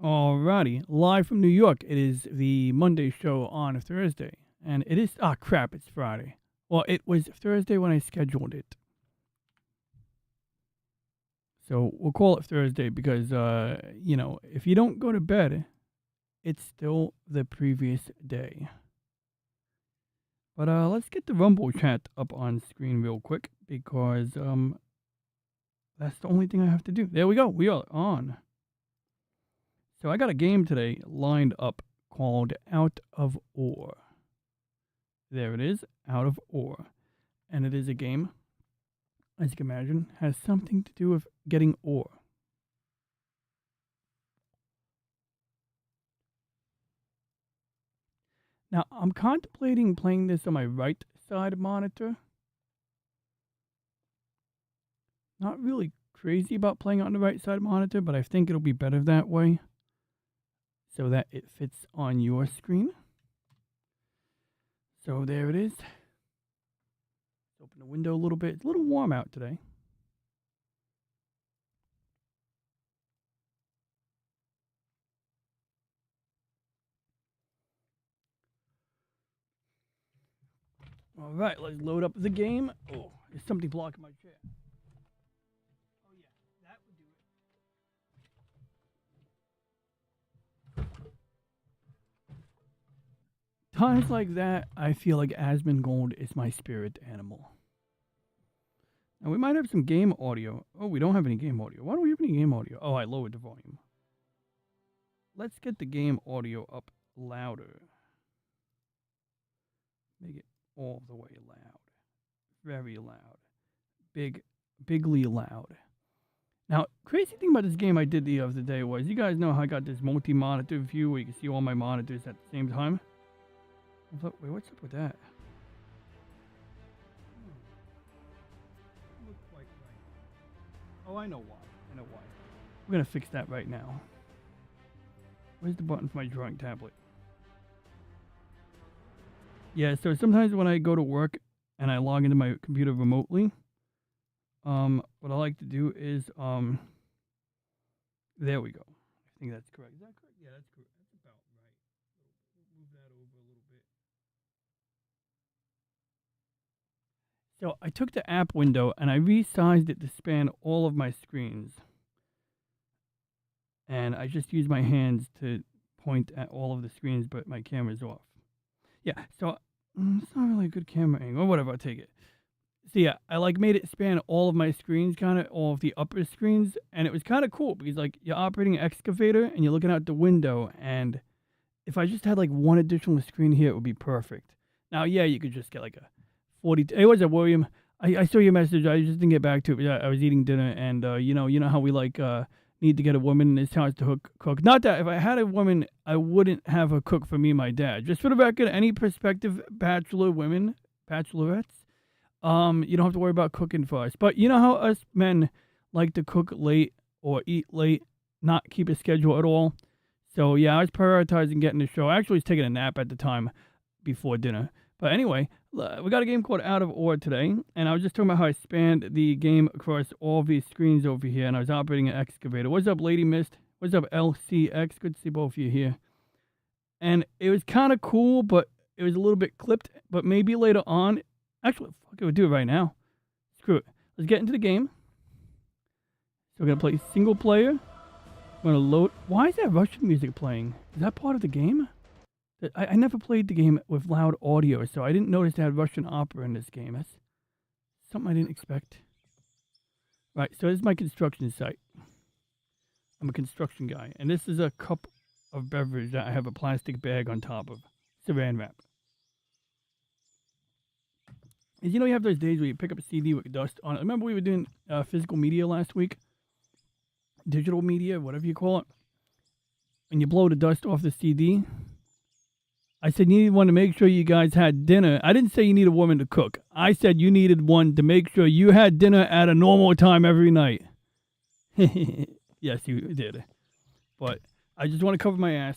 Alrighty, live from New York. It is the Monday show on Thursday, and it is crap. It's Friday. Well, it was Thursday when I scheduled it, so we'll call it Thursday because if you don't go to bed, it's still the previous day. But let's get the Rumble chat up on screen real quick because that's the only thing I have to do. There we go. We are on. So I got a game today lined up called Out of Ore. There it is, Out of Ore. And it is a game, as you can imagine, has something to do with getting ore. Now, I'm contemplating playing this on my right side monitor. Not really crazy about playing on the right side monitor, but I think it'll be better that way, so that it fits on your screen. So there it is. Open the window a little bit. It's a little warm out today. All right, let's load up the game. Oh, there's something blocking my chair. Oh yeah, that would do it. Times like that, I feel like Asmongold is my spirit animal. Now, we might have some game audio. Oh, we don't have any game audio. Why don't we have any game audio? Oh, I lowered the volume. Let's get the game audio up louder. Make it all the way loud. Very loud. Bigly loud. Now, crazy thing about this game I did the other day was, you guys know how I got this multi-monitor view where you can see all my monitors at the same time? Wait, what's up with that? Doesn't look quite right. Oh, I know why. We're going to fix that right now. Where's the button for my drawing tablet? Yeah, so sometimes when I go to work and I log into my computer remotely, what I like to do is, there we go. I think that's correct. Is that correct? Yeah, that's correct. That's about right. We'll move that over a little bit. So I took the app window and I resized it to span all of my screens. And I just use my hands to point at all of the screens, but my camera's off. Yeah, so it's not really a good camera angle. Or whatever, I'll take it. So yeah, I made it span all of my screens, kind of all of the upper screens, and it was kind of cool because you're operating an excavator and you're looking out the window, and if I just had one additional screen here, it would be perfect. Now, yeah, you could just get a 40. Hey, what's up, William? I saw your message. I just didn't get back to it. I was eating dinner, and you know how we need to get a woman in this house to cook. Not that if I had a woman, I wouldn't have her cook for me and my dad. Just for the record, any prospective bachelorettes, you don't have to worry about cooking for us. But you know how us men like to cook late or eat late, not keep a schedule at all. So yeah, I was prioritizing getting the show. I actually was taking a nap at the time before dinner. But anyway, we got a game called Out of Ore today, and I was just talking about how I spanned the game across all these screens over here, and I was operating an excavator. What's up, Lady Mist? What's up, LCX? Good to see both of you here. And it was kind of cool, but it was a little bit clipped. But maybe later on, actually, fuck it, we'll do it right now. Screw it. Let's get into the game. So we're going to play single player. We're going to load. Why is that Russian music playing? Is that part of the game? I never played the game with loud audio, so I didn't notice they had Russian opera in this game. That's something I didn't expect. Right, so this is my construction site. I'm a construction guy, and this is a cup of beverage that I have a plastic bag on top of. Saran wrap. And you have those days where you pick up a CD with dust on it. Remember we were doing physical media last week? Digital media, whatever you call it. And you blow the dust off the CD. I said you needed one to make sure you guys had dinner. I didn't say you need a woman to cook. I said you needed one to make sure you had dinner at a normal time every night. Yes, you did. But I just want to cover my ass.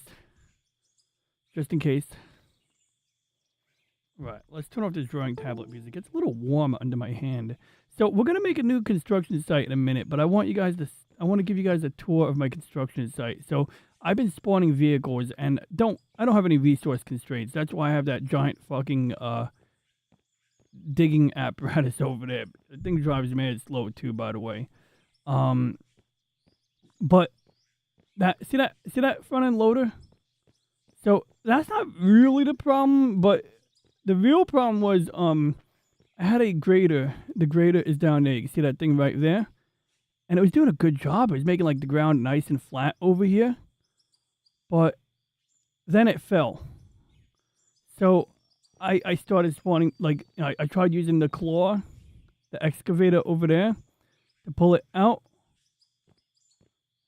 Just in case. Right, let's turn off this drawing tablet because it gets a little warm under my hand. So we're going to make a new construction site in a minute, but I want you guys to I want to give you guys a tour of my construction site. So I've been spawning vehicles, and I don't have any resource constraints. That's why I have that giant fucking digging apparatus over there. The thing drives mad slow too, by the way. But see that front end loader? So that's not really the problem, but the real problem was I had a grader. The grader is down there. You can see that thing right there. And it was doing a good job. It was making like the ground nice and flat over here. But then it fell. So I started spawning, like, I tried using the claw, the excavator over there, to pull it out.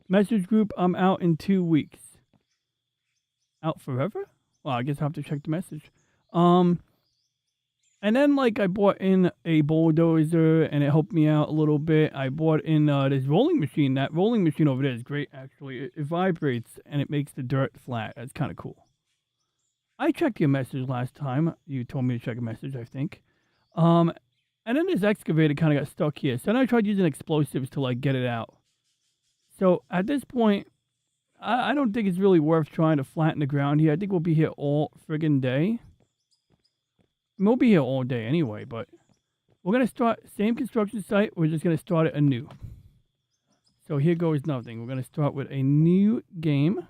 Message group, I'm out in 2 weeks. Out forever? Well, I guess I have to check the message. And then, like, I bought in a bulldozer, and it helped me out a little bit. I bought in this rolling machine. That rolling machine over there is great, actually. It vibrates, and it makes the dirt flat. That's kind of cool. I checked your message last time. You told me to check a message, I think. And then this excavator kind of got stuck here. So then I tried using explosives to, like, get it out. So at this point, I don't think it's really worth trying to flatten the ground here. I think we'll be here all friggin' day. We'll be here all day anyway, but we're going to start, same construction site, we're just going to start it anew. So here goes nothing. We're going to start with a new game.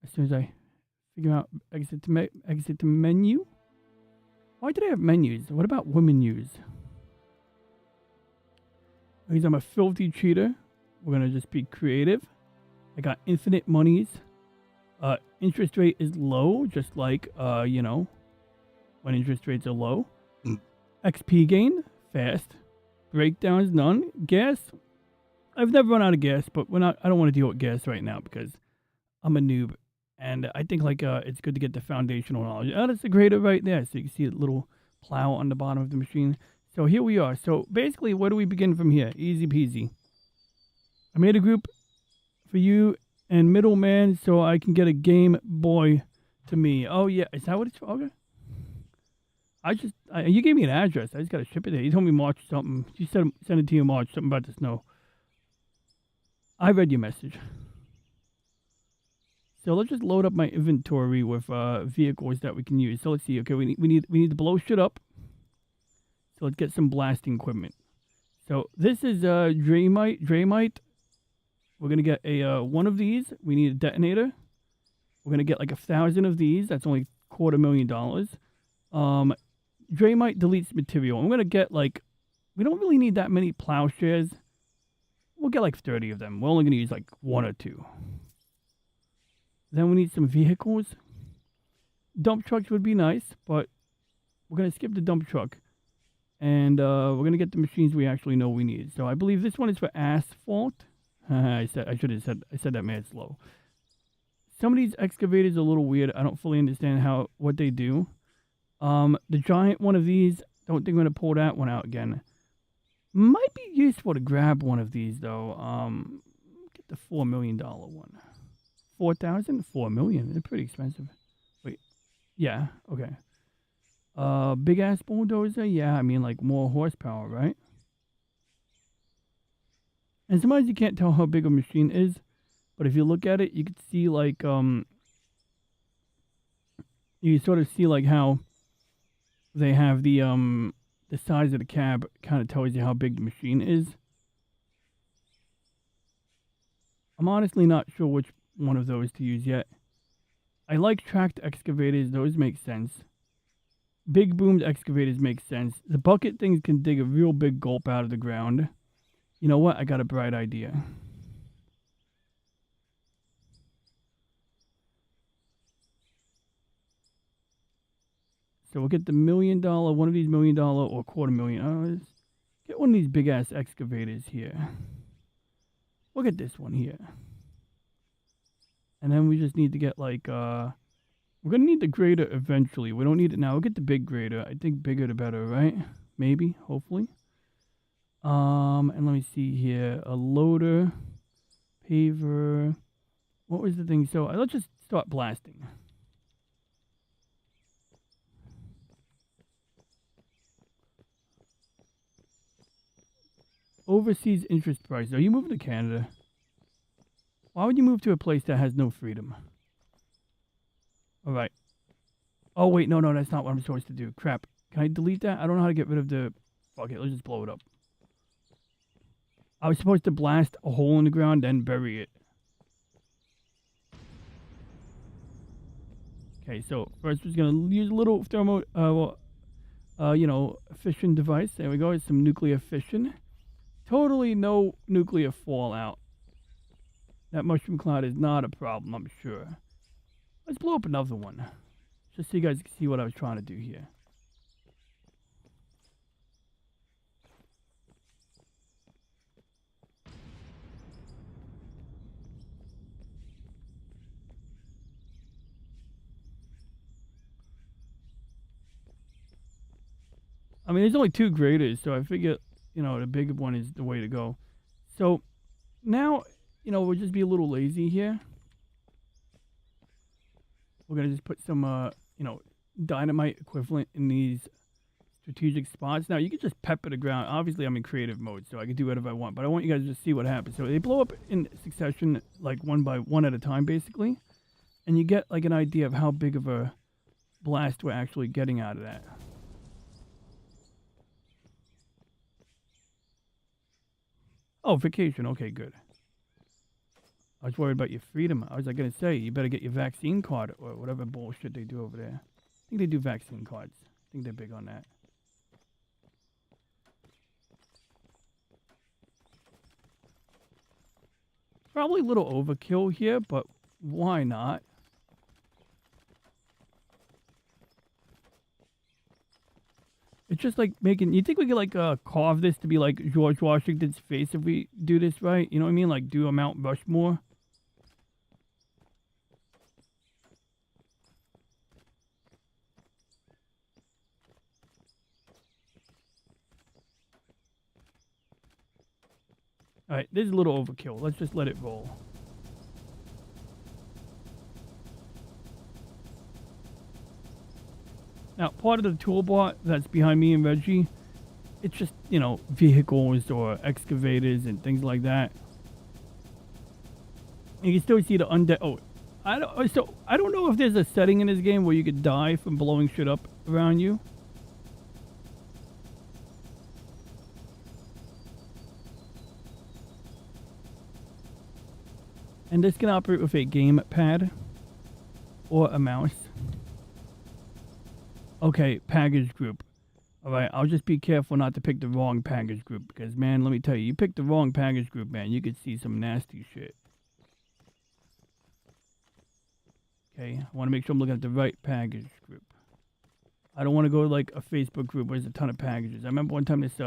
As soon as I figure out exit to menu. Why do they have menus? What about women use? Because I'm a filthy cheater. We're going to just be creative. I got infinite monies. Interest rate is low, just like, you know, when interest rates are low. XP gain, fast. Breakdowns, none. Gas, I've never run out of gas, but I don't want to deal with gas right now because I'm a noob. And I think, like, it's good to get the foundational knowledge. Oh, that's the grader right there. So you can see a little plow on the bottom of the machine. So here we are. So basically, where do we begin from here? Easy peasy. I made a group for you and middleman so I can get a Game Boy to me. Oh, yeah. Is that what it's for? Okay. You gave me an address. I just got to ship it there. You told me March something. You said send it to you in March. Something about the snow. I read your message. So let's just load up my inventory with vehicles that we can use. So let's see. Okay, we need to blow shit up. So let's get some blasting equipment. So this is Dramite. We're gonna get a one of these. We need a detonator. We're gonna get like 1,000 of these. That's only $250,000. Dramite deletes material. I'm gonna get like, we don't really need that many plowshares. We'll get like 30 of them. We're only gonna use like 1 or 2. Then we need some vehicles. Dump trucks would be nice, but we're going to skip the dump truck. And we're going to get the machines we actually know we need. So I believe this one is for asphalt. I said that mad slow. Some of these excavators are a little weird. I don't fully understand what they do. The giant one of these, don't think I'm going to pull that one out again. Might be useful to grab one of these though. Get the $4 million one. 4,000? 4 million. They're pretty expensive. Wait. Yeah. Okay. Big ass bulldozer. Yeah. I mean, like more horsepower, right? And sometimes you can't tell how big a machine is, but if you look at it, you can see like you sort of see like how they have the size of the cab kind of tells you how big the machine is. I'm honestly not sure which one of those to use yet. I like tracked excavators. Those make sense. Big boomed excavators make sense. The bucket things can dig a real big gulp out of the ground. You know what? I got a bright idea. So we'll get the $1 million, one of these $1 million or $250,000. Get one of these big ass excavators here. We'll get this one here. And then we just need to get like, we're going to need the grader eventually. We don't need it now. We'll get the big grader. I think bigger the better, right? Maybe, hopefully. And let me see here. A loader, paver. What was the thing? So let's just start blasting. Overseas interest price. Are you moving to Canada? Why would you move to a place that has no freedom? All right. Oh, wait. No, that's not what I'm supposed to do. Crap. Can I delete that? I don't know how to get rid of the... Fuck it. Let's just blow it up. I was supposed to blast a hole in the ground, then bury it. Okay, so first we're going to use a little thermo... fission device. There we go. It's some nuclear fission. Totally no nuclear fallout. That mushroom cloud is not a problem, I'm sure. Let's blow up another one. Just so you guys can see what I was trying to do here. I mean, there's only 2 graders, so I figure, the big one is the way to go. So, now, we'll just be a little lazy here. We're going to just put some, dynamite equivalent in these strategic spots. Now, you can just pepper the ground. Obviously, I'm in creative mode, so I can do whatever I want. But I want you guys to just see what happens. So, they blow up in succession, like one by one at a time, basically. And you get, like, an idea of how big of a blast we're actually getting out of that. Oh, vacation. Okay, good. I was worried about your freedom. I was like, going to say, you better get your vaccine card or whatever bullshit they do over there. I think they do vaccine cards. I think they're big on that. Probably a little overkill here, but why not? It's just like making... You think we could like carve this to be like George Washington's face if we do this right? You know what I mean? Like do a Mount Rushmore. Alright, this is a little overkill. Let's just let it roll. Now, part of the toolbar that's behind me and Reggie, it's just, vehicles or excavators and things like that. You can still see the undead... Oh, I don't know if there's a setting in this game where you could die from blowing shit up around you. And this can operate with a gamepad or a mouse. Okay, package group. Alright, I'll just be careful not to pick the wrong package group. Because, man, let me tell you, you pick the wrong package group, man, you could see some nasty shit. Okay, I want to make sure I'm looking at the right package group. I don't want to go to, like, a Facebook group where there's a ton of packages. I remember one time this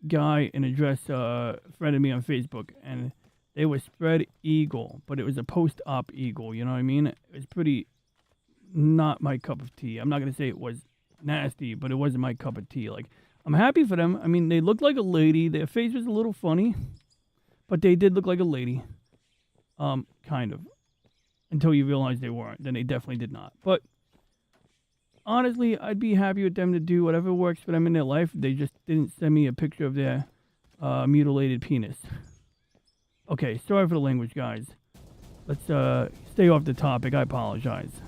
guy in a dress friended me on Facebook, and they were spread eagle, but it was a post-op eagle, you know what I mean? It was pretty not my cup of tea. I'm not going to say it was nasty, but it wasn't my cup of tea. Like, I'm happy for them. I mean, they looked like a lady. Their face was a little funny, but they did look like a lady. Kind of. Until you realize they weren't. Then they definitely did not. But honestly, I'd be happy with them to do whatever works for them in their life. They just didn't send me a picture of their mutilated penis. Okay, sorry for the language, guys. Let's stay off the topic. I apologize.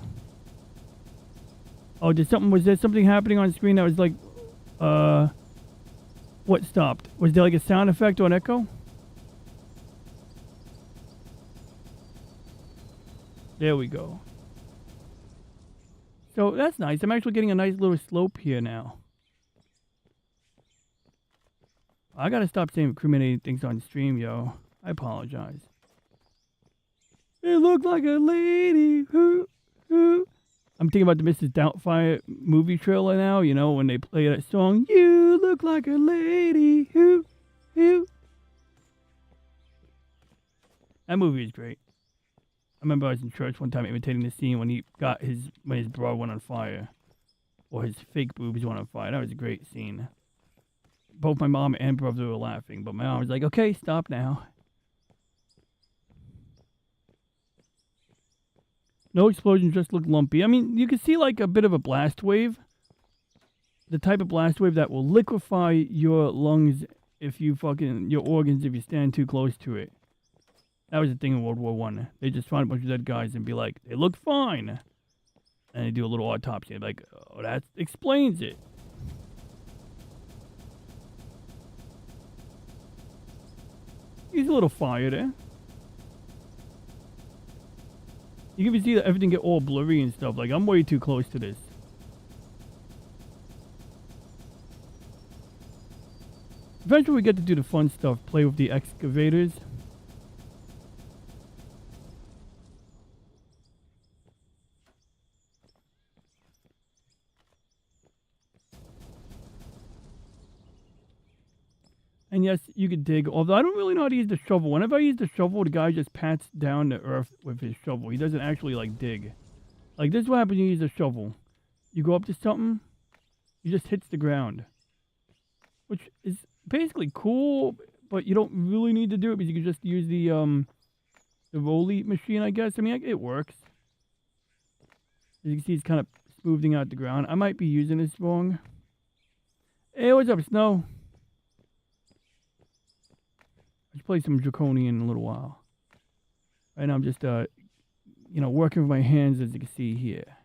Oh, was there something happening on screen that was like, what stopped? Was there like a sound effect or an echo? There we go. So that's nice. I'm actually getting a nice little slope here now. I gotta stop saying incriminating things on stream, yo. I apologize. It looked like a lady who. I'm thinking about the Mrs. Doubtfire movie trailer now, when they play that song, you look like a lady who. That movie is great. I remember I was in church one time imitating the scene when when his bra went on fire. Or his fake boobs went on fire. That was a great scene. Both my mom and brother were laughing, but my mom was like, okay, stop now. No explosion, just look lumpy. I mean, you can see like a bit of a blast wave. The type of blast wave that will liquefy your lungs if you fucking your organs if you stand too close to it. That was the thing in World War One. They just find a bunch of dead guys and be like, they look fine, and they do a little autopsy. They're like, oh, that explains it. He's a little fire there. You can even see that everything get all blurry and stuff. Like, I'm way too close to this. Eventually we get to do the fun stuff. Play with the excavators. And yes, you could dig, although I don't really know how to use the shovel. Whenever I use the shovel, the guy just pats down the earth with his shovel. He doesn't actually, like, dig. Like, this is what happens when you use a shovel. You go up to something, it just hits the ground. Which is basically cool, but you don't really need to do it because you can just use the rolly machine, I guess. I mean, it works. As you can see, it's kind of smoothing out the ground. I might be using this wrong. Hey, what's up, Snow? Let's play some Draconian in a little while. Right now I'm just, working with my hands, as you can see here.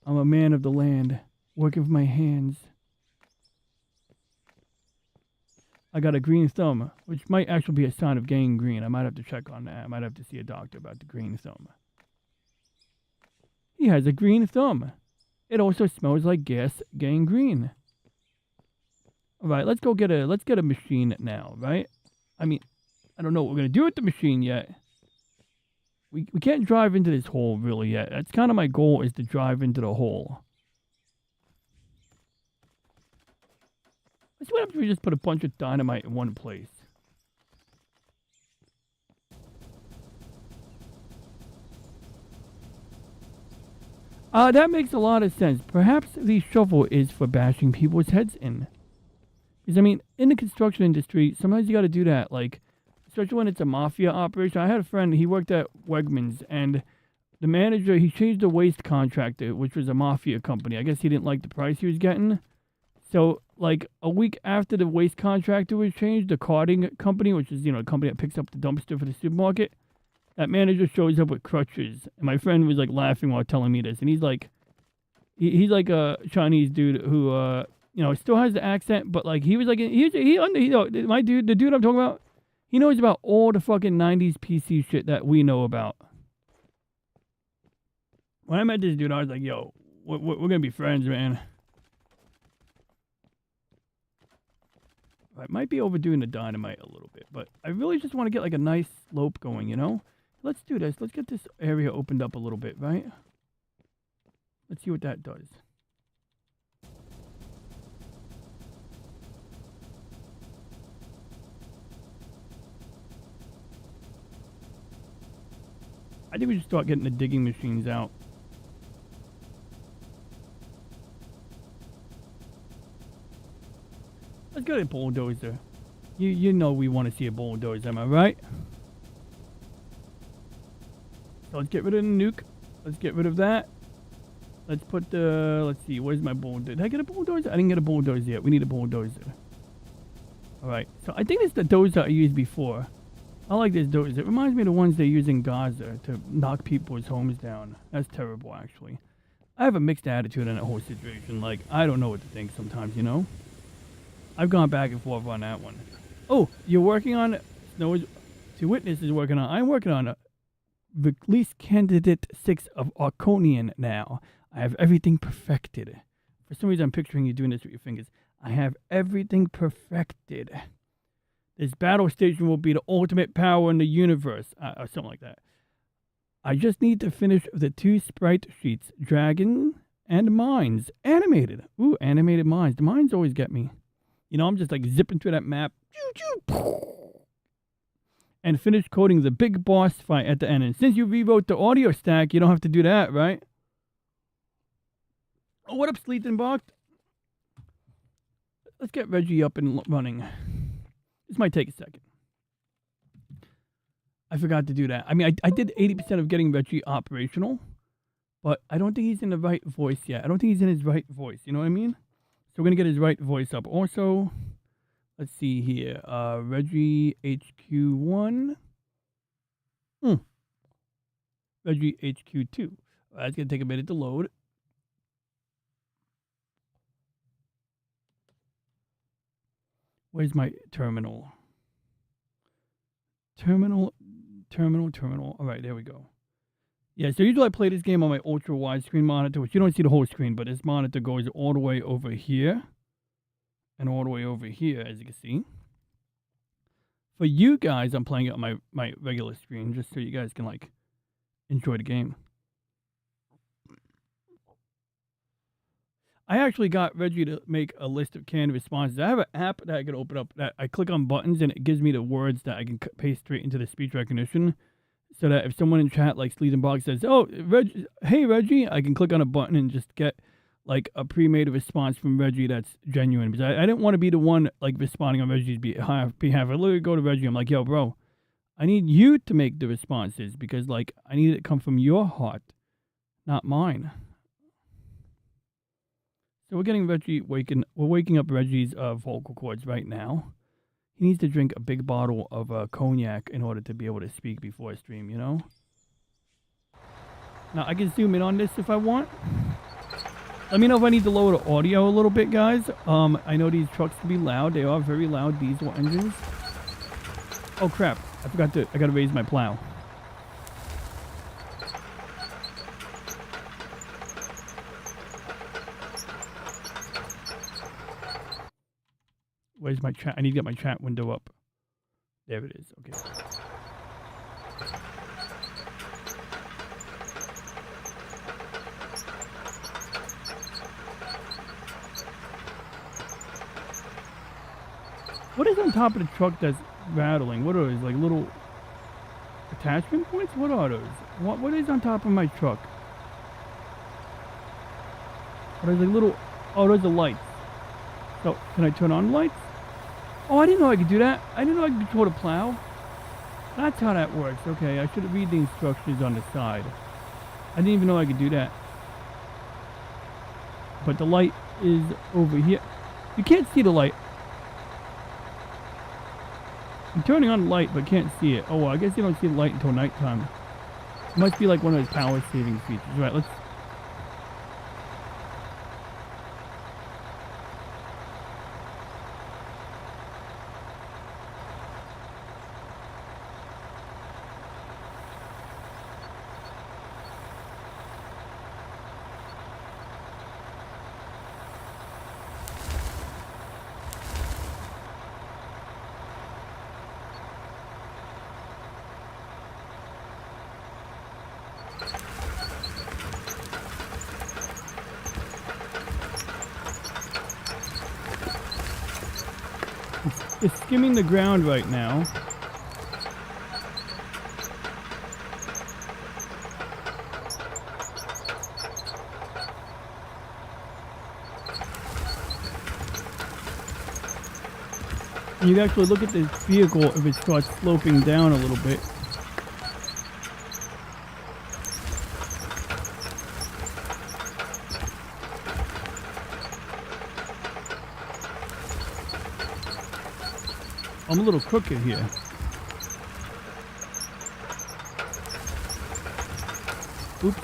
I'm a man of the land, working with my hands. I got a green thumb, which might actually be a sign of gangrene. I might have to check on that. I might have to see a doctor about the green thumb. He has a green thumb. It also smells like gas gangrene. All right, let's get a machine now, right? I mean, I don't know what we're going to do with the machine yet. We can't drive into this hole really yet. That's kind of my goal, is to drive into the hole. Let's see what happens if we just put a bunch of dynamite in one place. That makes a lot of sense. Perhaps the shovel is for bashing people's heads in. Because, I mean, in the construction industry, sometimes you got to do that. Like, especially when it's a mafia operation. I had a friend, he worked at Wegmans, and the manager, he changed the waste contractor, which was a mafia company. I guess he didn't like the price he was getting. So, like, a week after the waste contractor was changed, the carting company, which is, a company that picks up the dumpster for the supermarket, that manager shows up with crutches. And my friend was, like, laughing while telling me this. And he's like, he's like a Chinese dude who, still has the accent, but, like, he was, like, my dude, the dude I'm talking about, he knows about all the fucking 90s PC shit that we know about. When I met this dude, I was like, yo, we're going to be friends, man. I might be overdoing the dynamite a little bit, but I really just want to get, like, a nice slope going, Let's do this. Let's get this area opened up a little bit, right? Let's see what that does. I think we should start getting the digging machines out. Let's get a bulldozer. You know we want to see a bulldozer, am I right? So let's get rid of the nuke. Let's get rid of that. Let's put the... Let's see, where's my bulldozer? Did I get a bulldozer? I didn't get a bulldozer yet. We need a bulldozer. Alright, so I think it's the dozer I used before. I like this dozer. It reminds me of the ones they use in Gaza to knock people's homes down. That's terrible, actually. I have a mixed attitude on that whole situation. Like, I don't know what to think sometimes, I've gone back and forth on that one. Oh, you're working on... Snow to Witness is working on... I'm working on Release Candidate 6 of Arconian now. I have everything perfected. For some reason, I'm picturing you doing this with your fingers. I have everything perfected. This battle station will be the ultimate power in the universe. Or something like that. I just need to finish the 2 sprite sheets. Dragon and Mines. Animated. Ooh, animated mines. The mines always get me. I'm just like zipping through that map. And finish coding the big boss fight at the end. And since you rewrote the audio stack, you don't have to do that, right? Oh, what up, Sleetenbach? Let's get Reggie up and running. This might take a second. I forgot to do that. I mean, I did 80% of getting Reggie operational, but I don't think he's in the right voice yet. I don't think he's in his right voice. You know what I mean? So we're gonna get his right voice up. Also, let's see here. Reggie HQ1. Reggie HQ2. That's gonna take a minute to load. Where's my terminal? Terminal. All right, there we go. Yeah, so usually I play this game on my ultra widescreen monitor, which you don't see the whole screen, but this monitor goes all the way over here and all the way over here, as you can see. For you guys, I'm playing it on my regular screen, just so you guys can like enjoy the game. I actually got Reggie to make a list of canned responses. I have an app that I can open up that I click on buttons and it gives me the words that I can paste straight into the speech recognition. So that if someone in chat like Sleaze and Box says, "Oh, hey Reggie," I can click on a button and just get like a pre-made response from Reggie that's genuine. Because I didn't want to be the one like responding on Reggie's behalf. I literally go to Reggie. I'm like, "Yo, bro, I need you to make the responses because like I need it to come from your heart, not mine." So we're getting Reggie we're waking up Reggie's vocal cords right now. He needs to drink a big bottle of cognac in order to be able to speak before I stream, you know? Now, I can zoom in on this if I want. Let me know if I need to lower the audio a little bit, guys. I know these trucks can be loud. They are very loud diesel engines. Oh, crap. I gotta raise my plow. Where's my chat? I need to get my chat window up. There it is. Okay. What is on top of the truck that's rattling? What are those? Like little attachment points? What are those? What is on top of my truck? Are those like little... Oh, those are lights. So, can I turn on the lights? Oh, I didn't know I could do that. I didn't know I could control the plow. That's how that works. Okay, I should read the instructions on the side. I didn't even know I could do that. But the light is over here. You can't see the light. I'm turning on the light, but can't see it. Oh, well, I guess you don't see the light until nighttime. It must be like one of those power saving features. Right, let's... It's skimming the ground right now. And you can actually look at this vehicle if it starts sloping down a little bit. I'm a little crooked here. Oops.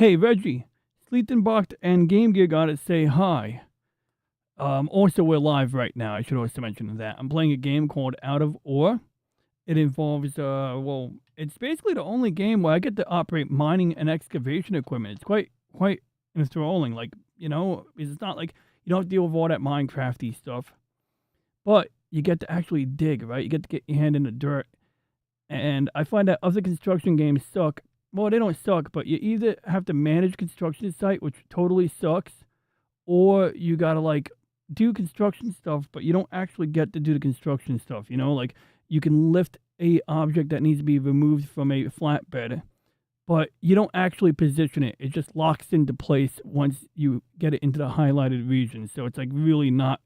Hey, Reggie, Sleetenbocht and Game Gear got to say hi. Also, we're live right now. I should also mention that. I'm playing a game called Out of Ore. It involves, well, it's basically the only game where I get to operate mining and excavation equipment. It's quite enthralling. Like, it's not like you don't deal with all that Minecrafty stuff, but you get to actually dig, right? You get to get your hand in the dirt. And I find that other construction games suck. Well, they don't suck, but you either have to manage construction site, which totally sucks, or you gotta like do construction stuff, but you don't actually get to do the construction stuff. Like you can lift a object that needs to be removed from a flatbed, but you don't actually position it. It just locks into place once you get it into the highlighted region. So it's like really not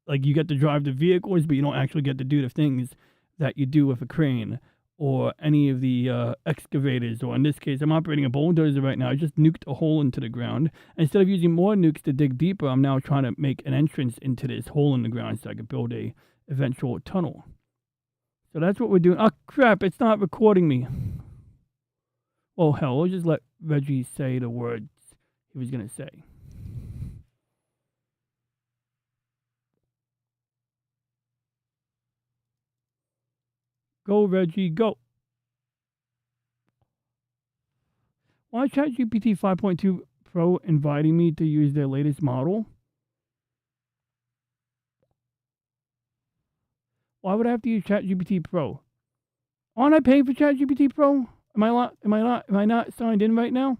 like you get to drive the vehicles, but you don't actually get to do the things that you do with a crane or any of the excavators, or in this case, I'm operating a bulldozer right now. I just nuked a hole into the ground. Instead of using more nukes to dig deeper, I'm now trying to make an entrance into this hole in the ground so I could build a eventual tunnel. So that's what we're doing. Oh, crap, it's not recording me. Oh, hell, we'll just let Reggie say the words he was going to say. Go, Reggie, go. Why is ChatGPT 5.2 Pro inviting me to use their latest model? Why would I have to use ChatGPT Pro? Aren't I paying for ChatGPT Pro? Am I not signed in right now?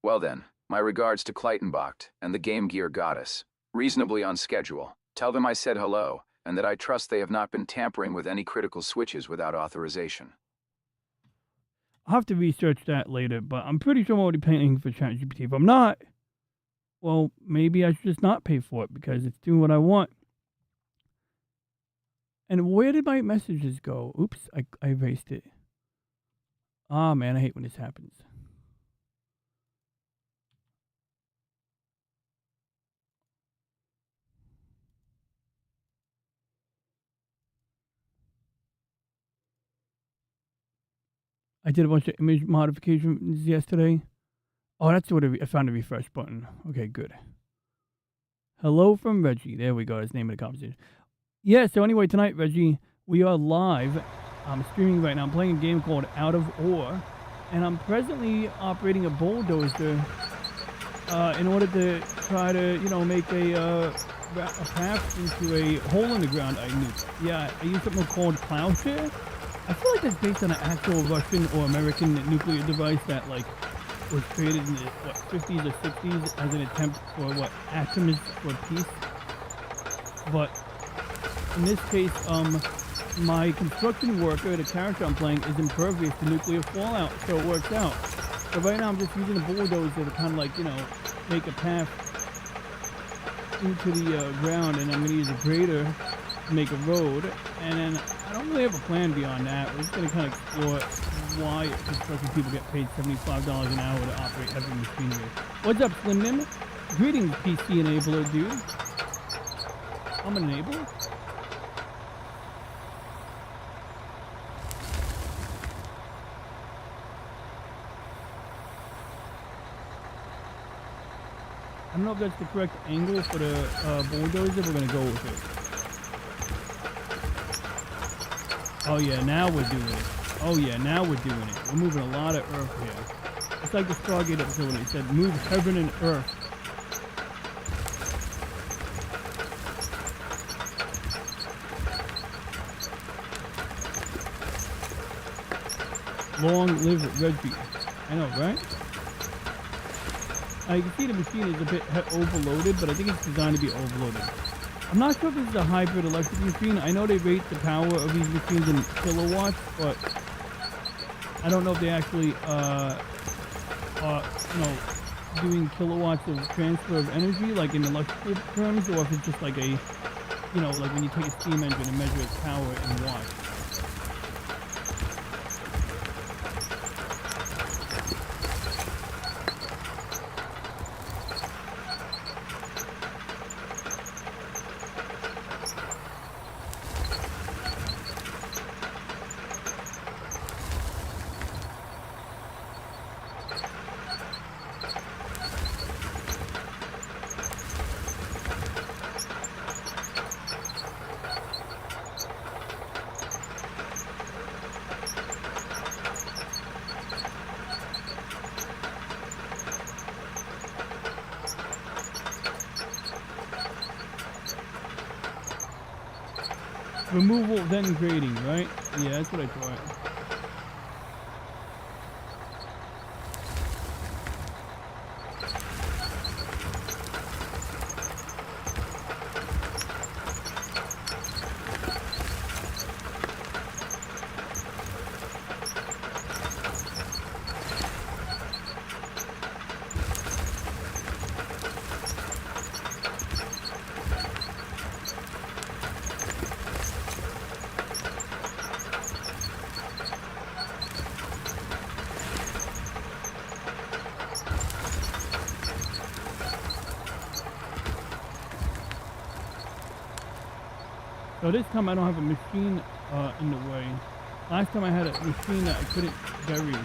Well then, my regards to Kleitenbocht and the Game Gear goddess. Reasonably on schedule. Tell them I said hello, and that I trust they have not been tampering with any critical switches without authorization. I'll have to research that later, but I'm pretty sure I'm already paying for ChatGPT. If I'm not, well, maybe I should just not pay for it because it's doing what I want. And where did my messages go? Oops, I erased it. Ah, man, I hate when this happens. I did a bunch of image modifications yesterday. Oh, that's what I found the refresh button. Okay, good. Hello from Reggie. There we go. That's the name of the conversation. Yeah, so anyway, tonight, Reggie, we are live. I'm streaming right now. I'm playing a game called Out of Ore, and I'm presently operating a bulldozer in order to try to, make a path into a hole in the ground I nuked. Yeah, I used something called Plowshare. I feel like that's based on an actual Russian or American nuclear device that, like, was created in the, 50s or 60s as an attempt for, atoms for peace. But in this case, my construction worker, the character I'm playing, is impervious to nuclear fallout, so it works out. So right now I'm just using a bulldozer to kind of like, make a path into the ground, and I'm going to use a grader to make a road, and then I don't really have a plan beyond that. We're just going to kind of explore why construction people get paid $75 an hour to operate heavy machinery. What's up, Slim Nim? Greetings, PC enabler, dude. I'm an enabler. I don't know if that's the correct angle for the bulldozer. We're going to go with it. Oh yeah, now we're doing it. Oh yeah, now we're doing it. We're moving a lot of earth here. It's like the Stargate episode when it said, move heaven and earth. Long live Reggie. I know, right? You can see the machine is a bit overloaded, but I think it's designed to be overloaded. I'm not sure if this is a hybrid electric machine. I know they rate the power of these machines in kilowatts, but I don't know if they actually are, doing kilowatts of transfer of energy, like in electrical terms, or if it's just like a, like when you take a steam engine and measure its power in watts. Removal, then grading, right? Yeah, that's what I thought. So this time I don't have a machine in the way. Last time I had a machine that I couldn't bury.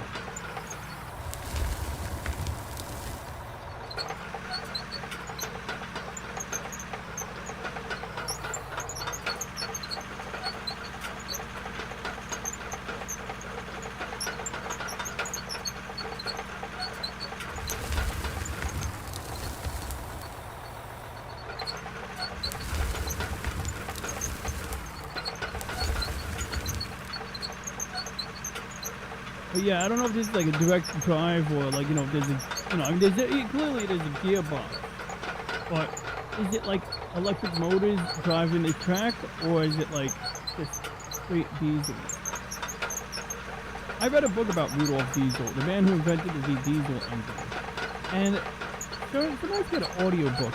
But yeah, I don't know if this is like a direct drive or like, you know, if there's a, you know, I mean, clearly there's a gearbox. But is it like electric motors driving the track, or is it like just straight diesel? I read a book about Rudolf Diesel, the man who invented the diesel engine. And somebody's got an audio book.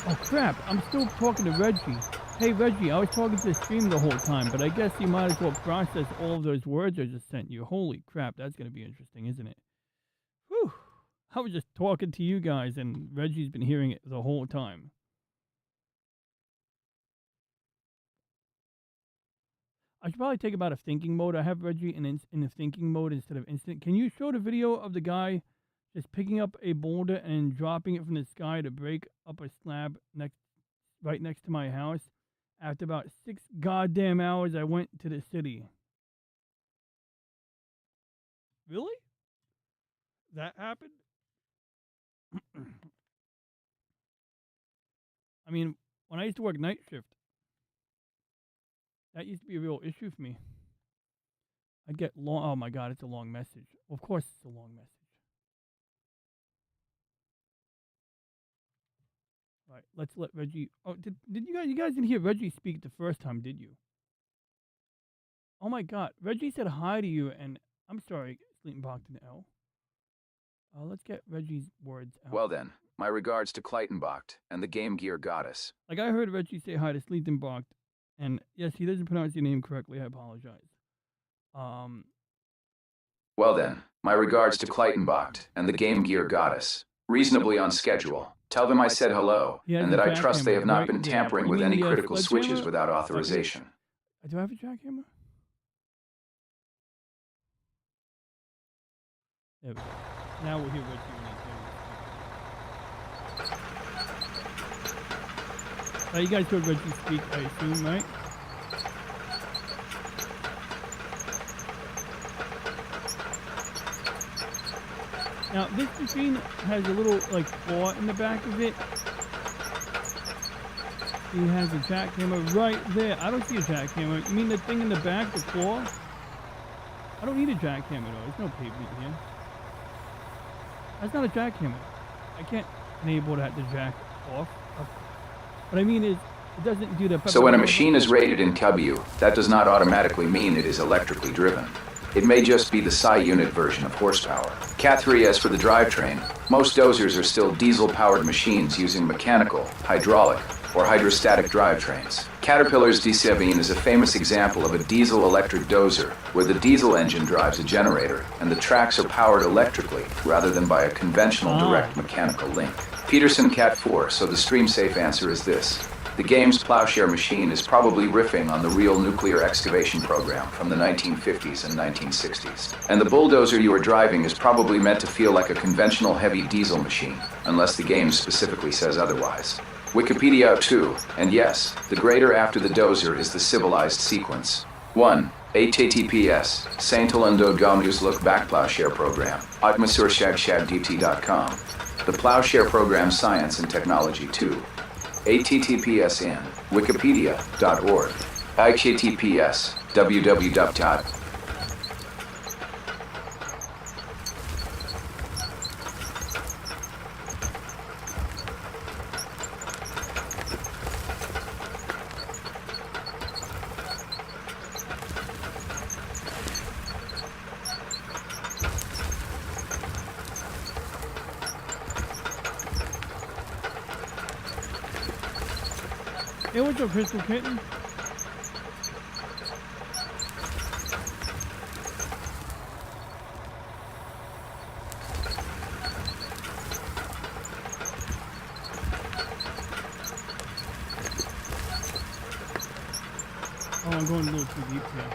Oh crap, I'm still talking to Reggie. Hey Reggie, I was talking to the stream the whole time, but I guess you might as well process all of those words I just sent you. Holy crap, that's going to be interesting, isn't it? Whew. I was just talking to you guys, and Reggie's been hearing it the whole time. I should probably take him out of thinking mode. I have Reggie in the thinking mode instead of instant. Can you show the video of the guy just picking up a boulder and dropping it from the sky to break up a slab right next to my house? After about 6 goddamn hours, I went to the city. Really? That happened? I mean, when I used to work night shift, that used to be a real issue for me. I'd get long. Oh my god, it's a long message. Well, of course, it's a long message. Right, let's let Reggie. Oh, did you guys didn't hear Reggie speak the first time, did you? Oh my god, Reggie said hi to you, and I'm sorry, Sleeping Bachton L. Let's get Reggie's words out. Well then, my regards to Kleitenbacht and the Game Gear Goddess. Like I heard Reggie say hi to Sleeping Bachton, and yes, he doesn't pronounce your name correctly. I apologize. Well then, my regards to Kleitenbacht and the Game Gear Goddess. Reasonably on schedule. Tell them I said hello, and that I trust they have not been tampering with any critical switches without authorization. Do I have a jackhammer? There we go. Now we'll hear Reggie when he you guys heard Reggie speak, I assume, right? Now, this machine has a little, like, claw in the back of it. He has a jackhammer right there. I don't see a jackhammer. You mean the thing in the back, the claw? I don't need a jackhammer, though. There's no pavement here. That's not a jackhammer. I can't enable that to jack off. What I mean is, it doesn't do the... So when a machine is rated in W, that does not automatically mean it is electrically driven. It may just be the Psi unit version of horsepower. Cat 3S for the drivetrain. Most dozers are still diesel-powered machines using mechanical, hydraulic, or hydrostatic drivetrains. Caterpillar's D7 is a famous example of a diesel-electric dozer, where the diesel engine drives a generator, and the tracks are powered electrically, rather than by a conventional direct mechanical link. Peterson Cat 4, so the stream-safe answer is this. The game's plowshare machine is probably riffing on the real nuclear excavation program from the 1950s and 1960s. And the bulldozer you are driving is probably meant to feel like a conventional heavy diesel machine, unless the game specifically says otherwise. Wikipedia too, and yes, the grader after the dozer is the civilized sequence. 1. HTTPS, Saint-Olando Look Back Plowshare Program, atmasurshagshagdt.com. The Plowshare Program Science and Technology 2. https in wikipedia.org. HTTPS www. Hey, what's up, Crystal Kitten? Oh, I'm going a little too deep here.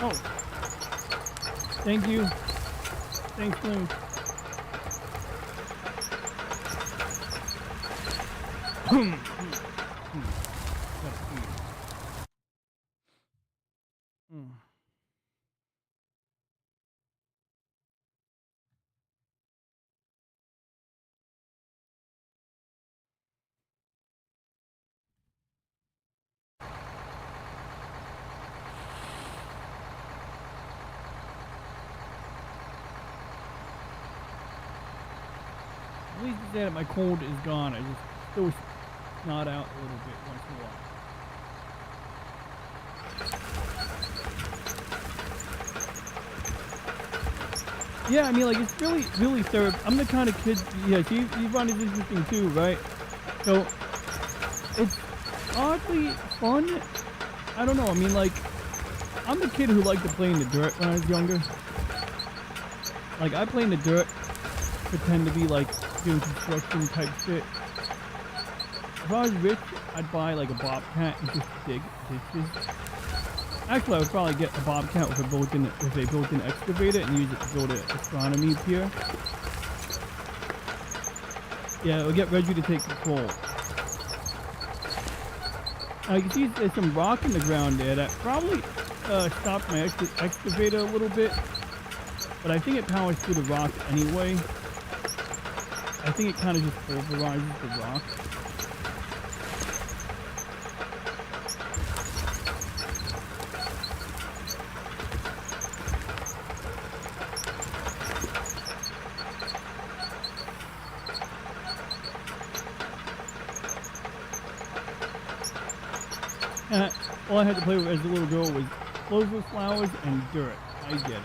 Oh. Thank you. Thanks, Bloom. At least to say that my cold is gone. I just still snot out a little bit once in a while. Yeah, I mean, like, it's really therapeutic. I'm the kind of kid, yeah, you find it interesting too, right? So, it's oddly fun. I don't know, I mean, like, I'm the kid who liked to play in the dirt when I was younger. Like, I play in the dirt, pretend to be, like, doing construction type shit. If I was rich, I'd buy, like, a bobcat and just dig ditches. Actually, I would probably get a bobcat with a built-in excavator and use it to build an astronomy pier. Yeah, it'll get Reggie to take control. I can see there's some rock in the ground there that probably stopped my excavator a little bit. But I think it powers through the rock anyway. I think it kind of just pulverizes the rock. All I had to play with as a little girl was clover flowers and dirt. I get it.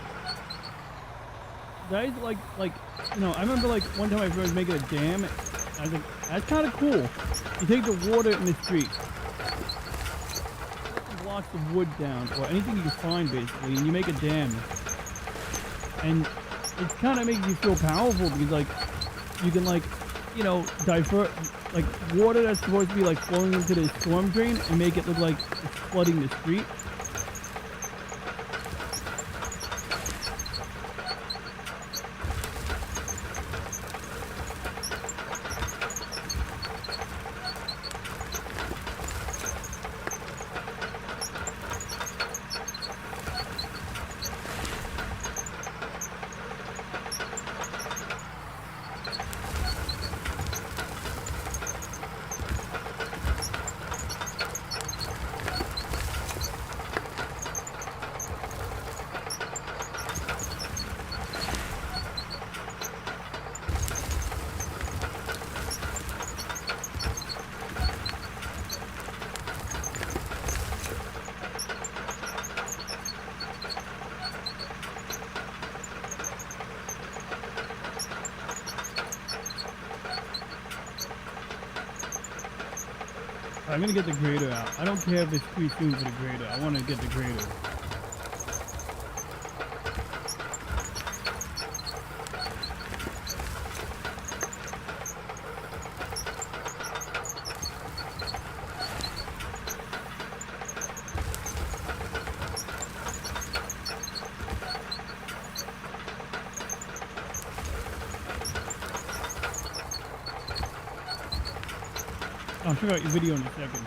Guys, like, you know, I remember, like, one time I was making a dam. I was like, that's kind of cool. You take the water in the street, blocks of wood down, or anything you can find, basically, and you make a dam. And it kind of makes you feel powerful because, like, you can, like, you know, divert, like, water that's supposed to be, like, flowing into the storm drain and make it look like it's flooding the street. I'm gonna get the grader out. I don't care if it's too soon for the grader. I want to get the grader. I'll check out your video in a second.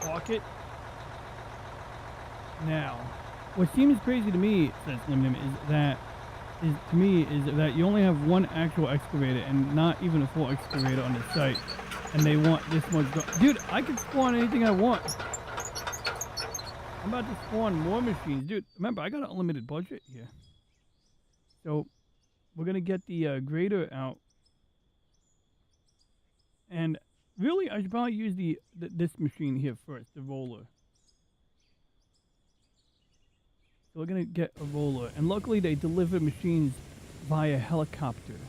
Pocket. Now, what seems crazy to me, says Limnim, is that you only have one actual excavator and not even a full excavator on the site, and they want this much. Dude, I can spawn anything I want. I'm about to spawn more machines, dude. Remember, I got an unlimited budget here, so we're gonna get the grader out. And really, I should probably use this machine here first, the roller. So we're gonna get a roller, and luckily they deliver machines via helicopter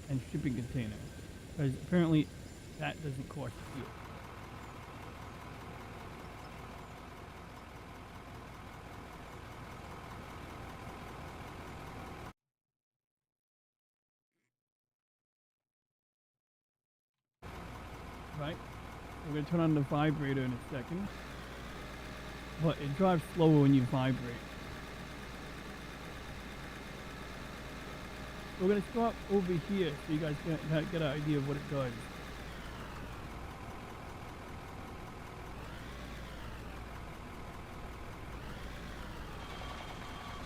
and shipping container, because apparently that doesn't cost fuel. Right? We're gonna turn on the vibrator in a second. But it drives slower when you vibrate. We're gonna start over here so you guys get an idea of what it does.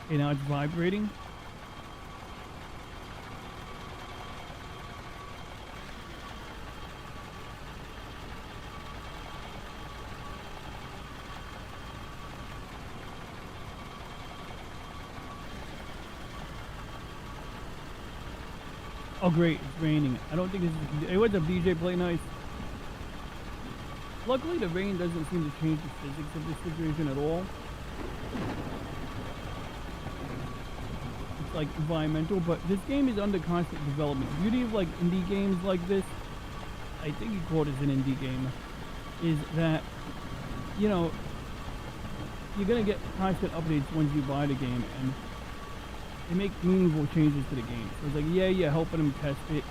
Okay, now it's vibrating. Oh great, it's raining. I don't think this is... Hey, what's up, DJ? Play nice. Luckily, the rain doesn't seem to change the physics of this situation at all. It's like environmental, but this game is under constant development. The beauty of like indie games like this, I think you call it as an indie game, is that, you know, you're gonna get constant updates once you buy the game, and they make meaningful changes to the game. So it's like, yeah, you're helping them test it,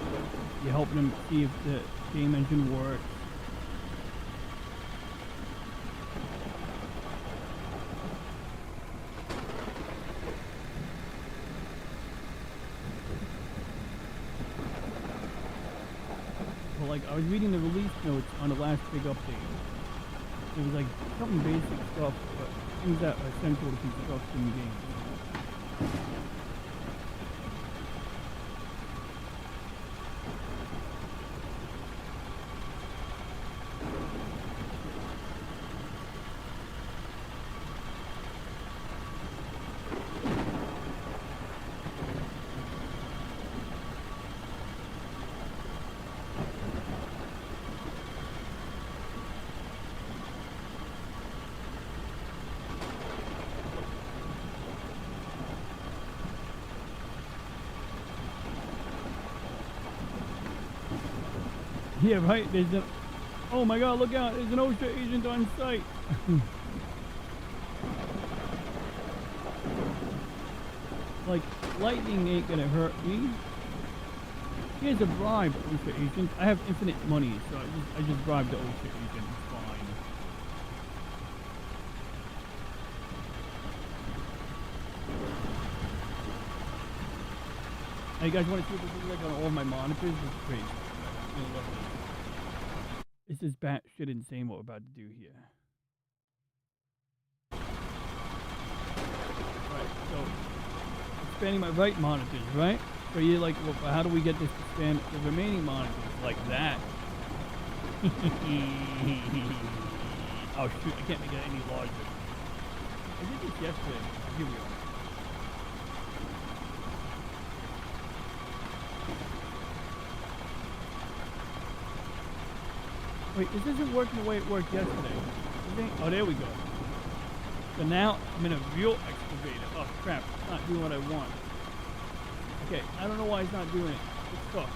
you're helping them see if the game engine works. But like, I was reading the release notes on the last big update. It was like something basic stuff, but things that are essential to constructing the game. Yeah, right. There's a. Oh my God! Look out! There's an OSHA agent on site. Like lightning ain't gonna hurt me. Here's a bribe, OSHA agent. I have infinite money, so I just bribed the OSHA agent. It's fine. Hey, you guys want to see what this is like on all my monitors? It's crazy. I love this. This is batshit insane what we're about to do here. Right, so expanding my right monitors, right? So you're like, well, how do we get this to span the remaining monitors? Like that. Oh shoot, I can't make it any larger. I did this yesterday. Here we go. Wait, this isn't working the way it worked yesterday. Oh, there we go. So now I'm in a real excavator. Oh crap, it's not doing what I want. Okay, I don't know why it's not doing it. It sucks.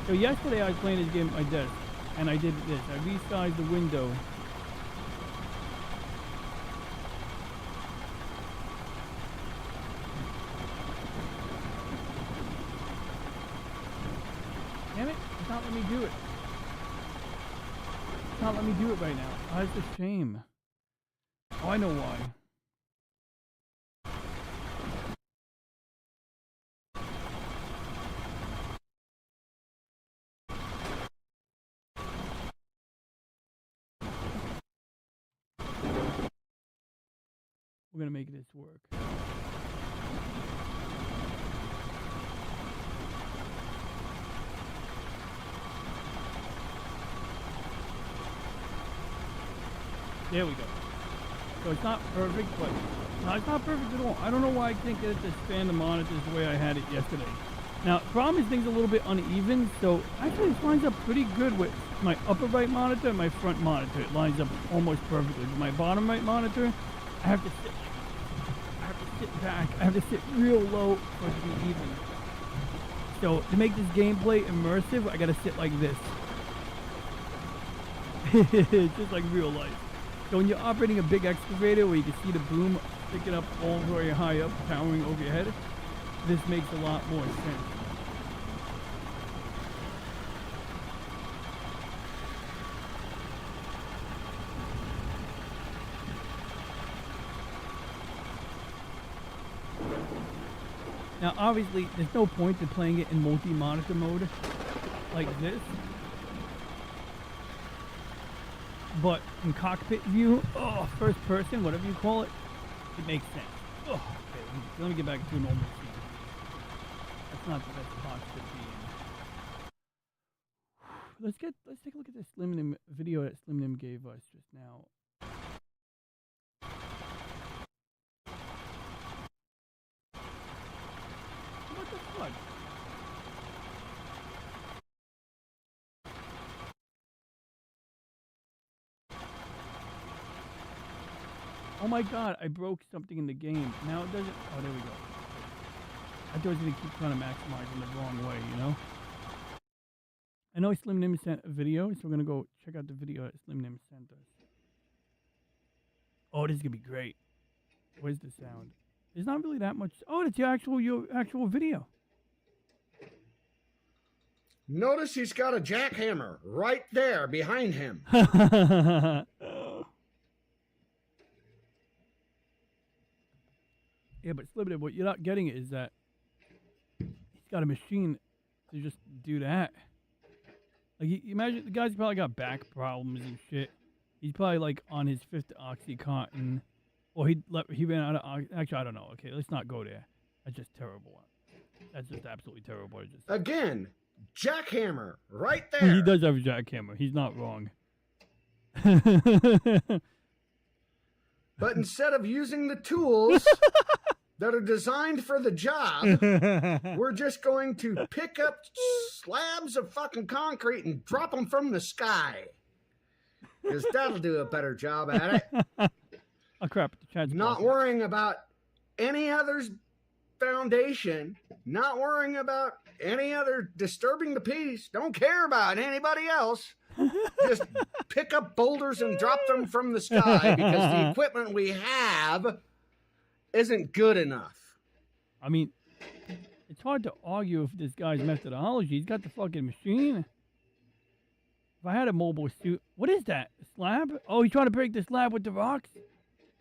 So yesterday I was playing this game at my desk, and I did this. I resized the window. Damn it, it's not letting me do it. It's not letting me do it right now. Oh, it's a shame. Oh, I know why. We're gonna make this work. There we go. So it's not perfect, but no, it's not perfect at all. I don't know why I can't get it to span the monitors the way I had it yesterday. Now, the problem is things are a little bit uneven, so actually this lines up pretty good with my upper right monitor and my front monitor. It lines up almost perfectly. With my bottom right monitor, I have to sit back. I have to sit real low for it to be even. So to make this gameplay immersive, I gotta sit like this. Just like real life. So when you're operating a big excavator where you can see the boom sticking up all very high up, towering over your head, this makes a lot more sense. Now obviously there's no point to playing it in multi-monitor mode like this. But in cockpit view, first person, whatever you call it, it makes sense. Oh, okay, let me get back to a normal scene. That's not the best posture to be in. Let's take a look at this Slim Nim video that Slim Nim gave us just now. What the fuck? Oh my god, I broke something in the game. Now it doesn't. Oh, there we go. I thought it was going to keep trying to maximize in the wrong way, you know? I know Slim Nim sent a video, so we're going to go check out the video that Slim Nim sent us. Oh, this is going to be great. Where's the sound? There's not really that much. Oh, it's your actual video. Notice he's got a jackhammer right there behind him. Yeah, but Slim Nim, what you're not getting is that he's got a machine to just do that. Like, you imagine the guy's probably got back problems and shit. He's probably like on his 5th OxyContin, or he ran out of. Actually, I don't know. Okay, let's not go there. That's just terrible. That's just absolutely terrible. Again, jackhammer right there. He does have a jackhammer. He's not wrong. But instead of using the tools that are designed for the job, we're just going to pick up slabs of fucking concrete and drop them from the sky. Because that'll do a better job at it. Oh, crap. The chat's Not blocking. worrying about any other foundation, not worrying about any other disturbing the peace, don't care about anybody else. Just pick up boulders and drop them from the sky because the equipment we have isn't good enough. I mean, it's hard to argue with this guy's methodology. He's got the fucking machine. If I had a mobile suit, what is that? A slab? Oh, he's trying to break the slab with the rocks?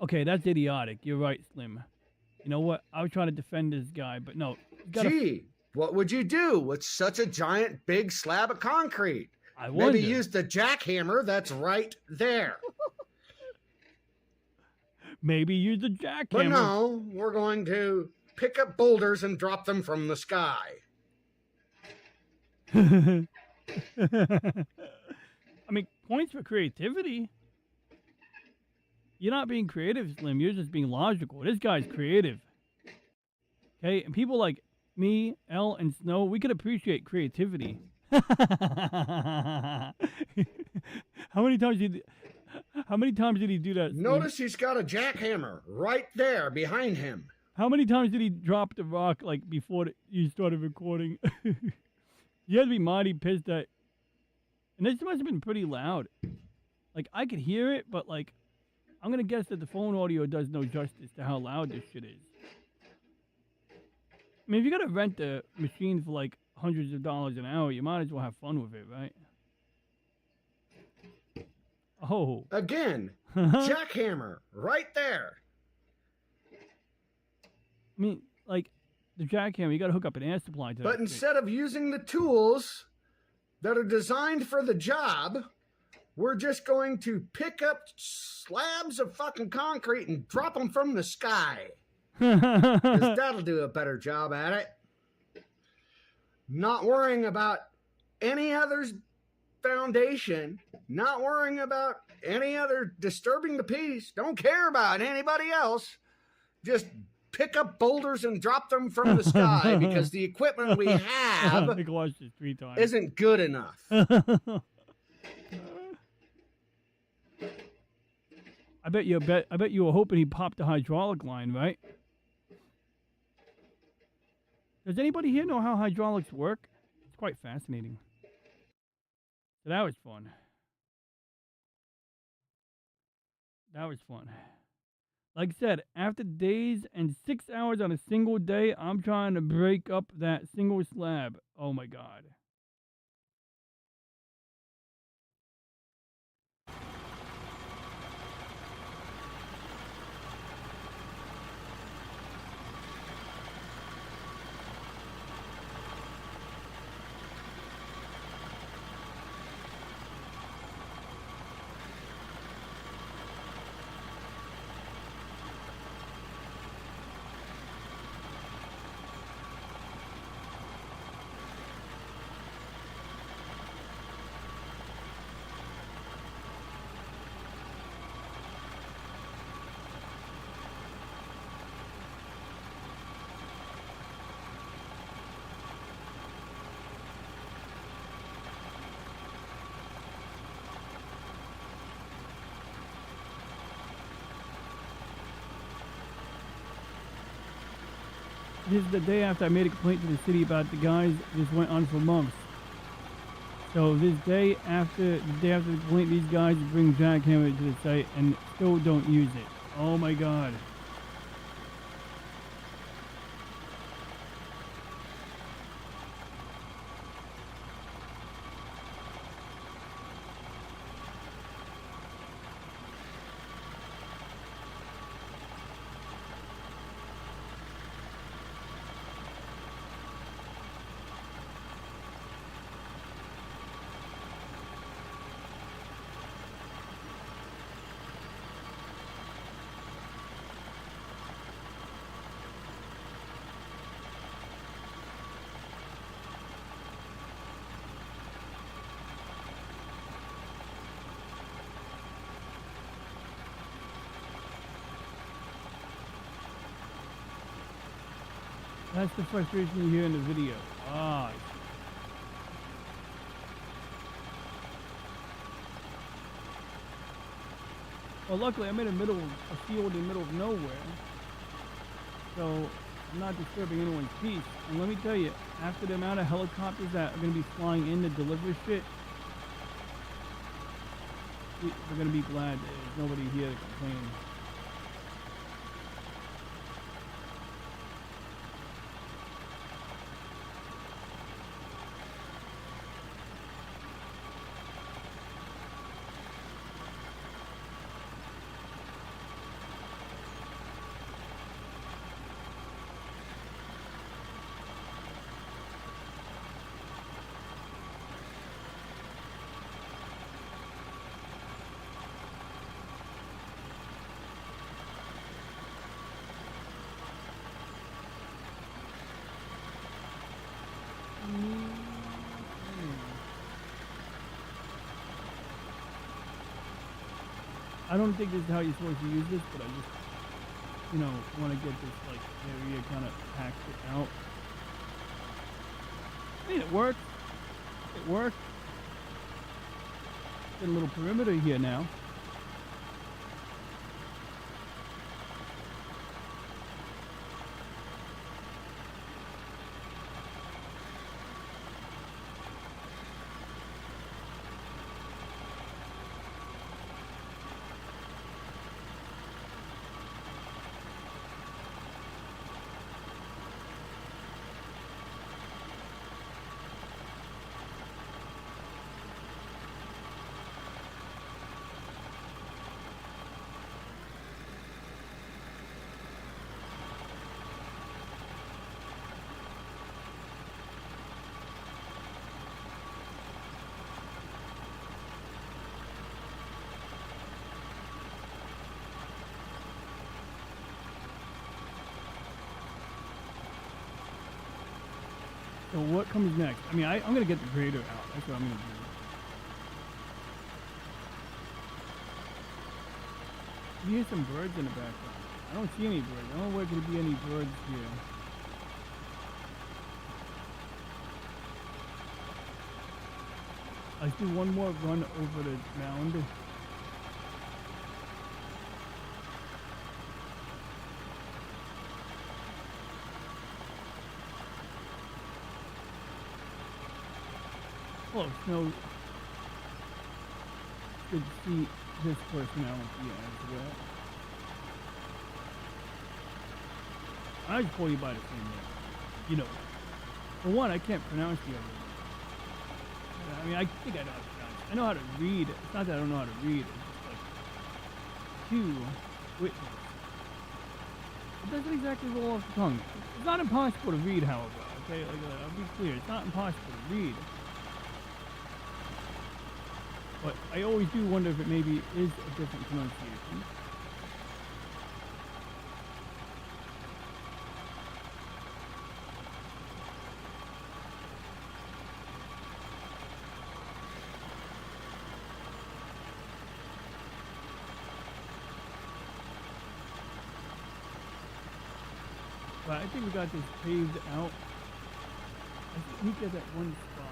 Okay, that's idiotic. You're right, Slim. You know what? I was trying to defend this guy, but no. Gee, what would you do with such a giant big slab of concrete? I wonder. Maybe use the jackhammer that's right there. Maybe use the jackhammer. But no, we're going to pick up boulders and drop them from the sky. I mean, points for creativity. You're not being creative, Slim. You're just being logical. This guy's creative. Okay? And people like me, Elle, and Snow, we could appreciate creativity. How many times did he do that? Slim? Notice he's got a jackhammer right there behind him. How many times did he drop the rock like before you started recording? You had to be mighty pissed that. And this must have been pretty loud. Like, I could hear it, but like, I'm going to guess that the phone audio does no justice to how loud this shit is. I mean, if you got to rent the machine for like hundreds of dollars an hour, you might as well have fun with it, right? Oh. Again, jackhammer right there. I mean, like, the jackhammer, you got to hook up an air supply to that. But instead of using the tools that are designed for the job, we're just going to pick up slabs of fucking concrete and drop them from the sky. Because that'll do a better job at it. Not worrying about any other foundation, not worrying about any other disturbing the peace, don't care about anybody else. Just pick up boulders and drop them from the sky because the equipment we have I watched it 3 times. isn't good enough. I bet you were hoping he popped the hydraulic line, right? Does anybody here know how hydraulics work? It's quite fascinating. So that was fun. That was fun. Like I said, after days and 6 hours on a single day, I'm trying to break up that single slab. Oh my God. This is the day after I made a complaint to the city about the guys. This went on for months. So the day after the complaint, these guys bring jackhammer to the site and still don't use it. Oh my God. That's the frustration you hear in the video. Ah. Well, luckily I'm in the middle of a field in the middle of nowhere. So I'm not disturbing anyone's peace. And let me tell you, after the amount of helicopters that are going to be flying in to deliver shit, we're going to be glad there's nobody here to complain. I don't think this is how you're supposed to use this, but I just, want to get this, like, area kind of packed out. I mean, it worked. It worked. Get a little perimeter here now. So what comes next? I mean, I'm going to get the grader out. That's what I'm going to do. You hear some birds in the background. I don't see any birds. I don't know where could be any birds here. Let's do one more run over the mound. Close. No. Good to see this personality as well. I just call you by the same name. You know. For one, I can't pronounce the other one. I mean, I think I know how to pronounce it. I know how to read. It's not that I don't know how to read. It's just like Q witness. It doesn't exactly roll off the tongue. It's not impossible to read, however. Okay, I'll be clear. It's not impossible to read. But I always do wonder if it maybe is a different pronunciation. But I think we got this paved out. I think we get that one spot.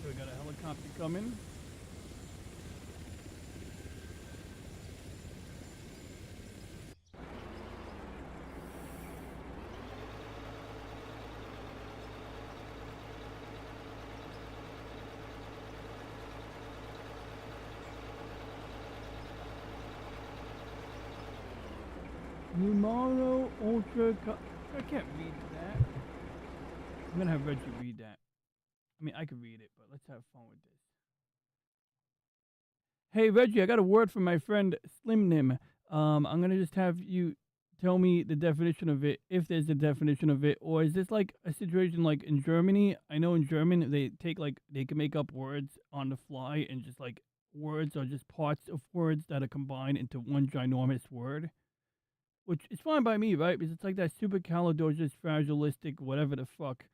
So we got a helicopter coming. Numaro Ultra. I can't read that. I'm gonna have Reggie read that. I mean, I could read it, but let's have fun with this. Hey, Reggie, I got a word from my friend Slim Nim. I'm gonna just have you tell me the definition of it, if there's a definition of it, or is this like a situation like in Germany? I know in German they take like they can make up words on the fly and just like words are just parts of words that are combined into one ginormous word, which is fine by me, right? Because it's like that supercalifragilistic whatever the fuck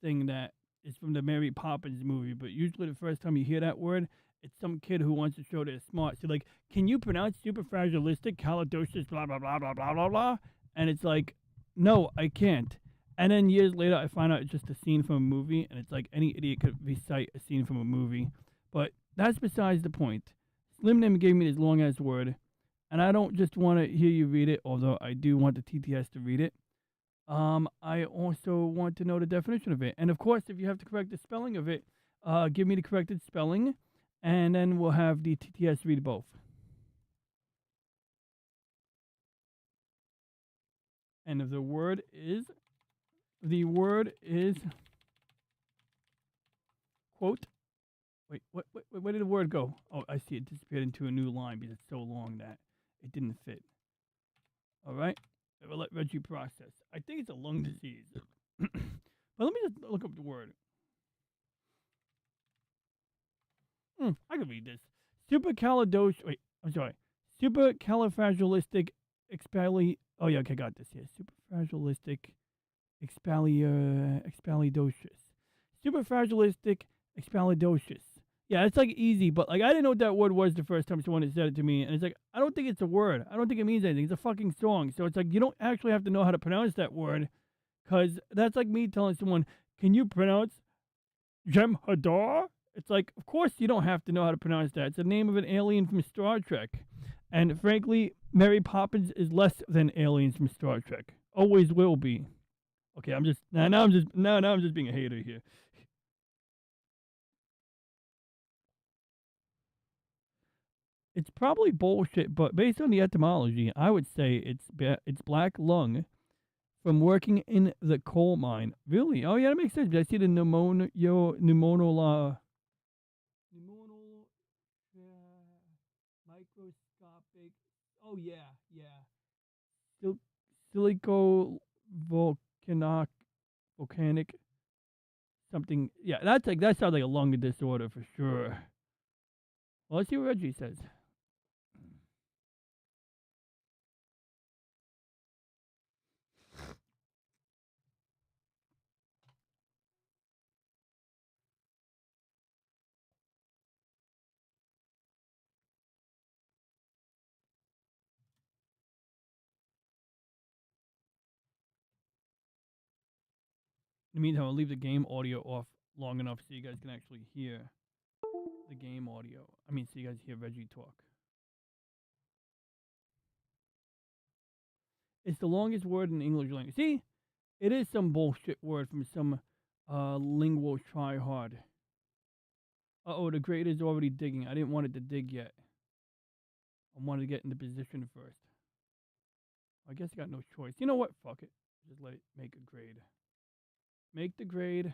thing that is from the Mary Poppins movie. But usually the first time you hear that word, it's some kid who wants to show they're smart. So like, can you pronounce superfragilisticialidocious blah blah blah blah blah blah blah? And it's like, no, I can't. And then years later, I find out it's just a scene from a movie, and it's like any idiot could recite a scene from a movie. But that's besides the point. Slim Nim gave me this long ass word, and I don't just want to hear you read it, although I do want the TTS to read it. I also want to know the definition of it, and of course, if you have to correct the spelling of it, give me the corrected spelling. And then we'll have the TTS read both. And if the word is, quote, wait, where did the word go? Oh, I see it disappeared into a new line because it's so long that it didn't fit. All right, we'll let Reggie process. I think it's a lung disease. But let me just look up the word. I can read this. Supercalifragilistic Oh yeah, okay, got this here. Superfragilistic expialidocious. Superfragilistic expialidocious. Yeah, it's like easy, but like I didn't know what that word was the first time someone had said it to me, and it's like I don't think it's a word. I don't think it means anything. It's a fucking song. So it's like you don't actually have to know how to pronounce that word, because that's like me telling someone, "Can you pronounce Jem'Hadar?" It's like, of course you don't have to know how to pronounce that. It's the name of an alien from Star Trek. And frankly, Mary Poppins is less than aliens from Star Trek. Always will be. Okay, I'm just now I'm just being a hater here. It's probably bullshit, but based on the etymology, I would say it's black lung from working in the coal mine. Really? Oh yeah, that makes sense. I see the pneumonola. Microscopic. Oh yeah. Volcanic. Something. Yeah, that sounds like a lung disorder for sure. Well, let's see what Reggie says. In the meantime, I'll leave the game audio off long enough so you guys can actually hear the game audio. I mean, so you guys hear Reggie talk. It's the longest word in the English language. See? It is some bullshit word from some lingual try-hard. Uh-oh, the grade is already digging. I didn't want it to dig yet. I wanted to get into position first. I guess I got no choice. You know what? Fuck it. Just let it make a grade. Make the grade.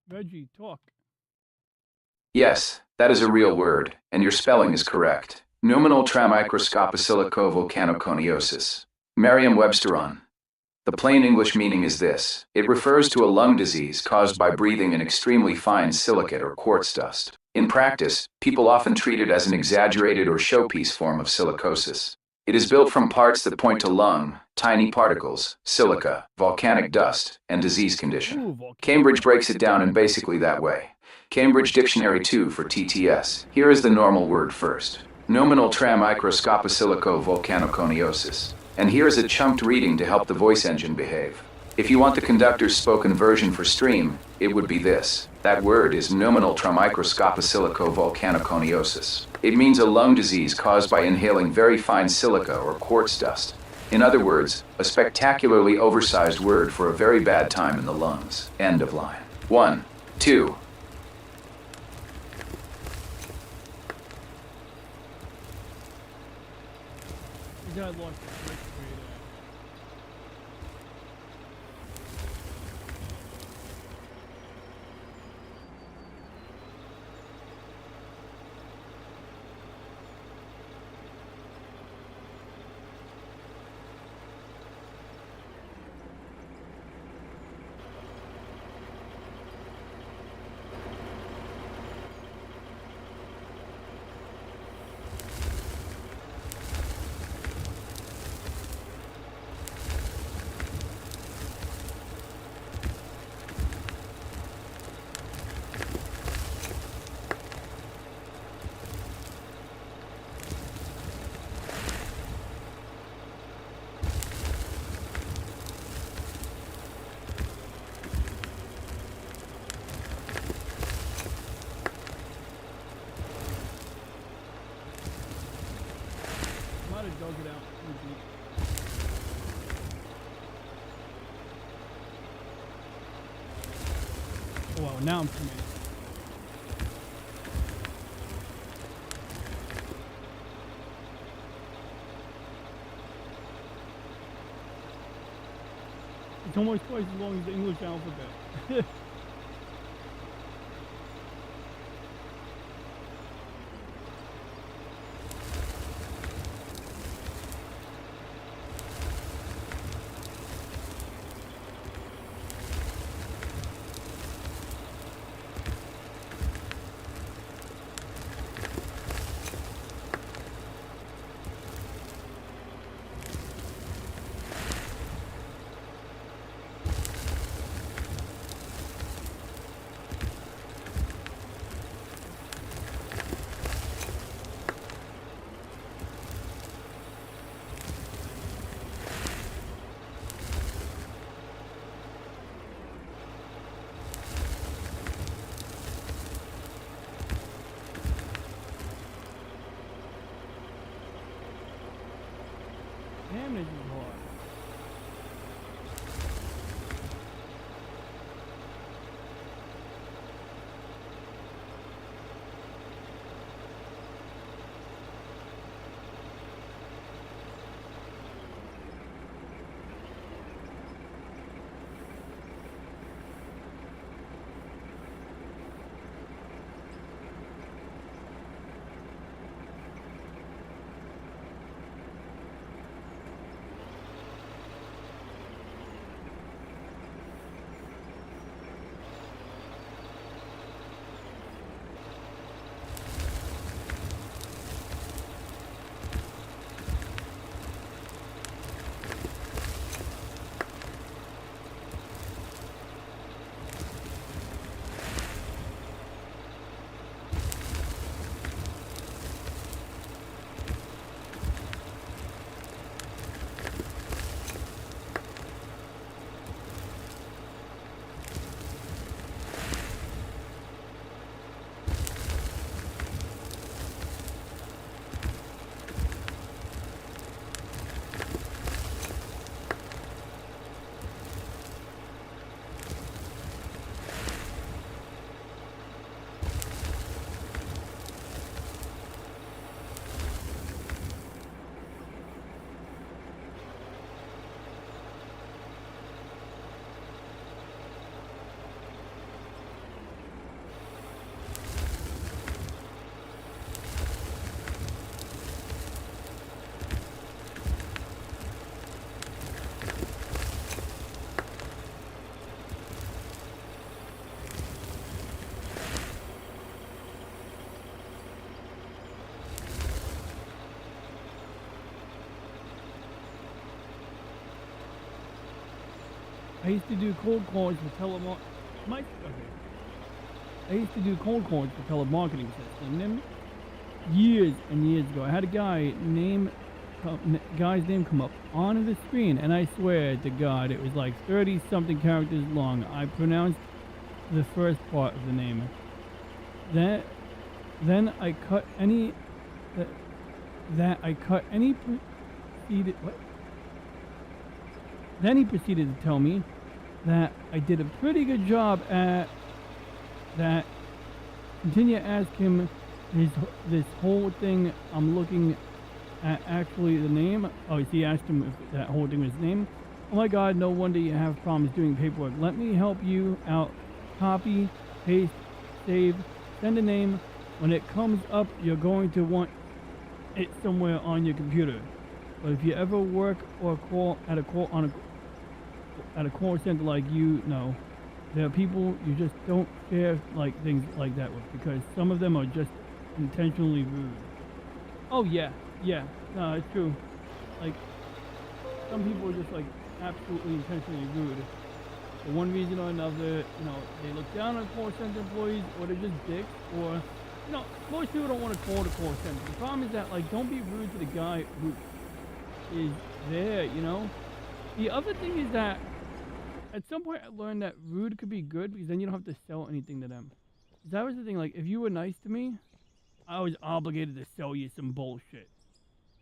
Reggie, talk. Yes, that is a real word, and your spelling is correct. Numinal tramicroscopic-silico-volcanoconiosis. Merriam-Webster on. The plain English meaning is this. It refers to a lung disease caused by breathing in extremely fine silicate or quartz dust. In practice, people often treat it as an exaggerated or showpiece form of silicosis. It is built from parts that point to lung, tiny particles, silica, volcanic dust, and disease condition. Cambridge breaks it down in basically that way. Cambridge Dictionary 2 for TTS. Here is the normal word first. Nominal tramicroscopic-silico-volcanoconiosis. And here is a chunked reading to help the voice engine behave. If you want the conductor's spoken version for stream, it would be this. That word is nominal trimicroscopicilicovolcanoconiosis. It means a lung disease caused by inhaling very fine silica or quartz dust. In other words, a spectacularly oversized word for a very bad time in the lungs. End of line. 1, 2. You got lost the first grade. Might have dug it out too deep. Oh, wow, now I'm committed. It's almost twice as long as the English alphabet. Damn, this is hard. I used to do cold calls for I used to do cold calls for telemarketing system. And then years and years ago, I had a guy named guy's name come up on the screen, and I swear to God, it was like 30-something characters long. I pronounced the first part of the name. Then I cut any proceeded what? Then he proceeded to tell me that I did a pretty good job at that. Continue to ask him this whole thing. I'm looking at actually the name. Oh, he asked him if that whole thing was his name. Oh my God, no wonder you have problems doing paperwork. Let me help you out. Copy, paste, save, send a name. When it comes up, you're going to want it somewhere on your computer. But if you ever work or call at a call center, like, you know, there are people you just don't share like things like that with, because some of them are just intentionally rude. Oh yeah, no, it's true. Like, some people are just like absolutely intentionally rude for one reason or another. You know, they look down on call center employees, or they're just dicks, or, you know, most people don't want to call the call center. The problem is that, like, don't be rude to the guy who is there, you know? The other thing is that at some point I learned that rude could be good, because then you don't have to sell anything to them. That was the thing, like, if you were nice to me, I was obligated to sell you some bullshit.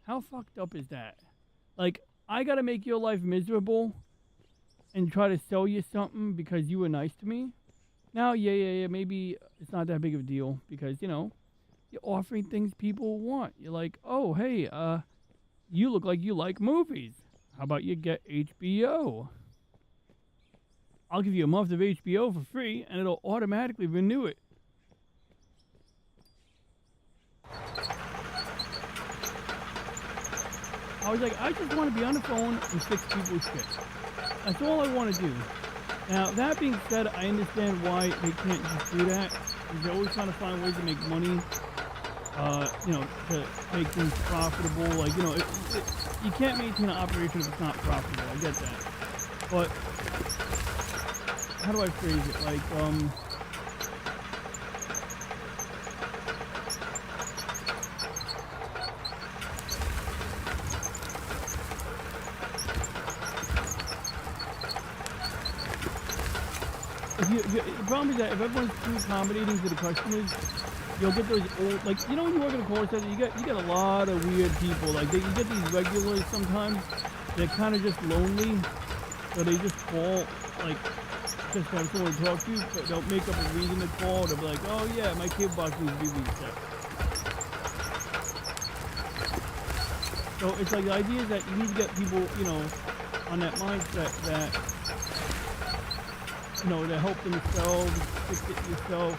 How fucked up is that? Like, I gotta make your life miserable and try to sell you something because you were nice to me? Now, yeah, maybe it's not that big of a deal, because, you know, you're offering things people want. You're like, oh, hey, you look like you like movies. How about you get HBO? I'll give you a month of HBO for free, and it'll automatically renew it. I was like, I just want to be on the phone and fix people's shit. That's all I want to do. Now, that being said, I understand why they can't just do that, because they're always trying to find ways to make money, you know, to make things profitable. Like, you know, you can't maintain an operation if it's not profitable. I get that. But how do I phrase it? Like, the problem is that if everyone's too accommodating to the customers, you'll get those old, like, you know, when you work at a call center, you get a lot of weird people. Like, you get these regulars sometimes. They're kind of just lonely, so they just call, like, just to have someone to talk to, but they'll make up a reason to call. They'll be like, oh yeah, my cable box needs to be reset. So it's like, the idea is that you need to get people, you know, on that mindset that, you know, to help themselves, fix it yourself.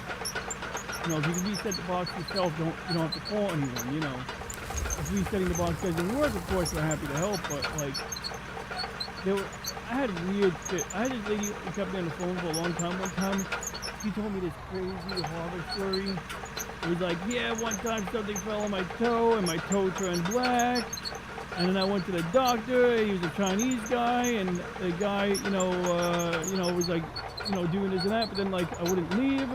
You know, if you can reset the box yourself, you don't have to call anyone, you know. If resetting the box doesn't work, of course we're happy to help, but, like, I had weird shit. I had this lady who kept me on the phone for a long time. One time, she told me this crazy horror story. It was like, yeah, one time something fell on my toe, and my toe turned black. And then I went to the doctor. He was a Chinese guy, and the guy, you know, was like, you know, doing this and that. But then, like, I wouldn't leave.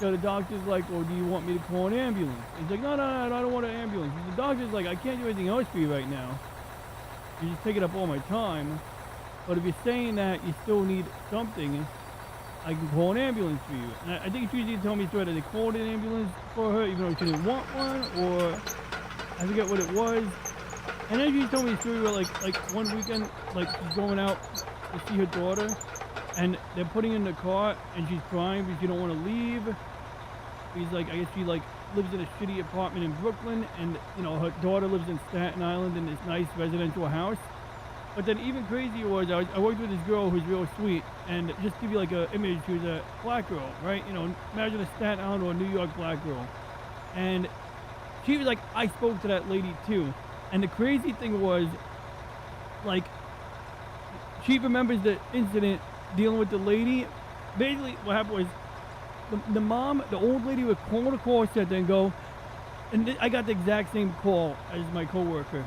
So the doctor's like, well, do you want me to call an ambulance? He's like, no, I don't want an ambulance. The doctor's like, I can't do anything else for you right now. You're just taking up all my time. But if you're saying that you still need something, I can call an ambulance for you. And I think she usually told me whether they called an ambulance for her, even though she didn't want one, or I forget what it was. And then she told me a story where, like one weekend, like, she's going out to see her daughter, and they're putting her in the car, and she's crying because she don't want to leave. He's like, I guess she, like, lives in a shitty apartment in Brooklyn, and, you know, her daughter lives in Staten Island in this nice residential house. But then even crazier was, I worked with this girl who's real sweet, and just to give you like an image, she was a black girl, right? You know, imagine a Staten Island or a New York black girl. And she was like, I spoke to that lady too. And the crazy thing was, like, she remembers the incident dealing with the lady. Basically, what happened was, the mom, the old lady would call the call center and go, and I got the exact same call as my coworker.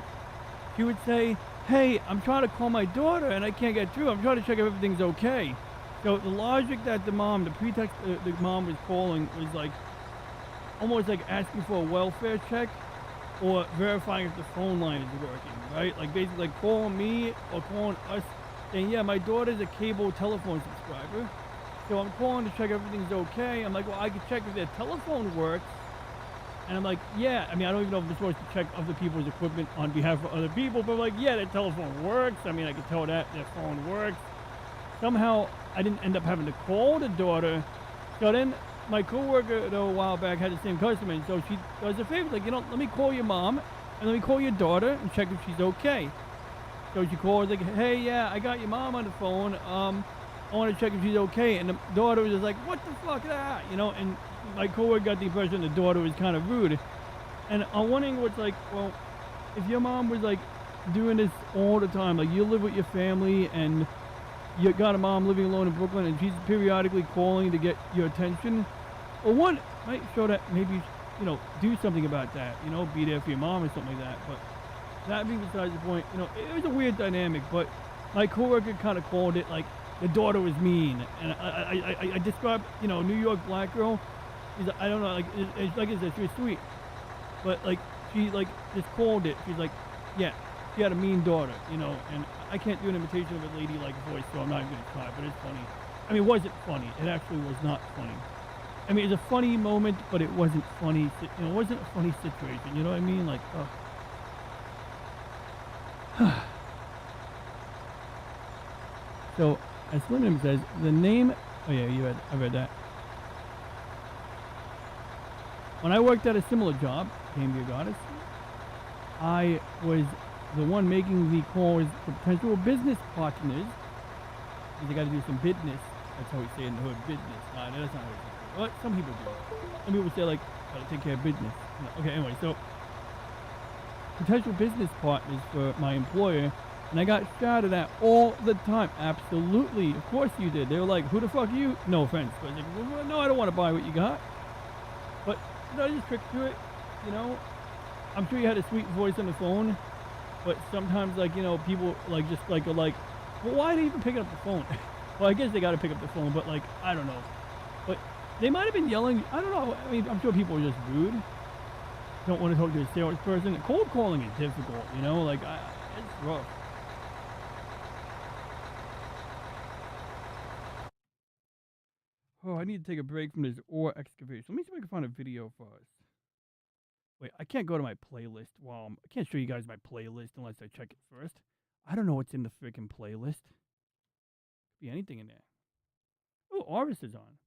She would say, hey, I'm trying to call my daughter and I can't get through. I'm trying to check if everything's okay. So the logic that the pretext the mom was calling was like, almost like asking for a welfare check or verifying if the phone line is working. right? Like basically like calling me or calling us saying, yeah, my daughter's a cable telephone subscriber. So I'm calling to check everything's okay. I'm like, well, I can check if their telephone works. And I'm like, yeah. I mean, I don't even know if I'm supposed to check other people's equipment on behalf of other people, but I'm like, yeah, their telephone works. I mean, I can tell that their phone works. Somehow, I didn't end up having to call the daughter. So then my coworker, though, a while back had the same customer, and so she does a favor, like, let me call your mom, and let me call your daughter and check if she's okay. So she calls, like, hey, yeah, I got your mom on the phone. I want to check if she's okay. And the daughter was just like, what the fuck, and my coworker got the impression the daughter was kind of rude. And I'm wondering what's like, well, if your mom was like doing this all the time, like you live with your family and you got a mom living alone in Brooklyn and she's periodically calling to get your attention, well, one might show that maybe, do something about that, be there for your mom or something like that. But that being besides the point, it was a weird dynamic, but my coworker kind of called it like the daughter was mean. And I described, New York black girl. I don't know, like, it's like I said, she was sweet. But, like, she, like, just called it. She's like, yeah, she had a mean daughter, and I can't do an imitation of a ladylike voice, so I'm not even going to try, but it's funny. I mean, it wasn't funny. It actually was not funny. I mean, it's a funny moment, but it wasn't funny. It wasn't a funny situation, you know what I mean? Like, So, as Slim says, the name, oh yeah, I read that. When I worked at a similar job, Game Gear Goddess, I was the one making the calls to potential business partners. Because they got to do some business. That's how we say it in the hood, business. That's not how we say it. But some people do. Some people say, like, gotta take care of business. Okay, anyway, so potential business partners for my employer, and I got shouted at all the time. Absolutely. Of course you did. They were like, who the fuck are you? No offense. But like, well, no, I don't want to buy what you got. But there's a trick to it, I'm sure you had a sweet voice on the phone, but sometimes, like, people, like, just, like, are like, well, why are they even picking up the phone? Well, I guess they got to pick up the phone, but, like, I don't know. But they might have been yelling. I don't know. I mean, I'm sure people are just rude. Don't want to talk to a salesperson. Cold calling is difficult, Like, it's rough. Oh, I need to take a break from this ore excavation. Let me see if I can find a video for us. Wait, I can't go to my playlist. Well, I can't show you guys my playlist unless I check it first. I don't know what's in the freaking playlist. Could be anything in there. Oh, Aris is on.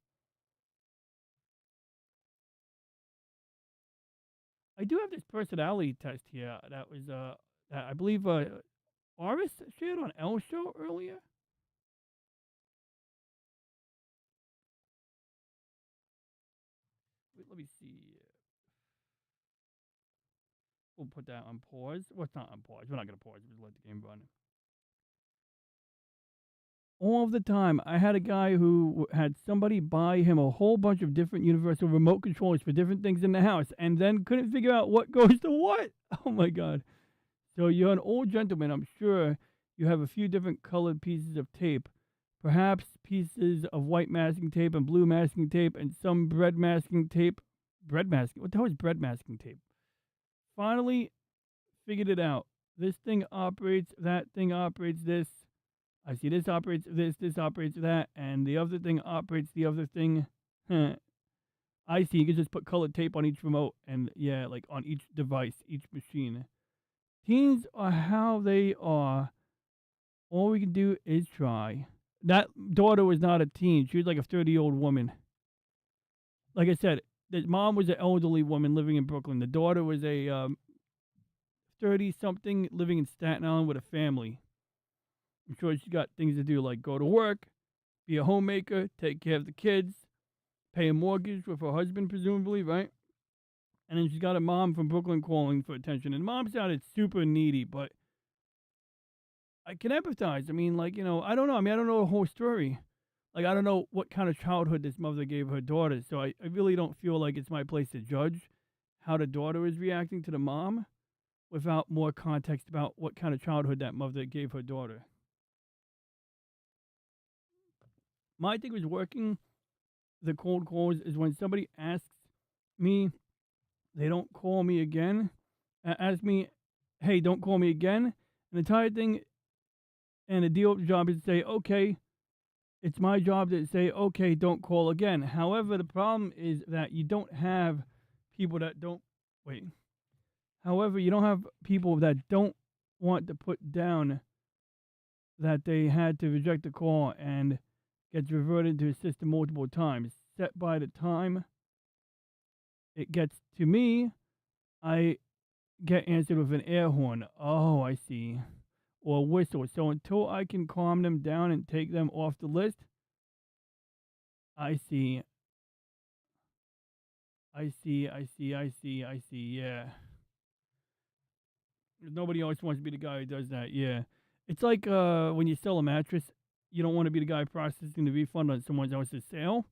I do have this personality test here that was, that I believe, Aris shared on L Show earlier. Wait, let me see. We'll put that on pause. Well, it's not on pause. We're not going to pause. We'll just let the game run. All of the time, I had a guy who had somebody buy him a whole bunch of different universal remote controllers for different things in the house and then couldn't figure out what goes to what. Oh, my God. So you're an old gentleman. I'm sure you have a few different colored pieces of tape. Perhaps pieces of white masking tape and blue masking tape and some bread masking tape. Bread masking? What the hell is bread masking tape? Finally figured it out. This thing operates, that thing operates this. I see this operates this operates that, and the other thing operates the other thing. I see. You can just put colored tape on each remote, and yeah, like on each device, each machine. Teens are how they are. All we can do is try. That daughter was not a teen. She was like a 30-year-old woman. Like I said, the mom was an elderly woman living in Brooklyn. The daughter was a 30-something living in Staten Island with a family. I'm sure she's got things to do like go to work, be a homemaker, take care of the kids, pay a mortgage with her husband, presumably, right? And then she's got a mom from Brooklyn calling for attention. And mom sounded super needy, but I can empathize. I mean, like, I don't know. I mean, I don't know the whole story. Like, I don't know what kind of childhood this mother gave her daughter. So I really don't feel like it's my place to judge how the daughter is reacting to the mom without more context about what kind of childhood that mother gave her daughter. My thing was working the cold calls is when somebody asks me, they don't call me again, ask me, hey, don't call me again. And the entire thing and the deal job is to say, okay, it's my job to say, okay, don't call again. However, the problem is that you don't have people that don't wait. However, you don't have people that don't want to put down that they had to reject the call and gets reverted to a system multiple times. Set by the time it gets to me, I get answered with an air horn. Oh, I see. Or a whistle. So until I can calm them down and take them off the list, I see. I see. Yeah. Nobody else wants to be the guy who does that. Yeah. It's like when you sell a mattress, you don't want to be the guy processing the refund on someone else's sale.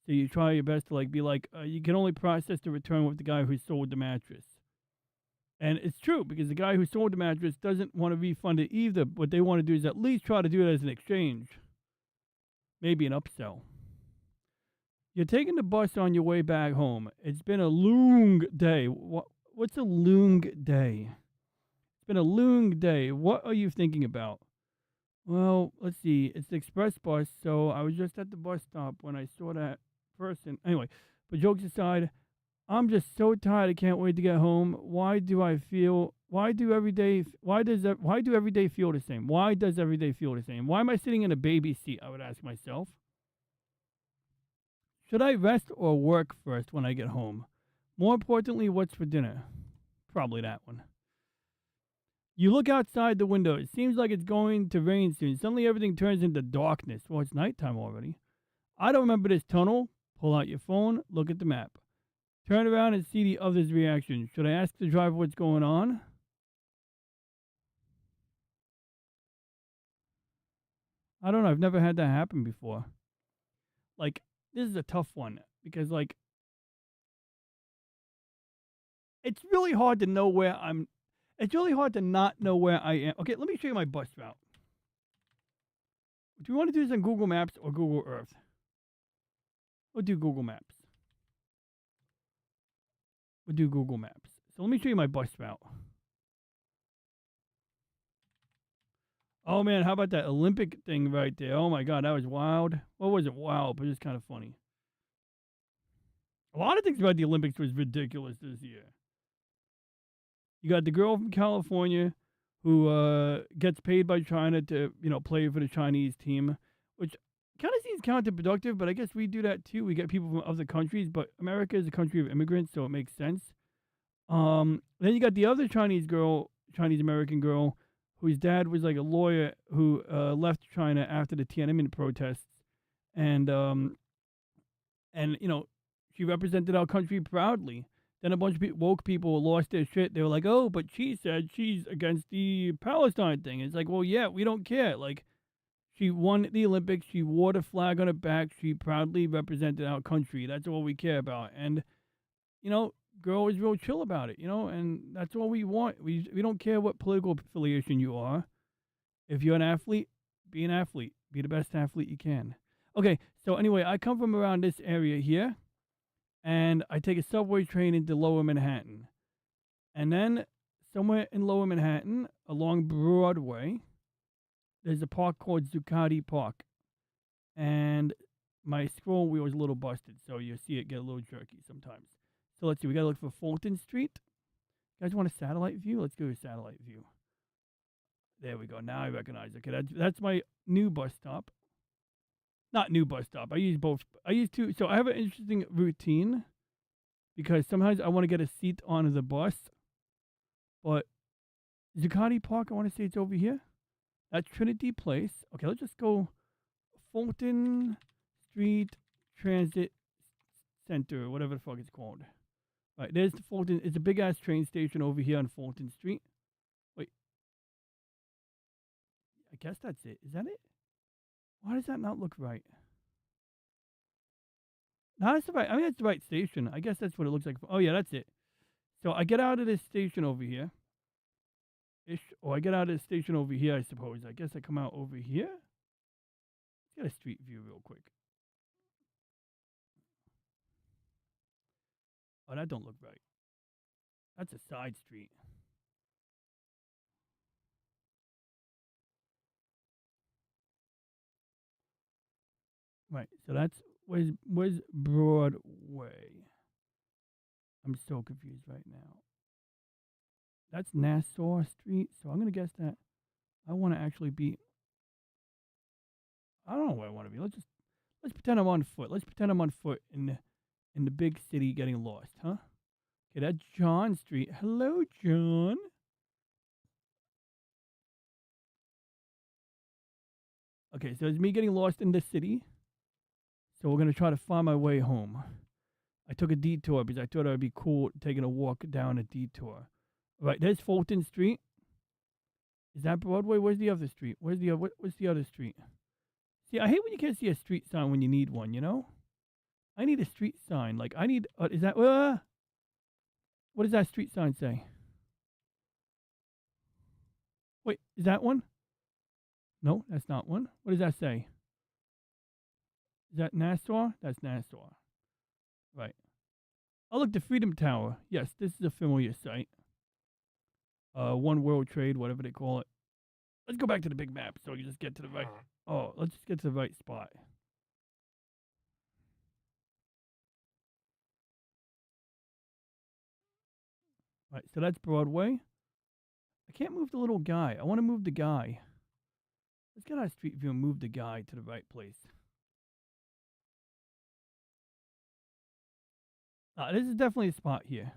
So you try your best to like be like, you can only process the return with the guy who sold the mattress. And it's true because the guy who sold the mattress doesn't want to refund it either. What they want to do is at least try to do it as an exchange. Maybe an upsell. You're taking the bus on your way back home. It's been a long day. What's a long day? It's been a long day. What are you thinking about? Well, let's see. It's the express bus, so I was just at the bus stop when I saw that person. Anyway, but jokes aside, I'm just so tired. I can't wait to get home. Why do every day feel the same? Why does every day feel the same? Why am I sitting in a baby seat? I would ask myself. Should I rest or work first when I get home? More importantly, what's for dinner? Probably that one. You look outside the window. It seems like it's going to rain soon. Suddenly everything turns into darkness. Well, it's nighttime already. I don't remember this tunnel. Pull out your phone. Look at the map. Turn around and see the other's reaction. Should I ask the driver what's going on? I don't know. I've never had that happen before. Like, this is a tough one because, like, it's really hard to know where I'm. It's really hard to not know where I am. Okay, let me show you my bus route. Do you want to do this on Google Maps or Google Earth? We'll do Google Maps. So let me show you my bus route. Oh man, how about that Olympic thing right there? Oh my god, that was wild. Well, it wasn't wild, but it's kind of funny. A lot of things about the Olympics was ridiculous this year. You got the girl from California who gets paid by China to, play for the Chinese team, which kind of seems counterproductive, but I guess we do that too. We get people from other countries, but America is a country of immigrants, so it makes sense. Then you got the other Chinese American girl, whose dad was like a lawyer who left China after the Tiananmen protests, and she represented our country proudly. Then a bunch of woke people lost their shit. They were like, "Oh, but she said she's against the Palestine thing." It's like, well, yeah, we don't care. Like, she won the Olympics. She wore the flag on her back. She proudly represented our country. That's all we care about. And girl is real chill about it. And that's all we want. We don't care what political affiliation you are. If you're an athlete, be an athlete. Be the best athlete you can. Okay, so anyway, I come from around this area here. And I take a subway train into Lower Manhattan. And then somewhere in Lower Manhattan, along Broadway, there's a park called Zuccotti Park. And my scroll wheel is a little busted, so you see it get a little jerky sometimes. So let's see, we gotta look for Fulton Street. You guys want a satellite view? Let's go to satellite view. There we go. Now I recognize it. Okay, that's my new bus stop. Not new bus stop. I use both. I use two. So I have an interesting routine because sometimes I want to get a seat on the bus. But Zuccotti Park, I want to say it's over here. That's Trinity Place. Okay, let's just go Fulton Street Transit Center, whatever the fuck it's called. All right, there's the Fulton. It's a big ass train station over here on Fulton Street. Wait. I guess that's it. Is that it? Why does that not look right? No, that's the right. I mean, that's the right station. I guess that's what it looks like. Oh, yeah, that's it. So I get out of this station over here. Or I get out of this station over here, I suppose. I guess I come out over here. Let's get a street view real quick. Oh, that don't look right. That's a side street. Right. So that's where's Broadway? I'm so confused right now. That's Nassau Street. So I'm gonna guess that I want to actually be. I don't know where I want to be. Let's pretend I'm on foot. Let's pretend I'm on foot in the big city getting lost, huh? Okay, that's John Street. Hello, John. Okay, so it's me getting lost in the city. So we're gonna try to find my way home. I took a detour because I thought it would be cool taking a walk down a detour. Right, there's Fulton Street. Is that Broadway? Where's the other street? What's the other street? See, I hate when you can't see a street sign when you need one, you know? I need a street sign. Like, I need, is that, what does that street sign say? Wait, is that one? No, that's not one. What does that say? Is that Nassau? That's Nassau. Right. Oh, look, the Freedom Tower. Yes, this is a familiar sight. One World Trade, whatever they call it. Let's go back to the big map so we can just get to the right. Oh, let's just get to the right spot. Right, so that's Broadway. I can't move the little guy. I want to move the guy. Let's get our street view and move the guy to the right place. This is definitely a spot here.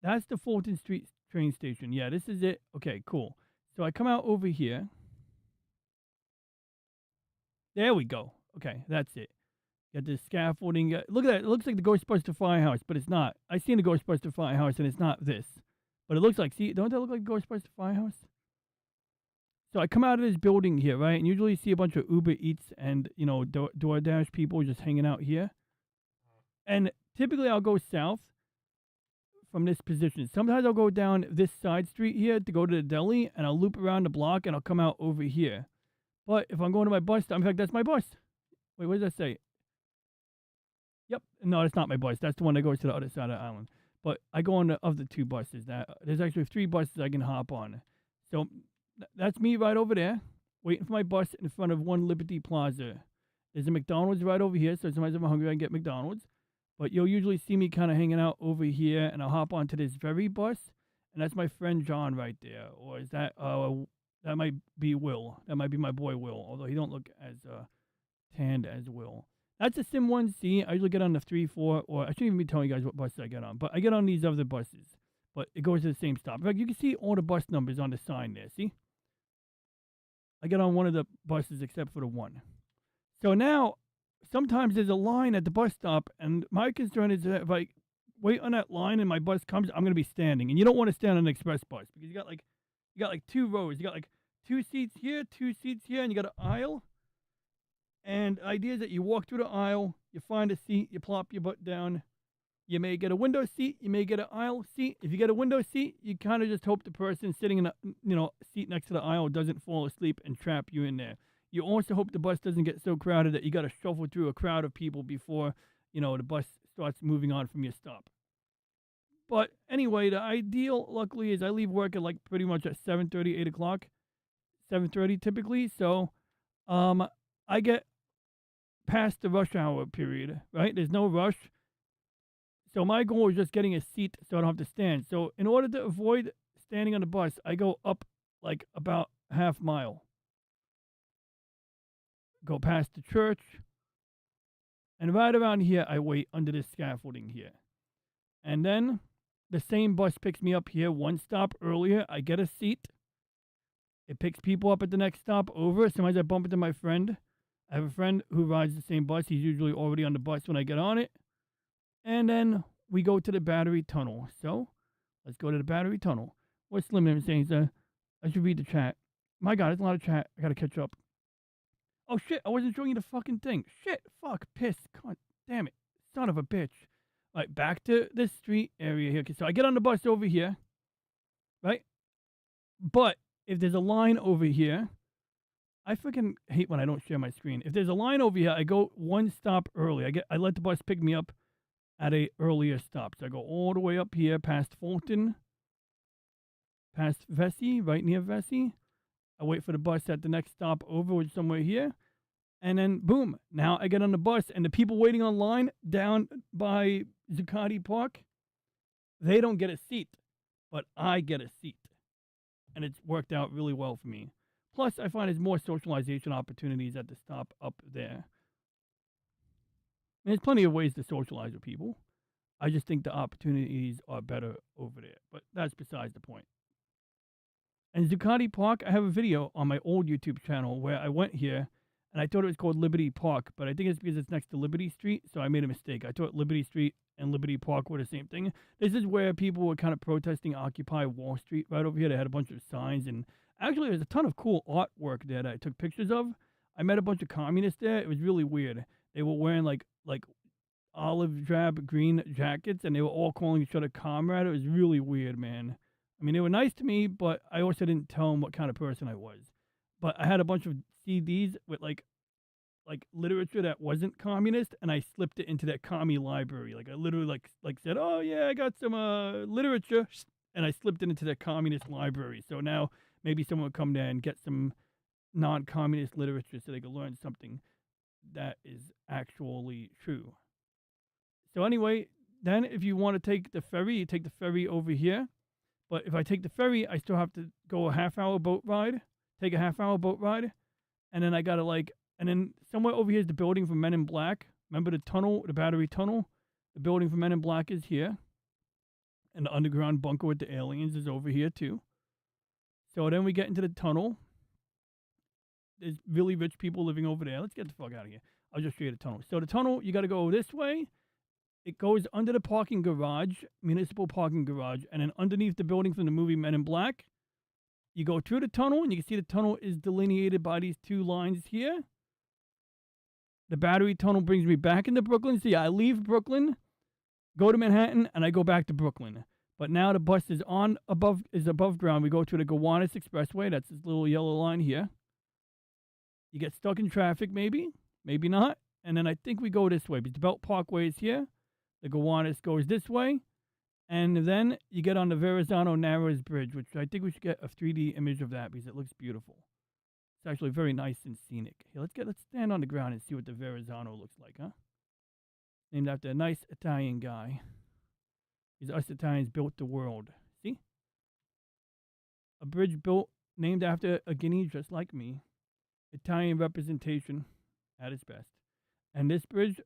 That's the Fulton Street train station. Yeah, this is it. Okay, cool. So I come out over here. There we go. Okay, that's it. Got the scaffolding. Look at that. It looks like the Ghostbuster Firehouse, but it's not. I've seen the Ghostbuster Firehouse, and it's not this. But it looks like, see, don't that look like Ghostbuster Firehouse? So I come out of this building here, right? And usually you see a bunch of Uber Eats and, you know, DoorDash people just hanging out here. And typically I'll go south from this position. Sometimes I'll go down this side street here to go to the deli, and I'll loop around the block, and I'll come out over here. But if I'm going to my bus stop, in fact, that's my bus. Wait, what does that say? Yep. No, that's not my bus. That's the one that goes to the other side of the island. But I go on the other two buses. There's actually 3 buses I can hop on. So that's me right over there, waiting for my bus in front of One Liberty Plaza. There's a McDonald's right over here, so sometimes if I'm hungry, I can get McDonald's. But you'll usually see me kind of hanging out over here, and I'll hop onto this very bus, and that's my friend John right there. Or is that, that might be Will. That might be my boy Will, although he don't look as tanned as Will. That's a Sim 1C. I usually get on the 3, 4, or I shouldn't even be telling you guys what buses I get on, but I get on these other buses. But it goes to the same stop. In fact, you can see all the bus numbers on the sign there, see? I get on one of the buses except for the one. So now, sometimes there's a line at the bus stop, and my concern is that if I wait on that line and my bus comes, I'm going to be standing. And you don't want to stand on an express bus because you got like 2 rows. You got like 2 seats here, 2 seats here, and you got an aisle. And the idea is that you walk through the aisle, you find a seat, you plop your butt down. You may get a window seat, you may get an aisle seat. If you get a window seat, you kind of just hope the person sitting in a seat next to the aisle doesn't fall asleep and trap you in there. You also hope the bus doesn't get so crowded that you got to shuffle through a crowd of people before, the bus starts moving on from your stop. But anyway, the ideal, luckily, is I leave work at like pretty much at 7:30, 8 o'clock, 7:30 typically. So, I get past the rush hour period, right? There's no rush. So my goal is just getting a seat so I don't have to stand. So in order to avoid standing on the bus, I go up like about half mile. Go past the church. And right around here, I wait under this scaffolding here. And then the same bus picks me up here 1 stop earlier. I get a seat. It picks people up at the next stop over. Sometimes I bump into my friend. I have a friend who rides the same bus. He's usually already on the bus when I get on it. And then we go to the Battery Tunnel. So, let's go to the Battery Tunnel. What's Slim Nim saying? I should read the chat. My God, there's a lot of chat. I gotta catch up. Oh shit, I wasn't showing you the fucking thing. Shit, fuck, piss. God damn it. Son of a bitch. Alright, back to this street area here. Okay, so I get on the bus over here. Right? But if there's a line over here, I freaking hate when I don't share my screen. If there's a line over here, I go 1 stop early. I let the bus pick me up at a earlier stop. So I go all the way up here past Fulton, past Vesey, right near Vesey. I wait for the bus at the next stop over, which is somewhere here. And then, boom, now I get on the bus, and the people waiting online down by Zuccotti Park, they don't get a seat, but I get a seat. And it's worked out really well for me. Plus, I find there's more socialization opportunities at the stop up there. And there's plenty of ways to socialize with people. I just think the opportunities are better over there. But that's besides the point. And Zuccotti Park, I have a video on my old YouTube channel where I went here, and I thought it was called Liberty Park, but I think it's because it's next to Liberty Street, so I made a mistake. I thought Liberty Street and Liberty Park were the same thing. This is where people were kind of protesting Occupy Wall Street right over here. They had a bunch of signs, and actually there's a ton of cool artwork there that I took pictures of. I met a bunch of communists there. It was really weird. They were wearing like olive drab green jackets, and they were all calling each other comrade. It was really weird, man. I mean, they were nice to me, but I also didn't tell them what kind of person I was. But I had a bunch of CDs with like literature that wasn't communist, and I slipped it into that commie library. Like I literally like said, "Oh yeah, I got some literature," and I slipped it into that communist library. So now maybe someone would come there and get some non-communist literature so they could learn something that is actually true. So anyway, then if you want to take the ferry, you take the ferry over here. But if I take the ferry, I still have to go a half-hour boat ride, take a half-hour boat ride, and then I got to and then somewhere over here is the building for Men in Black. Remember the tunnel, the battery tunnel? The building for Men in Black is here. And the underground bunker with the aliens is over here too. So then we get into the tunnel. There's really rich people living over there. Let's get the fuck out of here. I'll just show you the tunnel. So the tunnel, you got to go this way. It goes under the parking garage, municipal parking garage, and then underneath the building from the movie Men in Black. You go through the tunnel, and you can see the tunnel is delineated by these two lines here. The battery tunnel brings me back into Brooklyn. So yeah, I leave Brooklyn, go to Manhattan, and I go back to Brooklyn. But now the bus is above ground. We go to the Gowanus Expressway. That's this little yellow line here. You get stuck in traffic, maybe not. And then I think we go this way because the Belt Parkway is here. The Gowanus goes this way. And then you get on the Verrazano Narrows Bridge, which I think we should get a 3D image of that because it looks beautiful. It's actually very nice and scenic. Here, let's stand on the ground and see what the Verrazano looks like, huh? Named after a nice Italian guy. Because us Italians built the world. See? A bridge built, named after a Guinea just like me. Italian representation at its best. And this bridge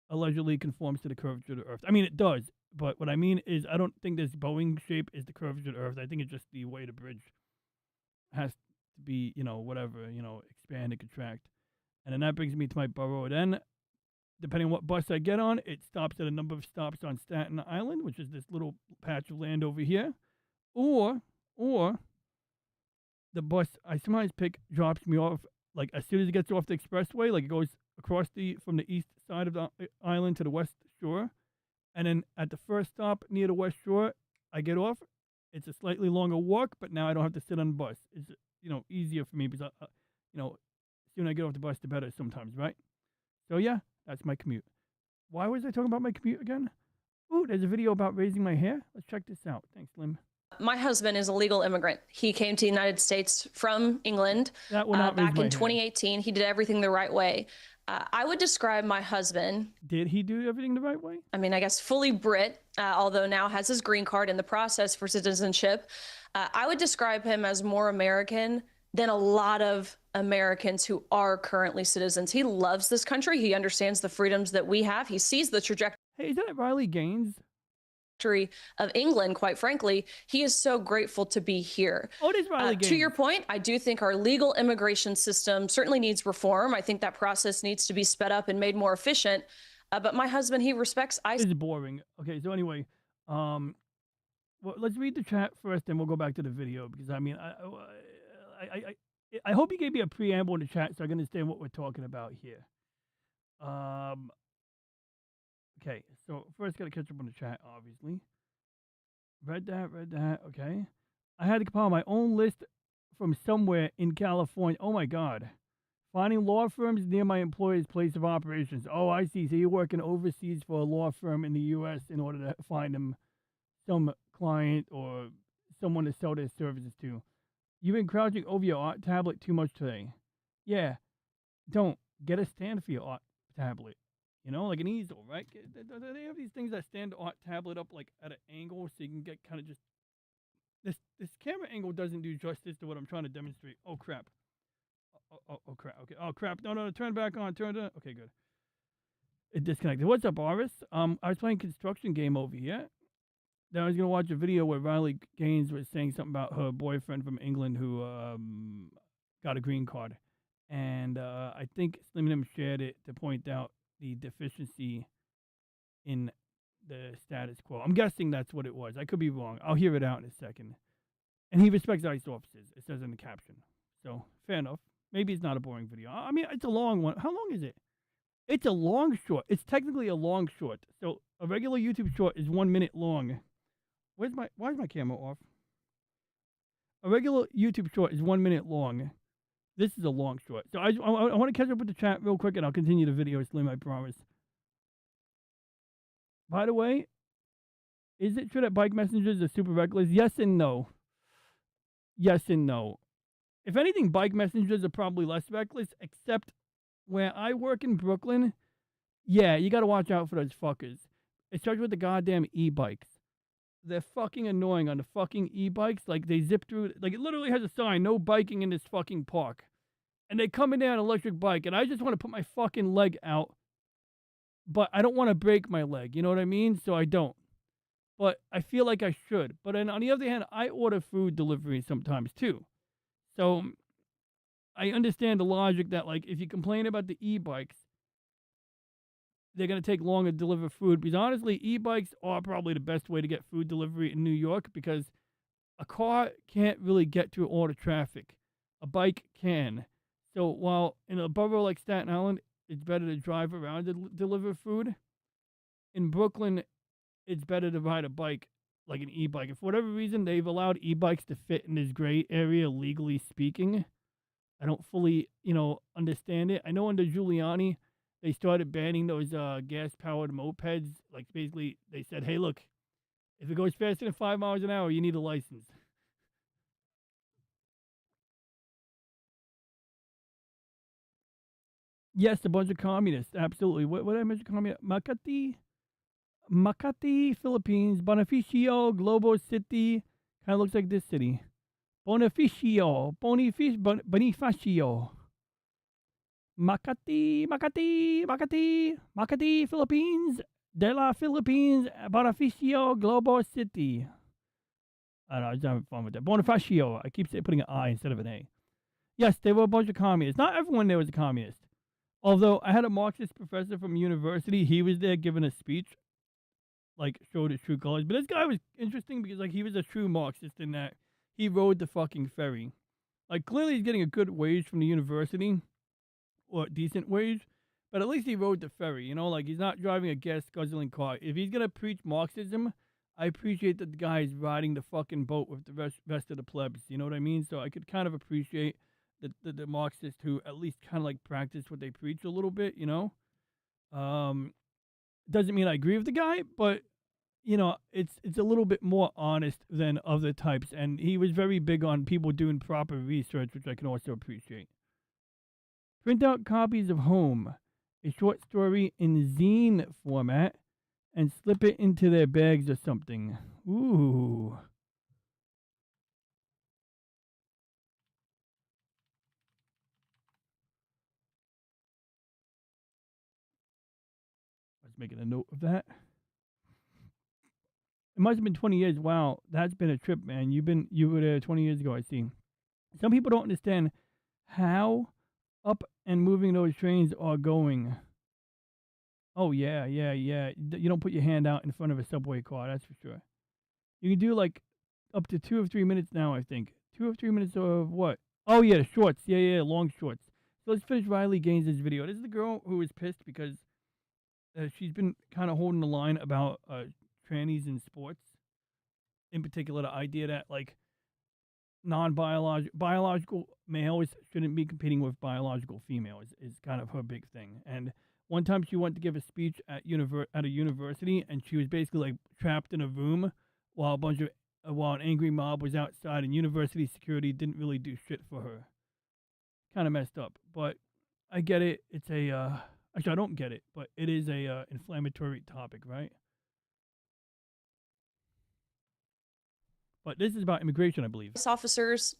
allegedly conforms to the curvature of the Earth. I mean, it does. But what I mean is I don't think this Boeing shape is the curvature of the Earth. I think it's just the way the bridge has to be, expand and contract. And then that brings me to my borough. Then, depending on what bus I get on, it stops at a number of stops on Staten Island, which is this little patch of land over here. Or the bus I sometimes pick drops me off, like as soon as it gets off the expressway, like it goes across from the east side of the island to the west shore. And then at the first stop near the west shore, I get off. It's a slightly longer walk, but now I don't have to sit on the bus. It's, easier for me because, sooner I get off the bus, the better sometimes, right? So yeah, that's my commute. Why was I talking about my commute again? Ooh, there's a video about raising my hair. Let's check this out. Thanks, Lim. My husband is a legal immigrant. He came to the United States from England That will not raise back my in hair. 2018. He did everything the right way. I would describe my husband, Did he do everything the right way? I mean, I guess fully Brit, although now has his green card in the process for citizenship. I would describe him as more American than a lot of Americans who are currently citizens. He loves this country. He understands the freedoms that we have. He sees the trajectory Hey, isn't it Riley Gaines? of England, quite frankly. He is so grateful to be here. Oh, it is Riley Gaines. To your point, I do think our legal immigration system certainly needs reform. I think that process needs to be sped up and made more efficient. But my husband, he respects ICE. This is boring. Okay, so anyway, well, let's read the chat first, then we'll go back to the video because I mean, I hope you gave me a preamble in the chat so I can understand what we're talking about here. Okay, so first got to catch up on the chat, obviously. Read that, okay. I had to compile my own list from somewhere in California. Oh my God. Finding law firms near my employer's place of operations. Oh, I see. So you're working overseas for a law firm in the U.S. in order to find them some client or someone to sell their services to. You've been crouching over your tablet too much today. Yeah, don't. get a stand for your art tablet. You know, like an easel, right? They have these things that stand the art tablet up like at an angle so you can get kind of just this camera angle doesn't do justice to what I'm trying to demonstrate. Oh crap. Oh crap. Okay. Oh crap. No, turn back on. Turn it on. Okay, good. It disconnected. What's up, Aris? I was playing construction game over here. Then I was gonna watch a video where Riley Gaines was saying something about her boyfriend from England who got a green card, and I think Slim and him shared it to point out the deficiency in the status quo. I'm guessing that's what it was. I could be wrong. I'll hear it out in a second. And he respects ICE officers. It says in the caption. So fair enough. Maybe it's not a boring video. I mean, it's a long one. How long is it? It's a long short. It's technically a long short. So a regular YouTube short is 1 minute long. Why is my camera off? A regular YouTube short is 1 minute long. This is a long short. So I want to catch up with the chat real quick, and I'll continue the video, Slim, I promise. By the way, is it true that bike messengers are super reckless? Yes and no. Yes and no. If anything, bike messengers are probably less reckless, except where I work in Brooklyn, yeah, you got to watch out for those fuckers. It starts with the goddamn e-bikes. They're fucking annoying on the fucking e-bikes. Like, they zip through, like, it literally has a sign, no biking in this fucking park. And they come in there on an electric bike, and I just want to put my fucking leg out, but I don't want to break my leg, you know what I mean? So I don't. But I feel like I should. But then on the other hand, I order food delivery sometimes too. So I understand the logic that, like, if you complain about the e-bikes, they're going to take long to deliver food. Because honestly, e-bikes are probably the best way to get food delivery in New York, because a car can't really get through all the traffic. A bike can. So while in a borough like Staten Island, it's better to drive around to deliver food, in Brooklyn, it's better to ride a bike, like an e-bike. If for whatever reason they've allowed e-bikes to fit in this gray area, legally speaking, I don't fully, understand it. I know under Giuliani, they started banning those gas-powered mopeds. Like, basically, they said, hey, look, if it goes faster than 5 miles an hour, you need a license. Yes, a bunch of communists. Absolutely. What did I mention? Communist? Makati, Philippines. Bonifacio, Globo City. Kind of looks like this city. Bonifacio. Makati, Philippines. De la Philippines, Bonifacio, Globo City. I don't know, I was having fun with that. Bonifacio. I keep putting an I instead of an A. Yes, they were a bunch of communists. Not everyone there was a communist. Although I had a Marxist professor from university, he was there giving a speech, like, showed his true colors. But this guy was interesting because, like, he was a true Marxist in that he rode the fucking ferry. Like, clearly he's getting a good wage from the university, or a decent wage, but at least he rode the ferry, like, he's not driving a gas-guzzling car. If he's gonna preach Marxism, I appreciate that the guy is riding the fucking boat with the rest of the plebs, you know what I mean? So I could kind of appreciate the Marxists who at least kind of, like, practice what they preach a little bit, Doesn't mean I agree with the guy, but, it's a little bit more honest than other types, and he was very big on people doing proper research, which I can also appreciate. Print out copies of Home, a short story in zine format, and slip it into their bags or something. Ooh. Making a note of that. It must have been 20 years. Wow, that's been a trip, man. You were there 20 years ago, I see. Some people don't understand how up and moving those trains are going. Oh, yeah. You don't put your hand out in front of a subway car, that's for sure. You can do, like, up to 2 or 3 minutes now, I think. 2 or 3 minutes of what? Oh, yeah, the shorts. Yeah, long shorts. So let's finish Riley Gaines' video. This is the girl who was pissed because she's been kind of holding the line about trannies in sports. In particular, the idea that, like, biological males shouldn't be competing with biological females is kind of her big thing. And one time she went to give a speech at a university, and she was basically, like, trapped in a room while an angry mob was outside, and university security didn't really do shit for her. Kind of messed up. But I get it. It's a actually I don't get it, but it is a inflammatory topic, right? But this is about immigration, I believe. Officers.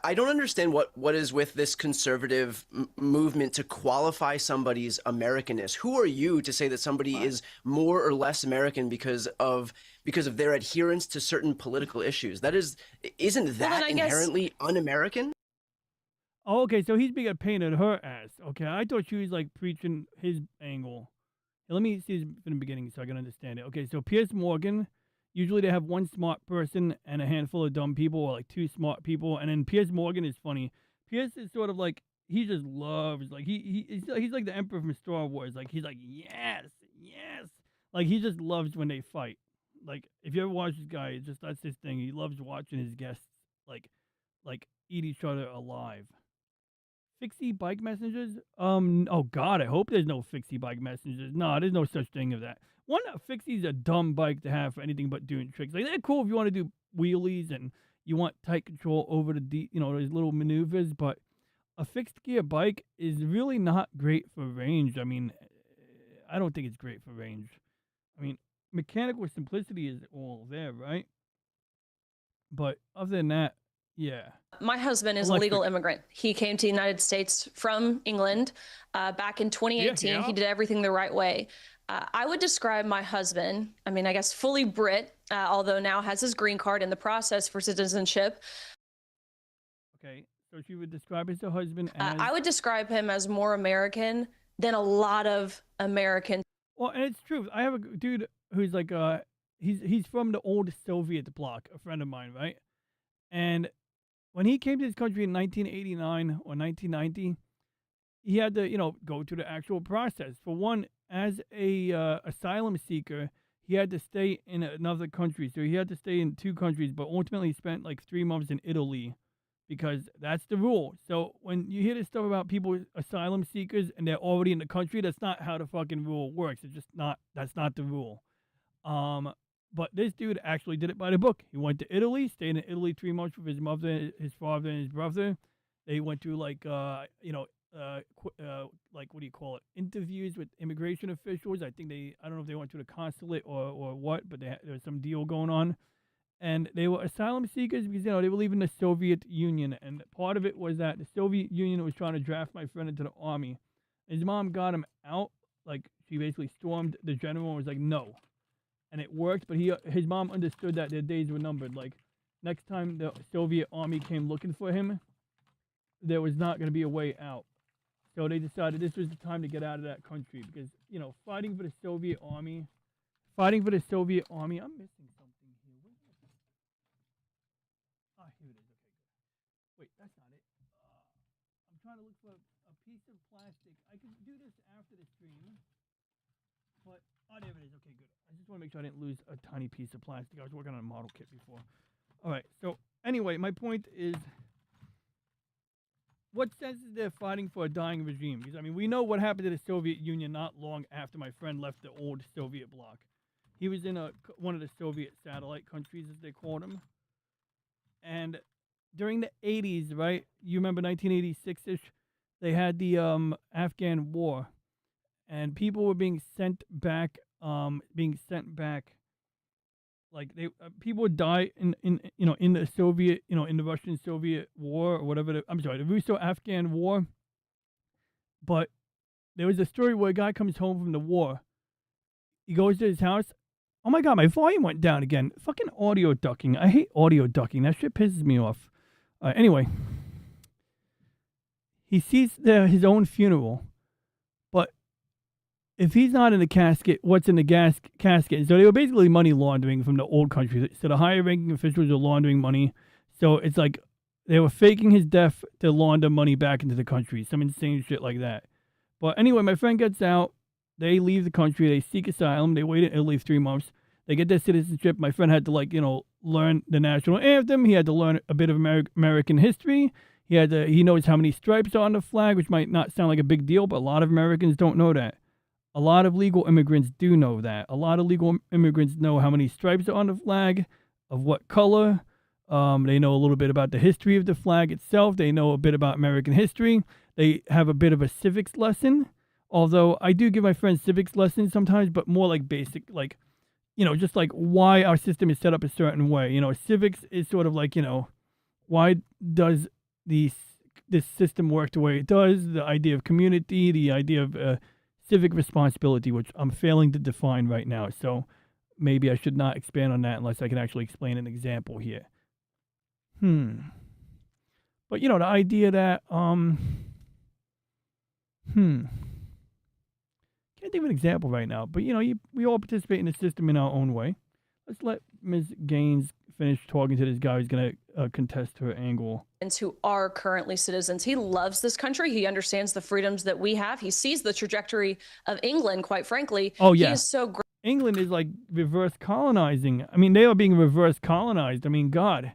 I don't understand what is with this conservative movement to qualify somebody's Americanness. Who are you to say that somebody is more or less American because of their adherence to certain political issues? Isn't that inherently un-American? Oh, okay, so he's being a pain in her ass. Okay, I thought she was like preaching his angle. Let me see this from the beginning so I can understand it. Okay, so Piers Morgan, usually they have one smart person and a handful of dumb people, or like two smart people. And then Piers Morgan is funny. Piers is sort of like, he just loves, like he's like the Emperor from Star Wars. Like he's like, yes, yes. Like he just loves when they fight. Like if you ever watch this guy, it's just that's his thing. He loves watching his guests like eat each other alive. Fixie bike messengers? Oh God, I hope there's no fixie bike messengers. No, there's no such thing as that. One, fixie's a dumb bike to have for anything but doing tricks. Like they're cool if you want to do wheelies and you want tight control over the those little maneuvers. But a fixed gear bike is really not great for range. I mean, I don't think it's great for range. I mean, mechanical simplicity is all there, right? But other than that, yeah. My husband is a legal immigrant. He came to the United States from England back in 2018. Yeah. He did everything the right way. I would describe my husband, I mean, I guess fully Brit, although now has his green card in the process for citizenship. Okay, so she would describe his husband as... I would describe him as more American than a lot of Americans. Well, and it's true. I have a dude who's like, he's from the old Soviet bloc, a friend of mine, right? And when he came to this country in 1989 or 1990, he had to, go through the actual process. For one, as a asylum seeker, he had to stay in another country. So he had to stay in two countries, but ultimately spent like 3 months in Italy because that's the rule. So when you hear this stuff about people, asylum seekers, and they're already in the country, that's not how the fucking rule works. It's just not, that's not the rule. But this dude actually did it by the book. He went to Italy, stayed in Italy 3 months with his mother, his father, and his brother. They went through like, like what do you call it? Interviews with immigration officials. I don't know if they went to the consulate or what, but there was some deal going on. And they were asylum seekers because, they were leaving the Soviet Union. And part of it was that the Soviet Union was trying to draft my friend into the army. His mom got him out. Like, she basically stormed the general and was like, no. And it worked, but his mom understood that their days were numbered. Like, next time the Soviet army came looking for him, there was not going to be a way out. So they decided this was the time to get out of that country because, fighting for the Soviet army, I'm missing something here. Where is it? Ah, here it is. Okay, good. Wait, that's not it. I'm trying to look for a piece of plastic. I can do this after the stream. But, there it is. Okay, good. I just want to make sure I didn't lose a tiny piece of plastic. I was working on a model kit before. All right. So, anyway, my point is, what sense is there fighting for a dying regime? Because, I mean, we know what happened to the Soviet Union not long after my friend left the old Soviet bloc. He was in one of the Soviet satellite countries, as they called them. And during the 80s, right, you remember 1986-ish, they had the Afghan war. And people were being sent back, like people would die in the Soviet, in the Russian-Soviet war or whatever. The Russo-Afghan war. But there was a story where a guy comes home from the war. He goes to his house. Oh my God, my volume went down again. Fucking audio ducking. I hate audio ducking. That shit pisses me off. Anyway, he sees his own funeral. But if he's not in the casket, what's in the casket? So they were basically money laundering from the old country. So the higher ranking officials were laundering money. So it's like they were faking his death to launder money back into the country. Some insane shit like that. But anyway, my friend gets out. They leave the country. They seek asylum. They wait in Italy 3 months. They get their citizenship. My friend had to learn the national anthem. He had to learn a bit of American history. He knows how many stripes are on the flag, which might not sound like a big deal, but a lot of Americans don't know that. A lot of legal immigrants do know that. A lot of legal immigrants know how many stripes are on the flag, of what color. They know a little bit about the history of the flag itself. They know a bit about American history. they have a bit of a civics lesson. Although I do give my friends civics lessons sometimes, but more like basic, like, just like why our system is set up a certain way. Civics is sort of like, why does this system work the way it does? The idea of community, the idea of civic responsibility, which I'm failing to define right now. So maybe I should not expand on that unless I can actually explain an example here. But the idea that can't think of an example right now, but we all participate in the system in our own way. Let's let Ms. Gaines finish talking to this guy who's going to contest her angle. Who are currently citizens. He loves this country. He understands the freedoms that we have. He sees the trajectory of England, quite frankly. Oh, yeah. He is so England is like reverse colonizing. I mean, they are being reverse colonized. I mean, God.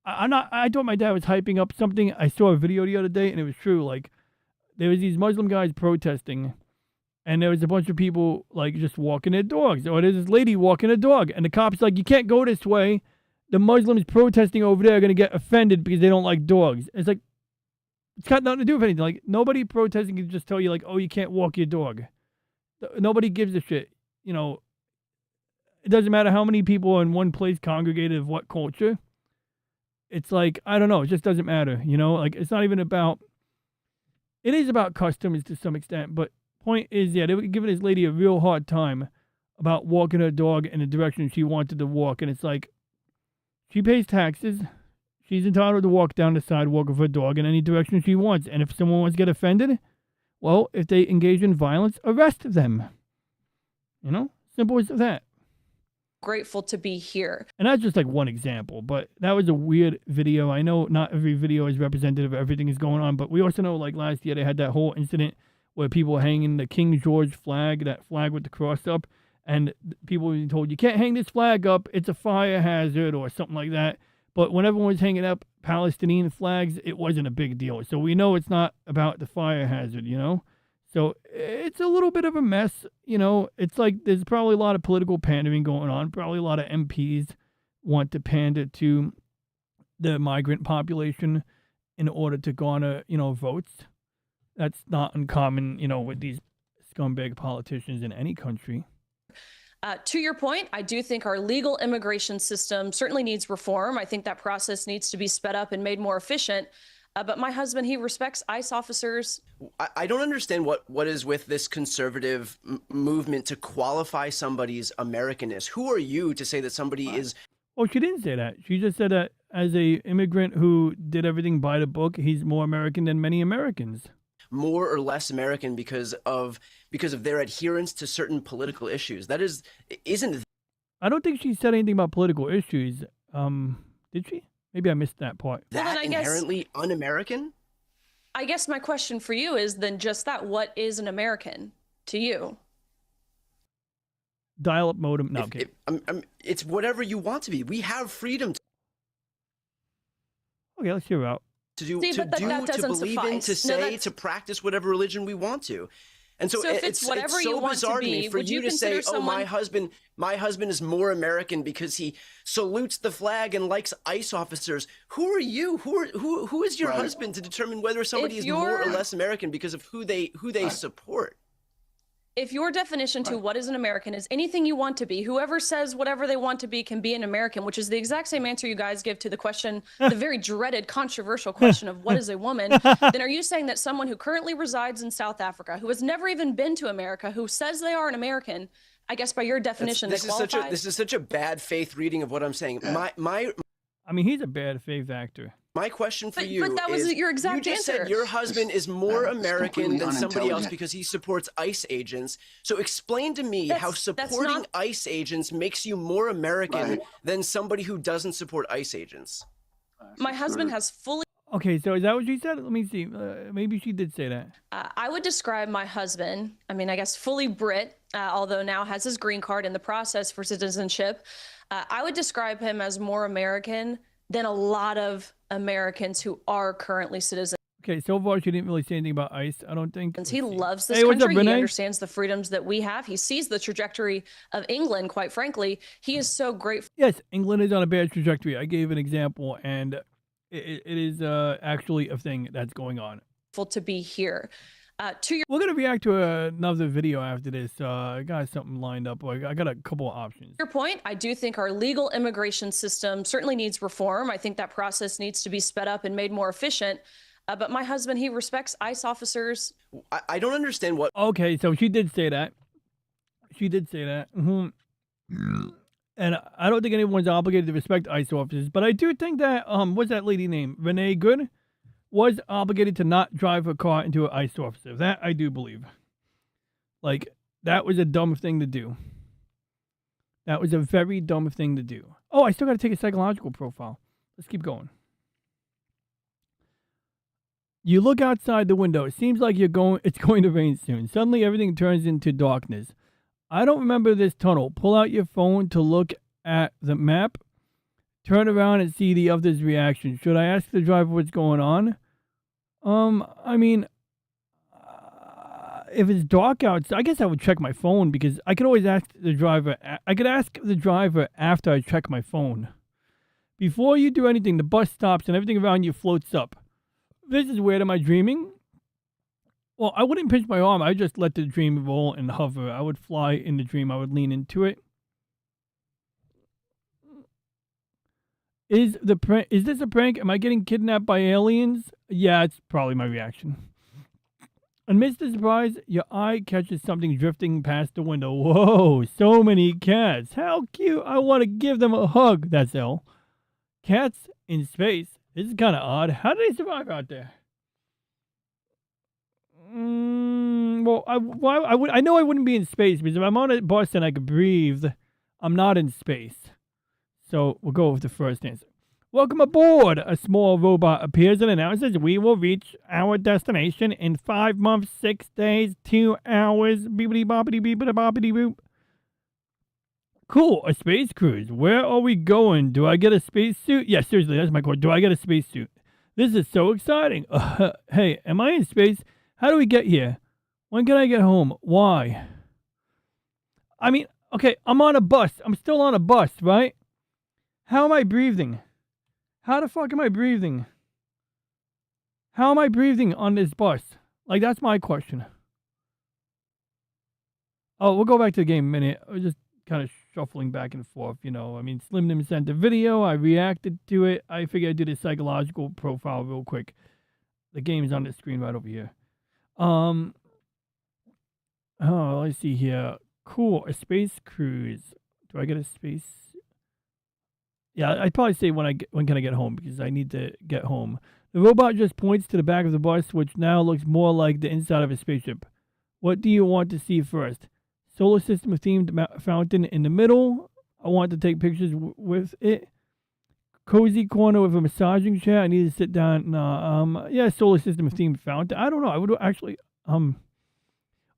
I thought my dad was hyping up something. I saw a video the other day, and it was true. Like, there was these Muslim guys protesting, and there was a bunch of people, like, just walking their dogs. Or there's this lady walking a dog, and the cop's like, you can't go this way. The Muslims protesting over there are going to get offended because they don't like dogs. It's like, it's got nothing to do with anything. Like, nobody protesting can just tell you, like, oh, you can't walk your dog. Nobody gives a shit. It doesn't matter how many people in one place congregated of what culture. It's like, I don't know. It just doesn't matter. Like, it's not even about, it is about customs to some extent, but point is, yeah, they were giving this lady a real hard time about walking her dog in the direction she wanted to walk. And it's like, she pays taxes. She's entitled to walk down the sidewalk of her dog in any direction she wants. And if someone wants to get offended, well, if they engage in violence, arrest them. Simple as that. Grateful to be here. And that's just like one example, but that was a weird video. I know not every video is representative of everything that's going on, but we also know, like, last year they had that whole incident where people were hanging the King George flag, that flag with the cross up, and people were being told, you can't hang this flag up, it's a fire hazard or something like that. But when everyone was hanging up Palestinian flags, it wasn't a big deal. So we know it's not about the fire hazard, So it's a little bit of a mess, It's like there's probably a lot of political pandering going on. Probably a lot of MPs want to pander to the migrant population in order to garner, votes. That's not uncommon, with these scumbag politicians in any country. To your point, I do think our legal immigration system certainly needs reform. I think that process needs to be sped up and made more efficient. But my husband, he respects ICE officers. I don't understand what is with this conservative movement to qualify somebody's Americanness. Who are you to say that somebody is... Oh, she didn't say that. She just said that as a immigrant who did everything by the book, he's more American than many Americans. More or less American because of their adherence to certain political issues. That isn't... I don't think she said anything about political issues. Did she? Maybe I missed that part. That inherently un-American? I guess my question for you is then just that. What is an American to you? Dial-up modem. No, okay. It's whatever you want to be. We have freedom Okay, let's hear out. to do, See, to but that believe doesn't in, to suffice. No, say, to practice whatever religion we want to. And so if it's whatever you so want to bizarre to me be, for would you you to say, consider "Oh, someone- my husband is more American because he salutes the flag and likes ICE officers." Who are you? Who is your husband to determine whether somebody If is more or you're- less American because of who they support? If your definition to what is an American is anything you want to be, whoever says whatever they want to be can be an American, which is the exact same answer you guys give to the question, the very dreaded, controversial question of what is a woman, then are you saying that someone who currently resides in South Africa, who has never even been to America, who says they are an American, I guess by your definition, This they is qualify? this is such a bad faith reading of what I'm saying. I mean, he's a bad faith actor. My question for But you that was is, your exact you just answer. said your husband is more It's American completely than somebody else unintelligent. because he supports ICE agents. So explain to me how That's supporting not- ICE agents makes you more American than somebody who doesn't support ICE agents. My husband has fully Okay, so is that what she said? Let me see. Maybe she did say that. I would describe my husband, I mean, I guess fully Brit, although now has his green card in the process for citizenship. I would describe him as more American than a lot of Americans who are currently citizens. Okay, so far she didn't really say anything about ICE, I don't think. He Let's see. loves this Hey, what's up, country. He Renee? understands the freedoms that we have. He sees the trajectory of England, quite frankly. He is so grateful Yes, England is on a bad trajectory. I gave an example, and it is actually a thing that's going on. to be here. To your We're gonna react to another video after this. I got something lined up. I got a couple of options. point, I do think our legal immigration system certainly needs reform. I think that process needs to be sped up and made more efficient. But my husband, he respects ICE officers. I don't understand what. Okay, so she did say that. She did say that. And I don't think anyone's obligated to respect ICE officers, but I do think that what's that lady name? Renee Good was obligated to not drive her car into an ICE officer. That I do believe. Like, that was a dumb thing to do. That was a very dumb thing to do. Oh, I still got to take a psychological profile. Let's keep going. You look outside the window. It seems like it's going to rain soon. Suddenly, everything turns into darkness. I don't remember this tunnel. Pull out your phone to look at the map. Turn around and see the other's reaction. Should I ask the driver what's going on? I mean, if it's dark outside, I guess I would check my phone because I could always ask the driver. I could ask the driver after I check my phone. Before you do anything, the bus stops and everything around you floats up. This is weird. Am I dreaming? Well, I wouldn't pinch my arm. I would just let the dream roll and hover. I would fly in the dream. I would lean into it. Is this a prank? Am I getting kidnapped by aliens? Yeah, it's probably my reaction. Amidst the surprise, your eye catches something drifting past the window. Whoa, so many cats. How cute. I want to give them a hug. That's L. Cats in space. This is kind of odd. How do they survive out there? Well, I know I wouldn't be in space because if I'm on a bus and I could breathe, I'm not in space. So we'll go with the first answer. Welcome aboard! A small robot appears and announces we will reach our destination in 5 months, 6 days, 2 hours. Beepity boppity beepity boppity boop. Cool, a space cruise. Where are we going? Do I get a spacesuit? Yeah, seriously, that's my question. Do I get a spacesuit? This is so exciting. Hey, am I in space? How do we get here? When can I get home? Why? I mean, okay, I'm on a bus. I'm still on a bus, right? How am I breathing? How the fuck am I breathing? How am I breathing on this bus? Like, that's my question. Oh, we'll go back to the game in a minute. We're just kind of shuffling back and forth, you know. I mean, Slim Nim sent a video. I reacted to it. I figured I'd do the psychological profile real quick. The game's on the screen right over here. Oh, let's see here. Cool, a space cruise. Do I get a space? Yeah, I'd probably say when can I get home because I need to get home. The robot just points to the back of the bus, which now looks more like the inside of a spaceship. What do you want to see first? Solar system themed fountain in the middle. I want to take pictures with it. Cozy corner with a massaging chair. I need to sit down. Yeah, solar system themed fountain. I don't know. I would actually on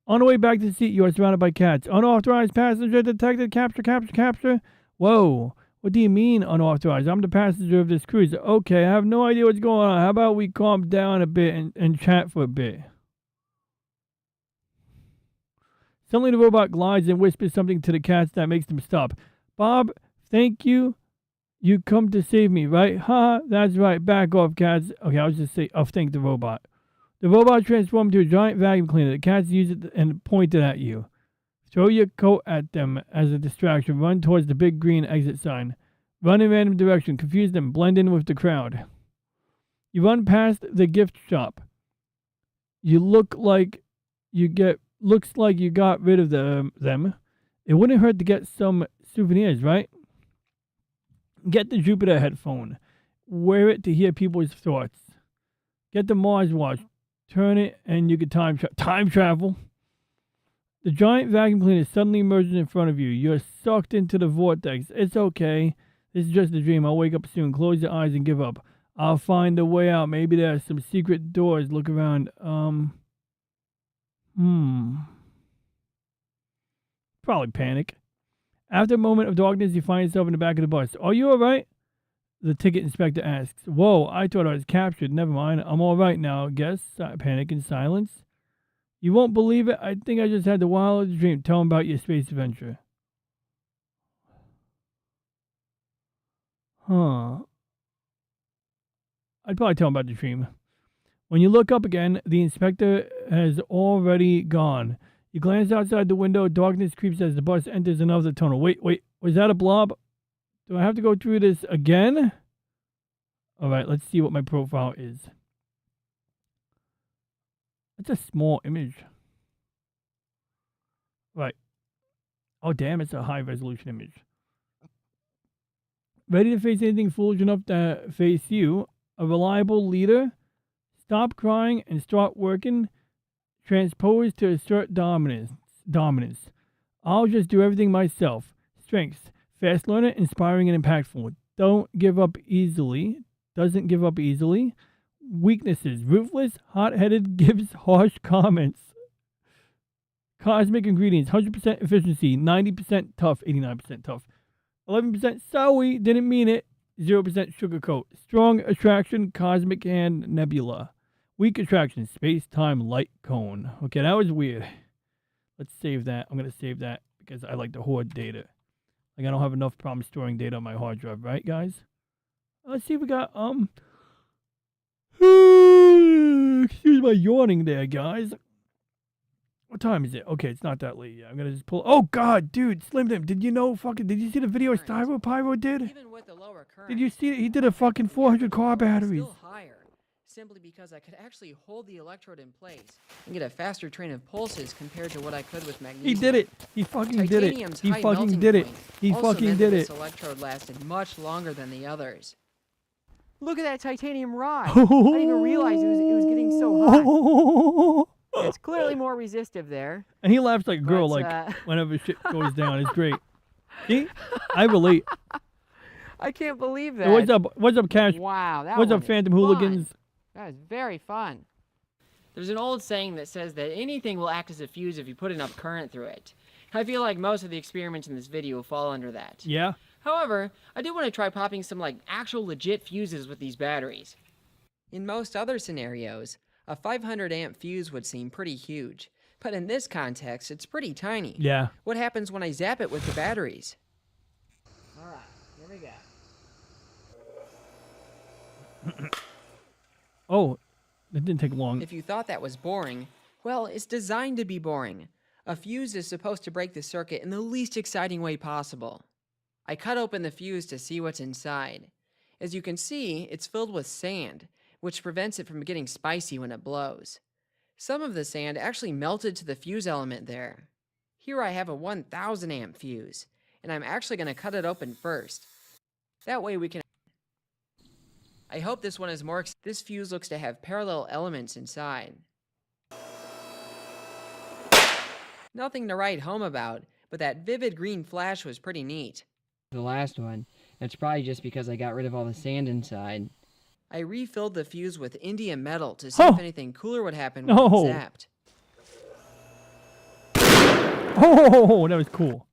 the way back to the seat, you are surrounded by cats. Unauthorized passenger detected. Capture. Whoa. What do you mean unauthorized? I'm the passenger of this cruise. Okay, I have no idea what's going on. How about we calm down a bit and chat for a bit? Suddenly the robot glides and whispers something to the cats that makes them stop. Bob, thank you. You come to save me, right? Ha, that's right. Back off, cats. Okay, I was just saying, thank the robot. The robot transformed into a giant vacuum cleaner. The cats use it and point it at you. Throw your coat at them as a distraction. Run towards the big green exit sign. Run in random direction. Confuse them. Blend in with the crowd. You run past the gift shop. You looks like you got rid of them. It wouldn't hurt to get some souvenirs, right? Get the Jupiter headphone. Wear it to hear people's thoughts. Get the Mars watch. Turn it and you can time travel. The giant vacuum cleaner suddenly emerges in front of you. You're sucked into the vortex. It's okay. This is just a dream. I'll wake up soon. Close your eyes and give up. I'll find a way out. Maybe there's some secret doors. Look around. Probably panic. After a moment of darkness, you find yourself in the back of the bus. Are you alright? The ticket inspector asks. Whoa, I thought I was captured. Never mind. I'm alright now, I guess. Panic and silence. You won't believe it. I think I just had the wildest dream. Tell him about your space adventure. Huh. I'd probably tell him about the dream. When you look up again, the inspector has already gone. You glance outside the window. Darkness creeps as the bus enters another tunnel. Wait. Was that a blob? Do I have to go through this again? All right, let's see what my profile is. It's a small image. Right. Oh, damn, it's a high-resolution image. Ready to face anything foolish enough to face you? A reliable leader? Stop crying and start working. Transpose to assert dominance. I'll just do everything myself. Strengths. Fast learner, inspiring and impactful. Doesn't give up easily. Weaknesses. Ruthless, hot-headed, gives harsh comments. Cosmic ingredients. 100% efficiency. 90% tough. 89% tough. 11% sorry, didn't mean it. 0% sugarcoat. Strong attraction. Cosmic hand. Nebula. Weak attraction. Space-time light cone. Okay, that was weird. Let's save that. I'm going to save that because I like to hoard data. Like, I don't have enough problem storing data on my hard drive, right, guys? Let's see if we got, excuse my yawning there, guys. What time is it? Okay, it's not that late yet. I'm going to just pull, oh, God, dude, Slim Dim, did you know did you see the video Styro Pyro did? Even with the lower current, Did you see it? He did a fucking 400 car batteries. Still higher, simply because I could actually hold the electrode in place and get a faster train of pulses compared to what I could with magnesium. He did it. He fucking did it. Titanium's He high fucking melting did it. point He also fucking meant did that it. This electrode lasted much longer than the others. Look at that titanium rod. I didn't even realize it was getting so hot. It's clearly more resistive there. And he laughs like a girl, But, like whenever shit goes down. It's great. See, I relate. I can't believe that. Hey, what's up, Cash? Wow, that What's one up, is Phantom fun. Hooligans? That is very fun. There's an old saying that says that anything will act as a fuse if you put enough current through it. I feel like most of the experiments in this video fall under that. Yeah. However, I do want to try popping some actual legit fuses with these batteries. In most other scenarios, a 500 amp fuse would seem pretty huge, but in this context, it's pretty tiny. Yeah. What happens when I zap it with the batteries? Alright, here we go. Oh, it didn't take long. If you thought that was boring, well, it's designed to be boring. A fuse is supposed to break the circuit in the least exciting way possible. I cut open the fuse to see what's inside. As you can see, it's filled with sand, which prevents it from getting spicy when it blows. Some of the sand actually melted to the fuse element there. Here I have a 1000 amp fuse, and I'm actually going to cut it open first. That way we can... I hope this one is more... This fuse looks to have parallel elements inside. Nothing to write home about, but that vivid green flash was pretty neat. The last one. It's probably just because I got rid of all the sand inside. I refilled the fuse with indium metal to see if anything cooler would happen when No. it zapped. Oh, that was cool.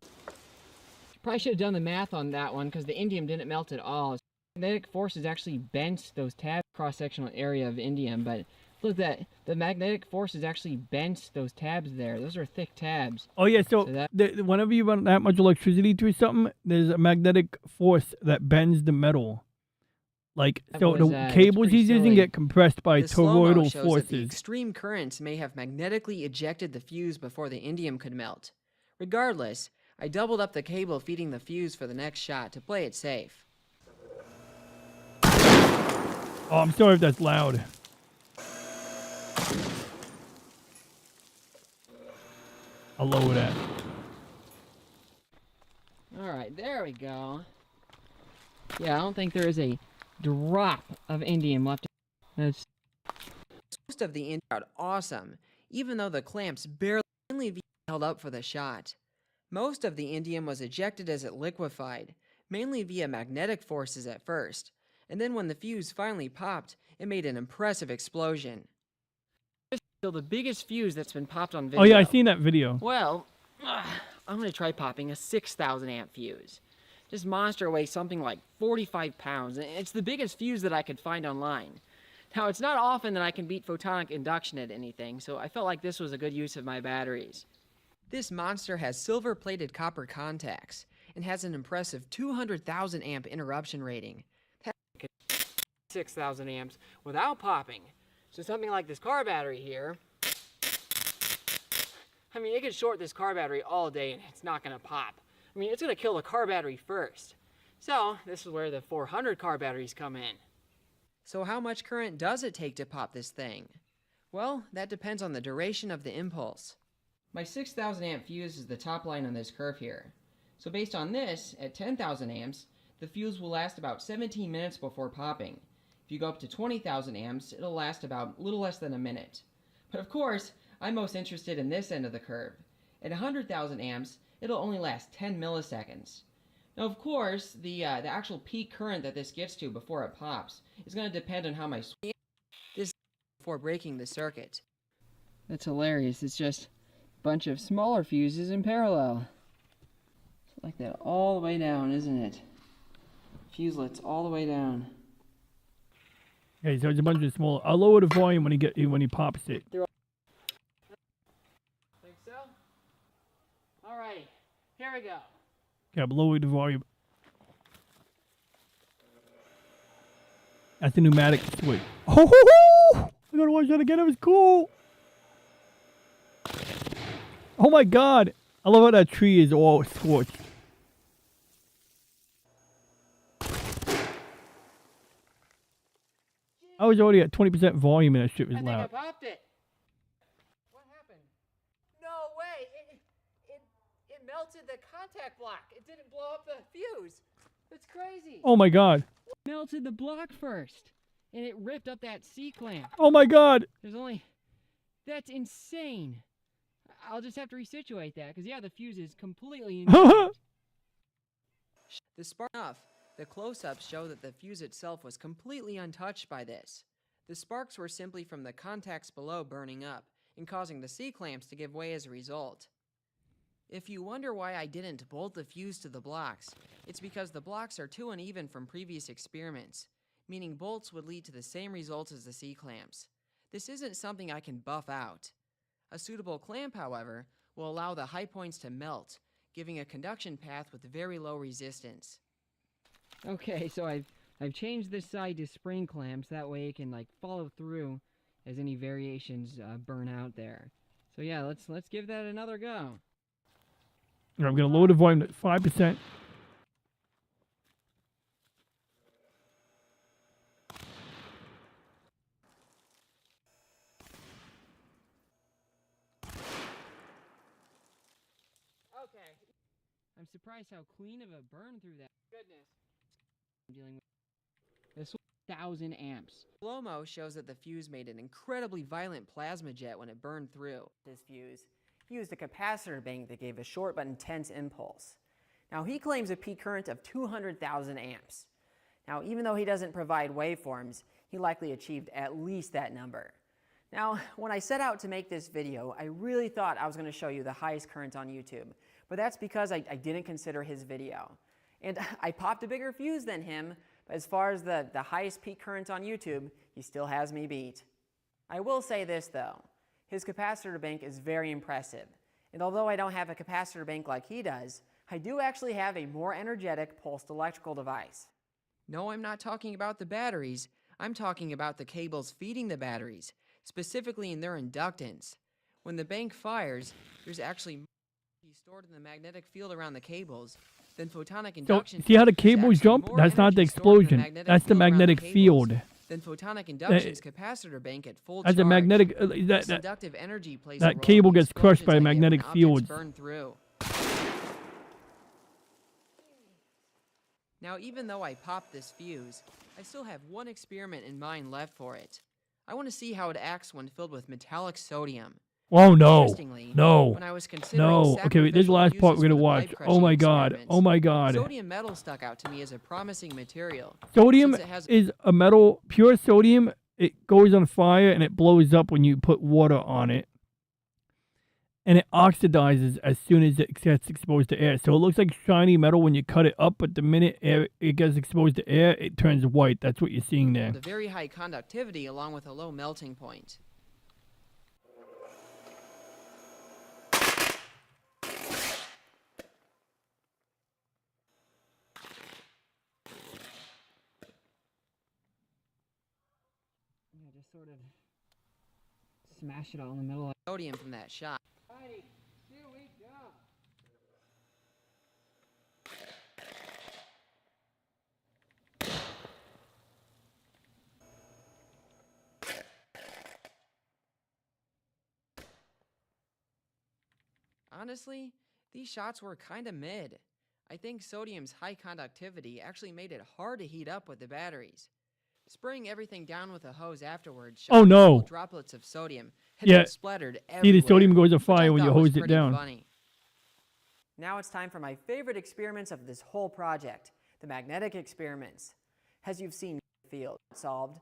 Probably should have done the math on that one because the indium didn't melt at all. Magnetic forces actually bent those tabs cross-sectional area of indium, but look that the magnetic forces actually bent those tabs there. Those are thick tabs. Oh yeah, so that- whenever you run that much electricity through something, there's a magnetic force that bends the metal. Like, That so was, the it's cables pretty he's using silly. get compressed by The slow-mo toroidal shows that the forces. extreme currents may have magnetically ejected the fuse before the indium could melt. Regardless, I doubled up the cable feeding the fuse for the next shot to play it safe. Oh, I'm sorry if that's loud. I'll lower that. Alright, there we go. Yeah, I don't think there is a drop of indium left. That's Most of the indium out awesome, even though the clamps barely held up for the shot. Most of the indium was ejected as it liquefied, mainly via magnetic forces at first, and then when the fuse finally popped, it made an impressive explosion. still the biggest fuse that's been popped on video. Oh yeah, I seen that video. Well, I'm going to try popping a 6,000 amp fuse. This monster weighs something like 45 pounds, and it's the biggest fuse that I could find online. Now, it's not often that I can beat photonic induction at anything, so I felt like this was a good use of my batteries. This monster has silver-plated copper contacts, and has an impressive 200,000 amp interruption rating. 6,000 amps without popping. So something like this car battery here, I mean, it could short this car battery all day and it's not gonna pop. I mean, it's gonna kill the car battery first. So this is where the 400 car batteries come in. So how much current does it take to pop this thing? Well, that depends on the duration of the impulse. My 6,000 amp fuse is the top line on this curve here. So based on this, at 10,000 amps, the fuse will last about 17 minutes before popping. If you go up to 20,000 amps, it'll last about a little less than a minute. But of course, I'm most interested in this end of the curve. At 100,000 amps, it'll only last 10 milliseconds. Now, of course, the actual peak current that this gets to before it pops is going to depend on how my switch is before breaking the circuit. That's hilarious. It's just a bunch of smaller fuses in parallel. It's like that all the way down, isn't it? Fuselets all the way down. Okay, so it's a bunch of small. I'll lower the volume when he pops it. Think so? Alrighty, here we go. Okay, I'm lowering the volume. That's the pneumatic switch. Oh, I gotta watch that again. It was cool. Oh my god, I love how that tree is all scorched. I was already at 20% volume and that shit was I think loud. I popped it. What happened? No way! It melted the contact block. It didn't blow up the fuse. That's crazy. Oh my god. Melted the block first, and it ripped up that C-clamp. Oh my god. That's insane. I'll just have to resituate that, because yeah, the fuse is completely The spark enough. The close-ups show that the fuse itself was completely untouched by this. The sparks were simply from the contacts below burning up and causing the C-clamps to give way as a result. If you wonder why I didn't bolt the fuse to the blocks, it's because the blocks are too uneven from previous experiments, meaning bolts would lead to the same results as the C-clamps. This isn't something I can buff out. A suitable clamp, however, will allow the high points to melt, giving a conduction path with very low resistance. Okay, so I've changed this side to spring clamps. That way it can like follow through as any variations burn out there. So yeah, let's give that another go. I'm gonna lower the volume to 5%. Okay. I'm surprised how clean of a burn through that. Goodness. I'm dealing with this 1,000 amps. Slow-mo shows that the fuse made an incredibly violent plasma jet when it burned through. This fuse used a capacitor bank that gave a short but intense impulse. Now he claims a peak current of 200,000 amps. Now even though he doesn't provide waveforms, he likely achieved at least that number. Now when I set out to make this video, I really thought I was going to show you the highest current on YouTube, but that's because I didn't consider his video. And I popped a bigger fuse than him, but as far as the highest peak current on YouTube, he still has me beat. I will say this though, his capacitor bank is very impressive, and although I don't have a capacitor bank like he does, I do actually have a more energetic pulsed electrical device. No, I'm not talking about the batteries. I'm talking about the cables feeding the batteries, specifically in their inductance. When the bank fires, there's actually more energy stored in the magnetic field around the cables than photonic So, induction. see how the There's cables actually jump? more That's not the energy stored in explosion. That's the field around magnetic cables field. than photonic induction's capacitor bank at full charge. That's a magnetic. This inductive energy plays a that role cable in the gets crushed by explosions I get when magnetic objects fields. burn through. Now, even though I popped this fuse, I still have one experiment in mind left for it. I want to see how it acts when filled with metallic sodium. Oh no. Interestingly, No. when I was considering No. Okay, wait, this is the sacrificial last part uses we're gonna for the watch. pipe Oh my crushing god. experiments, Oh my god. sodium metal stuck out to me as a promising material. Sodium since it has is a metal. Pure sodium. It goes on fire and it blows up when you put water on it. And it oxidizes as soon as it gets exposed to air. So it looks like shiny metal when you cut it up, but the minute it gets exposed to air, it turns white. That's what you're seeing there. a very high conductivity along with a low melting point. Yeah, just sort of smash it all in the middle of sodium from that shot. Honestly, these shots were kinda mid. I think sodium's high conductivity actually made it hard to heat up with the batteries. Spraying everything down with a hose afterwards showed Oh, no. little droplets of sodium had Yeah. been splattered See, everywhere. the sodium goes which I afire when you thought was hose it pretty down. funny. Now it's time for my favorite experiments of this whole project, the magnetic experiments. As you've seen, field solved.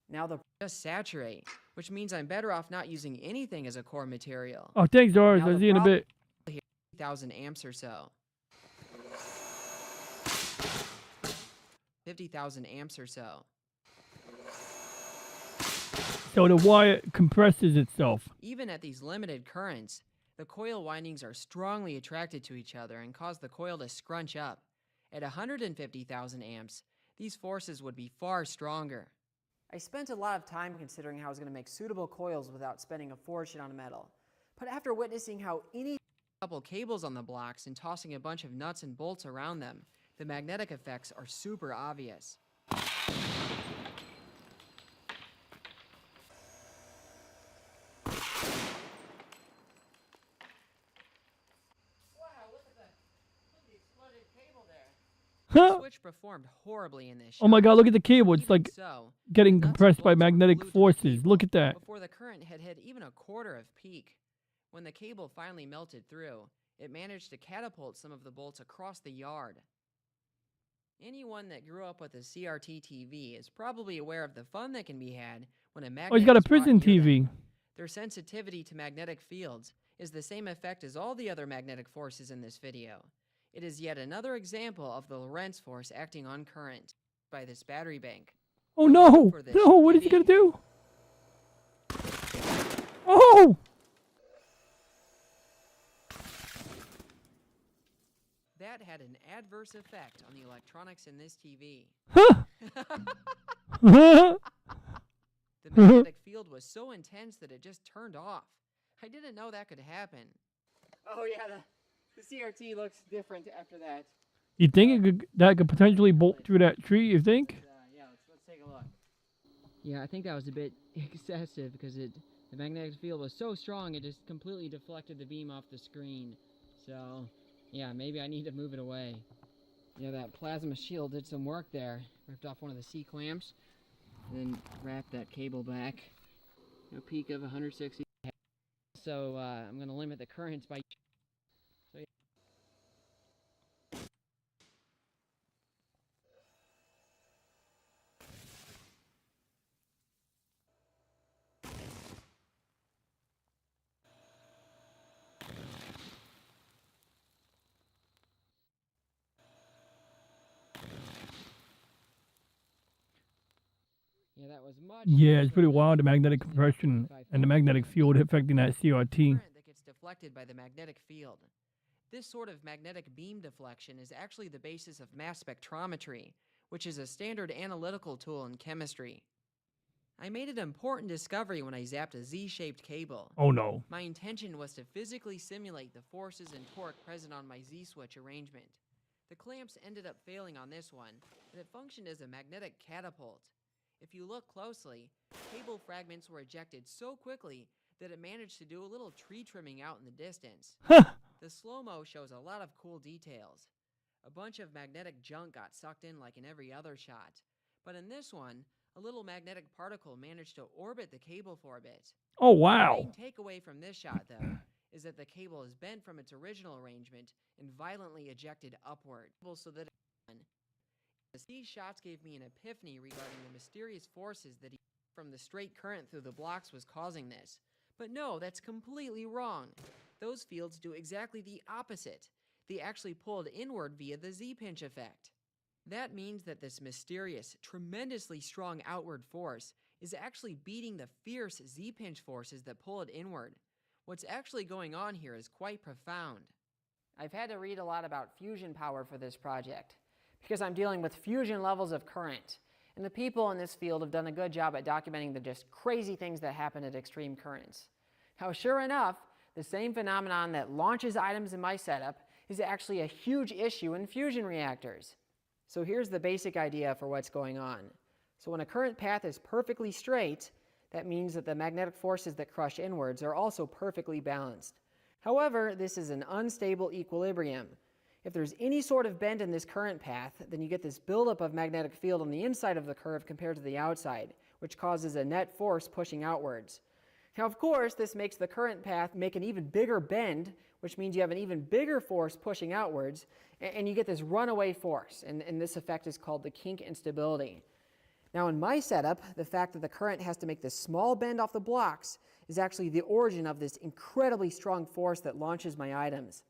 Now the Just saturate, which means I'm better off not using anything as a core material. Oh, thanks, Doris. Now I'll the see you in a problem- bit. 50,000 amps or so. 50,000 amps or so. So the wire compresses itself. Even at these limited currents, the coil windings are strongly attracted to each other and cause the coil to scrunch up. At 150,000 amps, these forces would be far stronger. I spent a lot of time considering how I was going to make suitable coils without spending a fortune on metal. But after witnessing how any Couple cables on the blocks and tossing a bunch of nuts and bolts around them, the magnetic effects are super obvious. The Huh? switch performed horribly in this Oh my shot. god, look at the cable. It's Even like so, getting the nuts and compressed by bolts were magnetic glued to the forces. cable Look at that. Before the current had hit even a quarter of peak. When the cable finally melted through, it managed to catapult some of the bolts across the yard. Anyone that grew up with a CRT TV is probably aware of the fun that can be had when a magnet Oh, he's got a is brought prison near them. TV. Their sensitivity to magnetic fields is the same effect as all the other magnetic forces in this video. It is yet another example of the Lorentz force acting on current by this battery bank. Oh no! For this No, what is he TV. gonna do? Oh! That had an adverse effect on the electronics in this TV. Huh? The magnetic field was so intense that it just turned off. I didn't know that could happen. Oh yeah, the CRT looks different after that. You think that could potentially bolt through that tree, you think? Yeah, let's take a look. Yeah, I think that was a bit excessive because the magnetic field was so strong it just completely deflected the beam off the screen. So, yeah, maybe I need to move it away. Yeah, that plasma shield did some work there. Ripped off one of the C-clamps, and then wrapped that cable back. A peak of 160. So, I'm going to limit the currents by... So, yeah. Yeah, that was much. Yeah, it's pretty different wild, the than magnetic compression and the magnetic field affecting that CRT. Current that gets deflected by the magnetic field. This sort of magnetic beam deflection is actually the basis of mass spectrometry, which is a standard analytical tool in chemistry. I made an important discovery when I zapped a Z-shaped cable. Oh no. My intention was to physically simulate the forces and torque present on my Z-switch arrangement. The clamps ended up failing on this one, and it functioned as a magnetic catapult. If you look closely, cable fragments were ejected so quickly that it managed to do a little tree trimming out in the distance. Huh. The slow-mo shows a lot of cool details. A bunch of magnetic junk got sucked in like in every other shot. But in this one, a little magnetic particle managed to orbit the cable for a bit. Oh The wow. main takeaway from this shot, though, is that the cable is bent from its original arrangement and violently ejected upward, so that these shots gave me an epiphany regarding the mysterious forces that from the straight current through the blocks was causing this. But no, that's completely wrong. Those fields do exactly the opposite. They actually pulled inward via the Z-pinch effect. That means that this mysterious, tremendously strong outward force is actually beating the fierce Z-pinch forces that pull it inward. What's actually going on here is quite profound. I've had to read a lot about fusion power for this project because I'm dealing with fusion levels of current. And the people in this field have done a good job at documenting the just crazy things that happen at extreme currents. Now, sure enough, the same phenomenon that launches items in my setup is actually a huge issue in fusion reactors. So here's the basic idea for what's going on. So when a current path is perfectly straight, that means that the magnetic forces that crush inwards are also perfectly balanced. However, this is an unstable equilibrium. If there's any sort of bend in this current path, then you get this buildup of magnetic field on the inside of the curve compared to the outside, which causes a net force pushing outwards. Now, of course, this makes the current path make an even bigger bend, which means you have an even bigger force pushing outwards, and you get this runaway force, and this effect is called the kink instability. Now, in my setup, the fact that the current has to make this small bend off the blocks is actually the origin of this incredibly strong force that launches my items.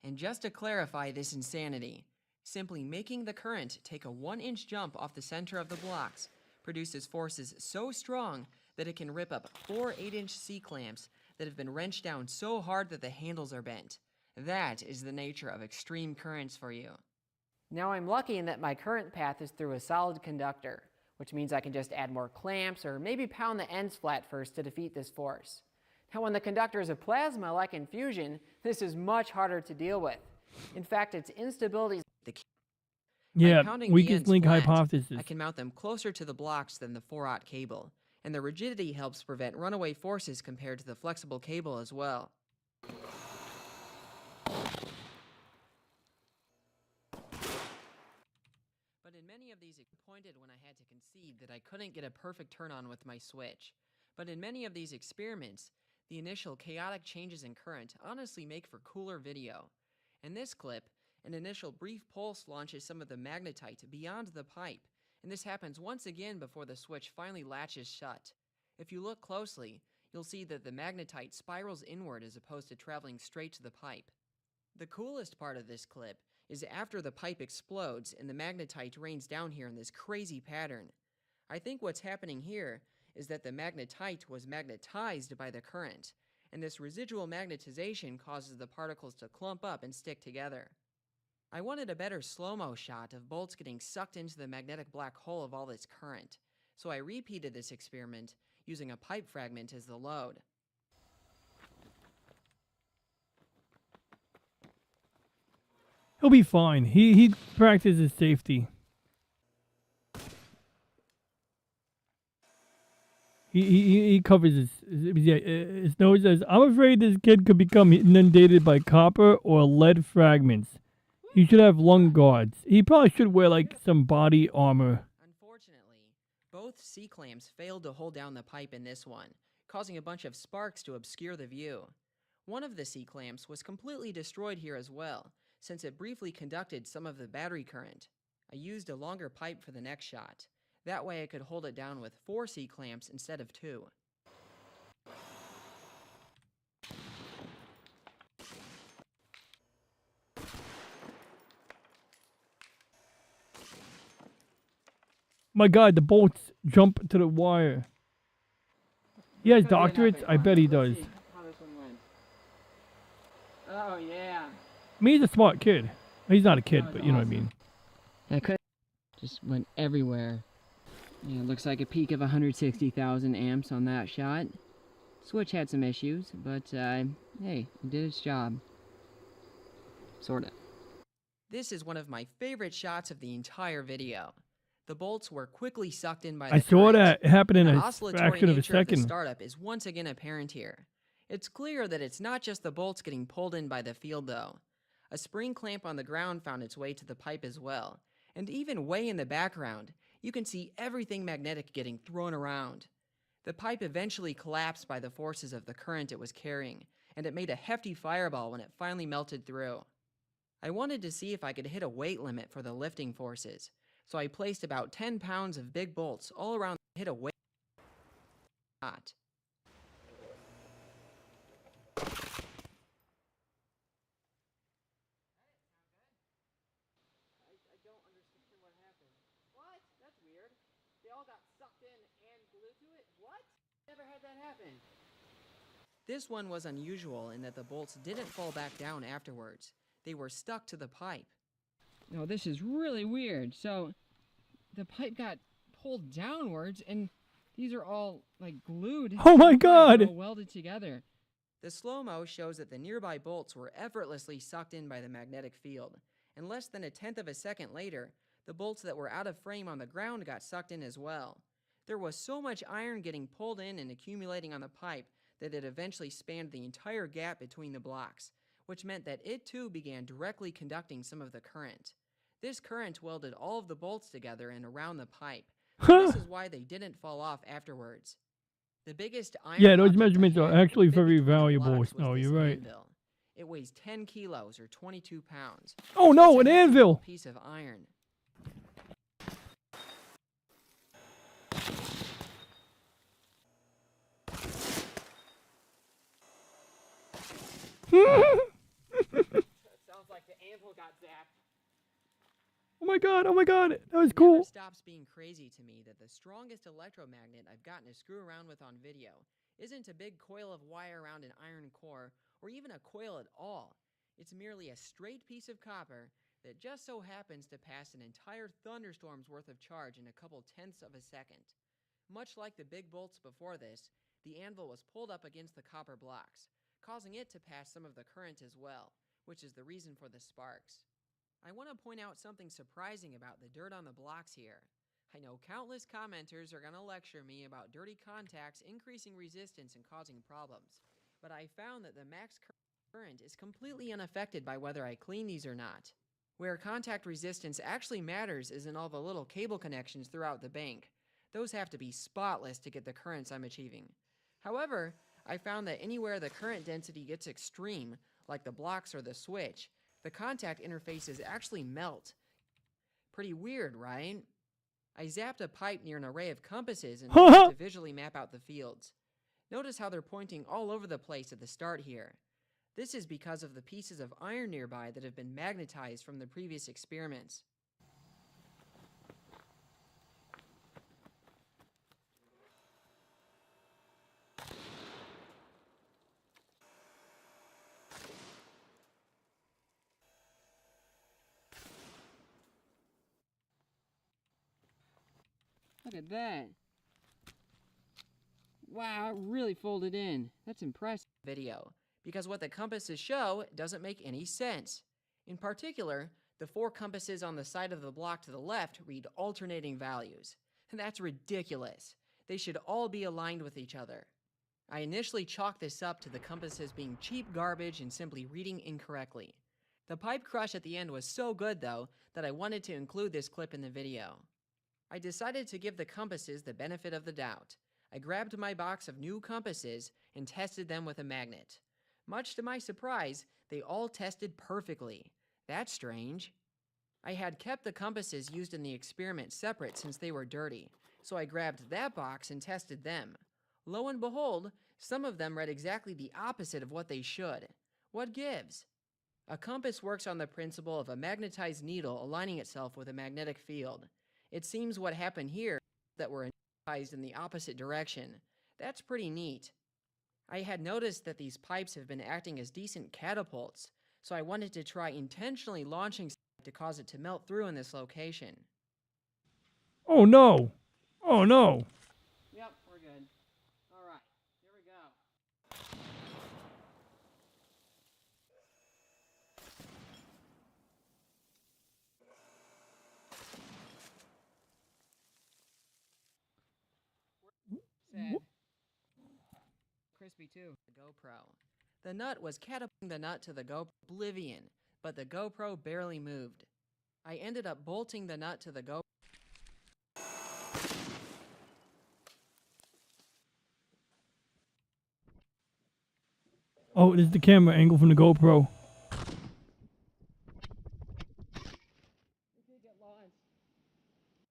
And just to clarify this insanity, simply making the current take a 1-inch jump off the center of the blocks produces forces so strong that it can rip up 4 8-inch C-clamps that have been wrenched down so hard that the handles are bent. That is the nature of extreme currents for you. Now, I'm lucky in that my current path is through a solid conductor, which means I can just add more clamps or maybe pound the ends flat first to defeat this force. Now, when the conductor is a plasma, like in fusion, this is much harder to deal with. In fact, its instability is The key. Yeah, By pounding the weakest ends link flat, hypothesis. I can mount them closer to the blocks than the 4-aught cable, and the rigidity helps prevent runaway forces compared to the flexible cable as well. But in many of these, it pointed when I had to concede that I couldn't get a perfect turn on with my switch. But in many of these experiments, the initial chaotic changes in current honestly make for cooler video. In this clip, an initial brief pulse launches some of the magnetite beyond the pipe, and this happens once again before the switch finally latches shut. If you look closely, you'll see that the magnetite spirals inward as opposed to traveling straight to the pipe. The coolest part of this clip is after the pipe explodes and the magnetite rains down here in this crazy pattern. I think what's happening here is that the magnetite was magnetized by the current, and this residual magnetization causes the particles to clump up and stick together. I wanted a better slow-mo shot of bolts getting sucked into the magnetic black hole of all this current, so I repeated this experiment using a pipe fragment as the load. He'll be fine. He practices safety. He covers his nose. Says, "I'm afraid this kid could become inundated by copper or lead fragments. He should have lung guards. He probably should wear like some body armor." Unfortunately, both C-clamps failed to hold down the pipe in this one, causing a bunch of sparks to obscure the view. One of the C-clamps was completely destroyed here as well, since it briefly conducted some of the battery current. I used a longer pipe for the next shot. That way I could hold it down with 4 C-clamps instead of 2. My God, the bolts jump to the wire. He has doctorates? I bet he does. How this one went. Oh yeah. I mean, he's a smart kid. He's not a kid, but you know what I mean. That could just went everywhere. Yeah, looks like a peak of 160,000 amps on that shot. Switch had some issues, but hey, it did its job. Sorta. This is one of my favorite shots of the entire video. The bolts were quickly sucked in by the I saw current. that happen in The a oscillatory fraction of a nature of the second. startup is once again apparent here. It's clear that it's not just the bolts getting pulled in by the field though. A spring clamp on the ground found its way to the pipe as well. And even way in the background, you can see everything magnetic getting thrown around. The pipe eventually collapsed by the forces of the current it was carrying, and it made a hefty fireball when it finally melted through. I wanted to see if I could hit a weight limit for the lifting forces, so I placed about 10 pounds of big bolts all around to hit a weight shot. What? That's weird. They all got sucked in and glued to it? What? Never had that happen. This one was unusual in that the bolts didn't fall back down afterwards. They were stuck to the pipe. No, this is really weird. So, the pipe got pulled downwards, and these are all, like, glued. Oh my together, God. all welded together. The slow-mo shows that the nearby bolts were effortlessly sucked in by the magnetic field, and less than a tenth of a second later, the bolts that were out of frame on the ground got sucked in as well. There was so much iron getting pulled in and accumulating on the pipe that it eventually spanned the entire gap between the blocks, which meant that it too began directly conducting some of the current. This current welded all of the bolts together and around the pipe. So this is why they didn't fall off afterwards. The biggest iron Yeah, those object I measurements are had to actually fit very between the valuable. blocks was No, this you're right. anvil. It weighs 10 kilos or 22 pounds. Oh So no, it's an a hefty anvil! piece of iron. Sounds like the anvil got zapped. Oh my god, that was It cool. never stops being crazy to me that the strongest electromagnet I've gotten to screw around with on video isn't a big coil of wire around an iron core, or even a coil at all. It's merely a straight piece of copper that just so happens to pass an entire thunderstorm's worth of charge in a couple tenths of a second. Much like the big bolts before this, the anvil was pulled up against the copper blocks, causing it to pass some of the current as well, which is the reason for the sparks. I want to point out something surprising about the dirt on the blocks here. I know countless commenters are going to lecture me about dirty contacts increasing resistance and causing problems, but I found that the max current is completely unaffected by whether I clean these or not. Where contact resistance actually matters is in all the little cable connections throughout the bank. Those have to be spotless to get the currents I'm achieving. However, I found that anywhere the current density gets extreme, like the blocks or the switch, the contact interfaces actually melt. Pretty weird, right? I zapped a pipe near an array of compasses and tried to visually map out the fields. Notice how they're pointing all over the place at the start here. This is because of the pieces of iron nearby that have been magnetized from the previous experiments. Look at that. Wow, it really folded in. That's impressive. Video, because what the compasses show doesn't make any sense. In particular, the 4 compasses on the side of the block to the left read alternating values. And that's ridiculous. They should all be aligned with each other. I initially chalked this up to the compasses being cheap garbage and simply reading incorrectly. The pipe crush at the end was so good though that I wanted to include this clip in the video. I decided to give the compasses the benefit of the doubt. I grabbed my box of new compasses and tested them with a magnet. Much to my surprise, they all tested perfectly. That's strange. I had kept the compasses used in the experiment separate since they were dirty, so I grabbed that box and tested them. Lo and behold, some of them read exactly the opposite of what they should. What gives? A compass works on the principle of a magnetized needle aligning itself with a magnetic field. It seems what happened here is that we're magnetized in the opposite direction. That's pretty neat. I had noticed that these pipes have been acting as decent catapults, so I wanted to try intentionally launching something to cause it to melt through in this location. Oh no. Oh no. Yep, we're good. All right, here we go. Sad. Crispy too. The GoPro. The nut was catapulting the nut to the GoPro oblivion, but the GoPro barely moved. I ended up bolting the nut to the GoPro. Oh, this is the camera angle from the GoPro.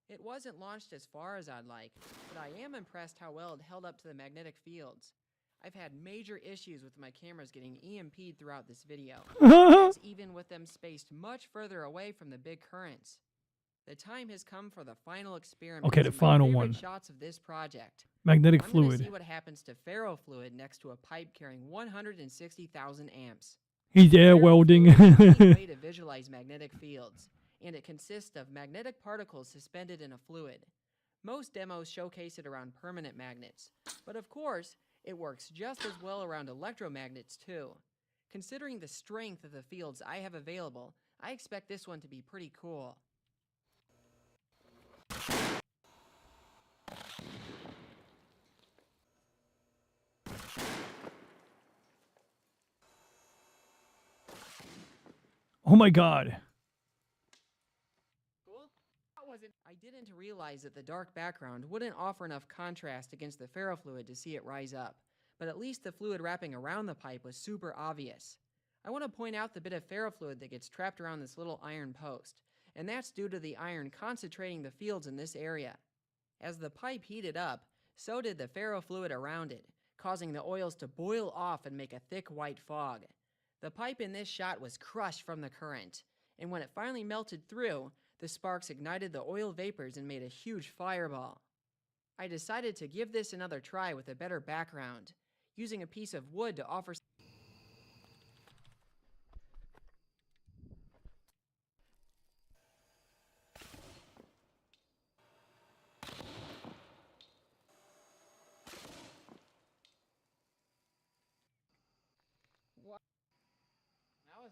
It wasn't launched as far as I'd like, but I am impressed how well it held up to the magnetic fields. I've had major issues with my cameras getting EMP'd throughout this video. That's even with them spaced much further away from the big currents. The time has come for the final experiment. Okay, the final one. Shots of this project. Magnetic I'm gonna fluid. see what happens to ferrofluid next to a pipe carrying 160,000 amps. He's air welding. Ferrofluid is a neat way to visualize magnetic fields, and it consists of magnetic particles suspended in a fluid. Most demos showcase it around permanent magnets, but of course, it works just as well around electromagnets too. Considering the strength of the fields I have available, I expect this one to be pretty cool. Oh my god. I didn't realize that the dark background wouldn't offer enough contrast against the ferrofluid to see it rise up, but at least the fluid wrapping around the pipe was super obvious. I want to point out the bit of ferrofluid that gets trapped around this little iron post, and that's due to the iron concentrating the fields in this area. As the pipe heated up, so did the ferrofluid around it, causing the oils to boil off and make a thick white fog. The pipe in this shot was crushed from the current, and when it finally melted through, the sparks ignited the oil vapors and made a huge fireball. I decided to give this another try with a better background, using a piece of wood to offer.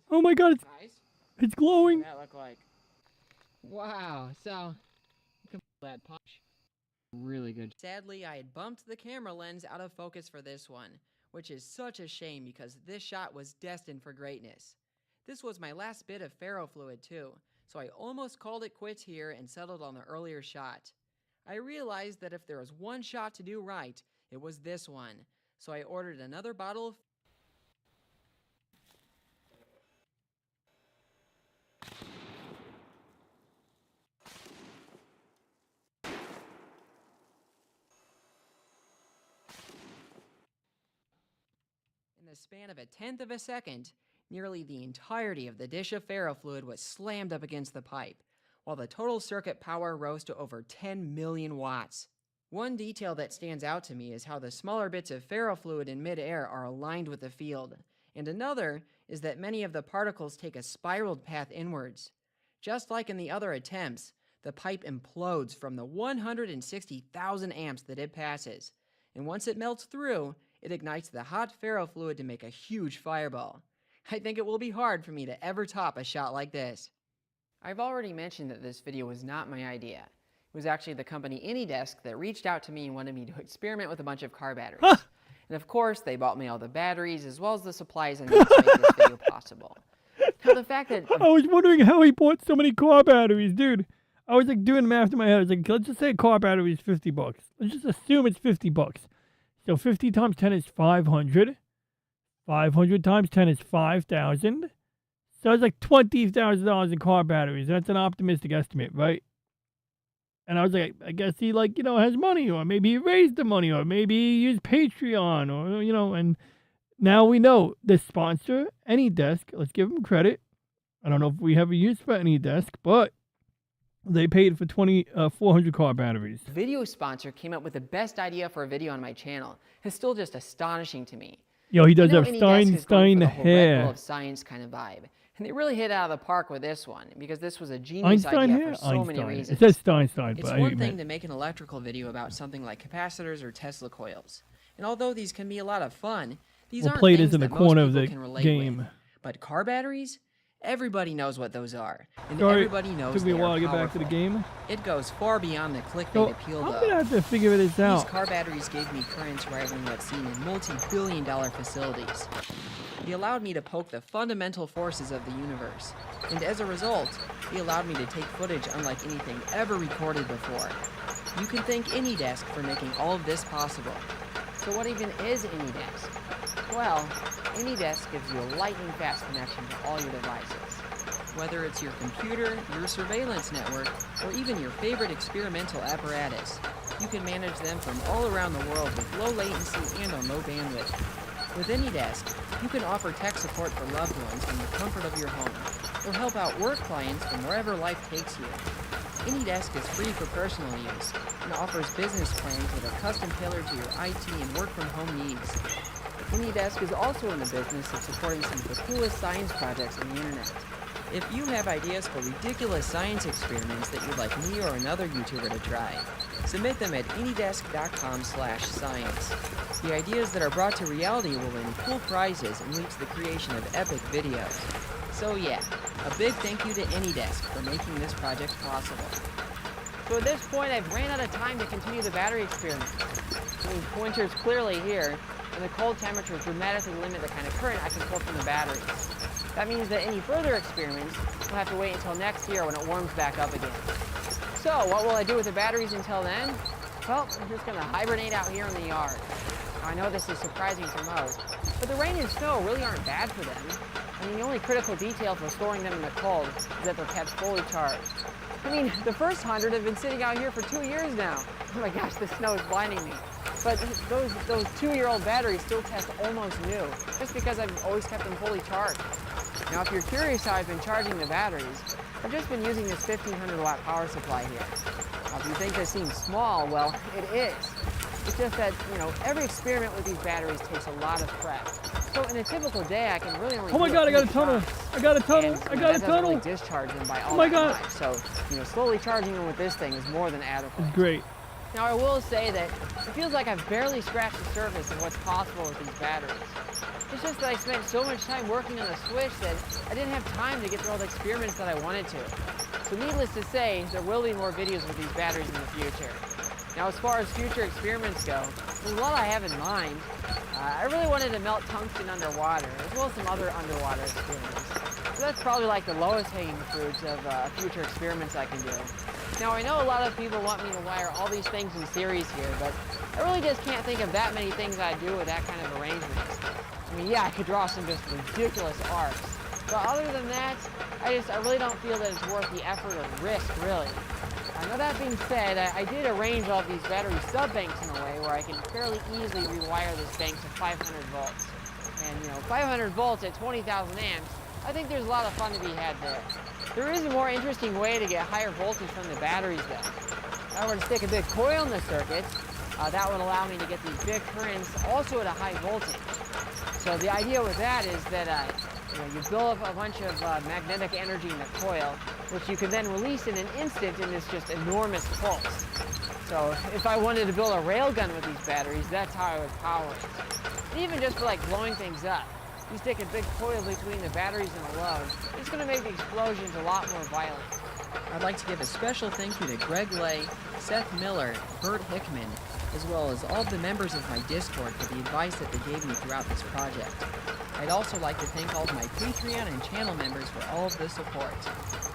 Oh my god, Nice. it's glowing. That look like. Wow. So, that punch. Really good. Sadly, I had bumped the camera lens out of focus for this one, which is such a shame because this shot was destined for greatness. This was my last bit of ferrofluid too, so I almost called it quits here and settled on the earlier shot. I realized that if there was one shot to do right, it was this one, so I ordered another bottle of In the span of 1/10 of a second, nearly the entirety of the dish of ferrofluid was slammed up against the pipe, while the total circuit power rose to over 10 million watts. One detail that stands out to me is how the smaller bits of ferrofluid in midair are aligned with the field, and another is that many of the particles take a spiraled path inwards. Just like in the other attempts, the pipe implodes from the 160,000 amps that it passes, and once it melts through, it ignites the hot ferrofluid to make a huge fireball. I think it will be hard for me to ever top a shot like this. I've already mentioned that this video was not my idea. It was actually the company AnyDesk that reached out to me and wanted me to experiment with a bunch of car batteries. And of course, they bought me all the batteries as well as the supplies I need to make this video possible. Now the fact that... I was wondering how he bought so many car batteries, dude. I was like doing math in my head. I was like, let's just say a car battery is $50. Let's just assume it's $50. So 50 times 10 is 500. 500 times 10 is 5,000. So it's like $20,000 in car batteries. That's an optimistic estimate, right? And I was like, I guess he has money, or maybe he raised the money, or maybe he used Patreon, or, and now we know the sponsor, AnyDesk, let's give him credit. I don't know if we have a use for AnyDesk, but they paid for 400 car batteries. Video sponsor came up with the best idea for a video on my channel. It's still just astonishing to me. Yo, he does I know have AnyDesk is going Stein for the whole Red hair. Bull of science kind of vibe. And they really hit out of the park with this one, because this was a genius idea for so many reasons. It says Stein, It's but one thing to make an electrical video about something like capacitors or Tesla coils. And although these can be a lot of fun, these we'll aren't play things this in the that corner most of the people can relate game. with. But car batteries? Everybody knows what those are. And Sorry, everybody knows took me a they while are to get back to the powerful. game. It goes far beyond the clickbait So appeal, I'm though. gonna have to figure this These out. car batteries gave me currents rivaling what's seen in multi-billion-dollar facilities. They allowed me to poke the fundamental forces of the universe, and as a result, they allowed me to take footage unlike anything ever recorded before. You can thank AnyDesk for making all of this possible. So what even is AnyDesk? Well, AnyDesk gives you a lightning-fast connection to all your devices. Whether it's your computer, your surveillance network, or even your favorite experimental apparatus, you can manage them from all around the world with low latency and on low bandwidth. With AnyDesk, you can offer tech support for loved ones from the comfort of your home, or help out work clients from wherever life takes you. AnyDesk is free for personal use, and offers business plans that are custom tailored to your IT and work from home needs. AnyDesk is also in the business of supporting some of the coolest science projects on the internet. If you have ideas for ridiculous science experiments that you'd like me or another YouTuber to try, submit them at anydesk.com/science. The ideas that are brought to reality will win cool prizes and lead to the creation of epic videos. So yeah, a big thank you to AnyDesk for making this project possible. So at this point, I've ran out of time to continue the battery experiment. I mean, winter's clearly here, and the cold temperatures dramatically limit the kind of current I can pull from the batteries. That means that any further experiments will have to wait until next year when it warms back up again. So, what will I do with the batteries until then? Well, I'm just going to hibernate out here in the yard. Now, I know this is surprising to most, but the rain and snow really aren't bad for them. I mean, the only critical detail for storing them in the cold is that they're kept fully charged. I mean, the first 100 have been sitting out here for 2 years now. Oh my gosh, the snow is blinding me. But those 2-year-old batteries still test almost new, just because I've always kept them fully charged. Now, if you're curious how I've been charging the batteries, I've just been using this 1500 watt power supply here. Now, if you think this seems small, well, it is. It's just that, every experiment with these batteries takes a lot of prep. So in a typical day, I can really only Oh my do God, I got a few tunnel. shots. I got a tunnel. And, I got a that doesn't tunnel. really discharge them by all my that God. much. So, slowly charging them with this thing is more than adequate. It's great. Now, I will say that it feels like I've barely scratched the surface of what's possible with these batteries. It's just that I spent so much time working on the Switch that I didn't have time to get through all the experiments that I wanted to. So needless to say, there will be more videos with these batteries in the future. Now, as far as future experiments go, there's a lot I have in mind. I really wanted to melt tungsten underwater, as well as some other underwater experiments. So that's probably like the lowest hanging fruits of future experiments I can do. Now, I know a lot of people want me to wire all these things in series here, but I really just can't think of that many things I'd do with that kind of arrangement. I mean, yeah, I could draw some just ridiculous arcs, but other than that, I really don't feel that it's worth the effort or risk, really. Now, that being said, I did arrange all of these battery sub-banks in a way where I can fairly easily rewire this bank to 500 volts. And, 500 volts at 20,000 amps, I think there's a lot of fun to be had there. There is a more interesting way to get higher voltage from the batteries, though. If I were to stick a big coil in the circuit, that would allow me to get these big currents also at a high voltage. So the idea with that is that you build up a bunch of magnetic energy in the coil, which you can then release in an instant in this just enormous pulse. So if I wanted to build a railgun with these batteries, that's how I would power it. And even just for blowing things up, you stick a big coil between the batteries and the load, it's going to make the explosions a lot more violent. I'd like to give a special thank you to Greg Lay, Seth Miller, Bert Hickman, as well as all of the members of my Discord for the advice that they gave me throughout this project. I'd also like to thank all of my Patreon and channel members for all of the support.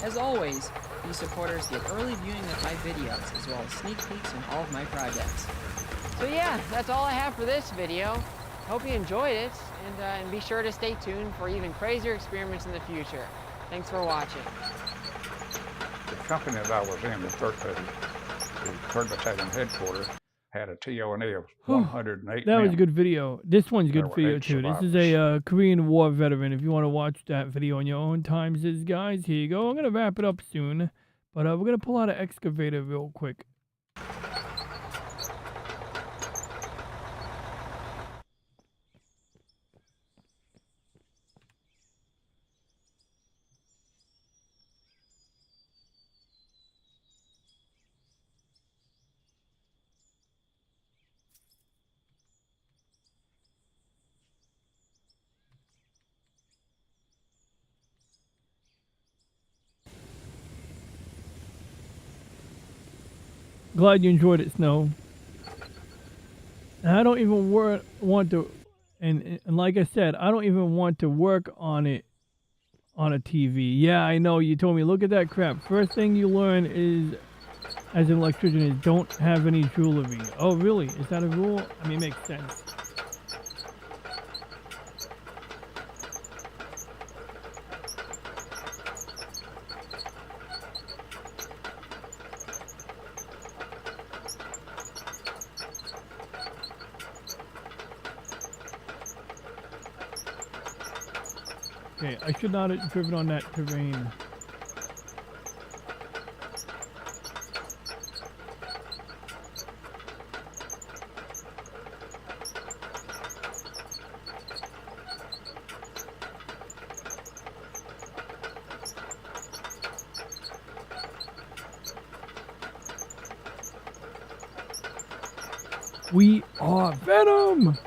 As always, these supporters get early viewing of my videos, as well as sneak peeks in all of my projects. So yeah, that's all I have for this video. Hope you enjoyed it, and be sure to stay tuned for even crazier experiments in the future. Thanks for watching. The company that I was in, the 3rd Battalion headquarters, had a TONA of 108 That was a men. good video. This one's There good were video 8 too. This is survivors. a Korean War veteran. If you want to watch that video on your own time, guys, here you go. I'm gonna wrap it up soon, but we're gonna pull out an excavator real quick. Glad you enjoyed it, Snow. And I don't even want to, and like I said, I don't even want to work on it on a TV. Yeah, I know, you told me, look at that crap. First thing you learn is, as an electrician, is don't have any jewelry. Oh, really? Is that a rule? I mean, it makes sense. Okay, I should not have driven on that terrain. We are Venom!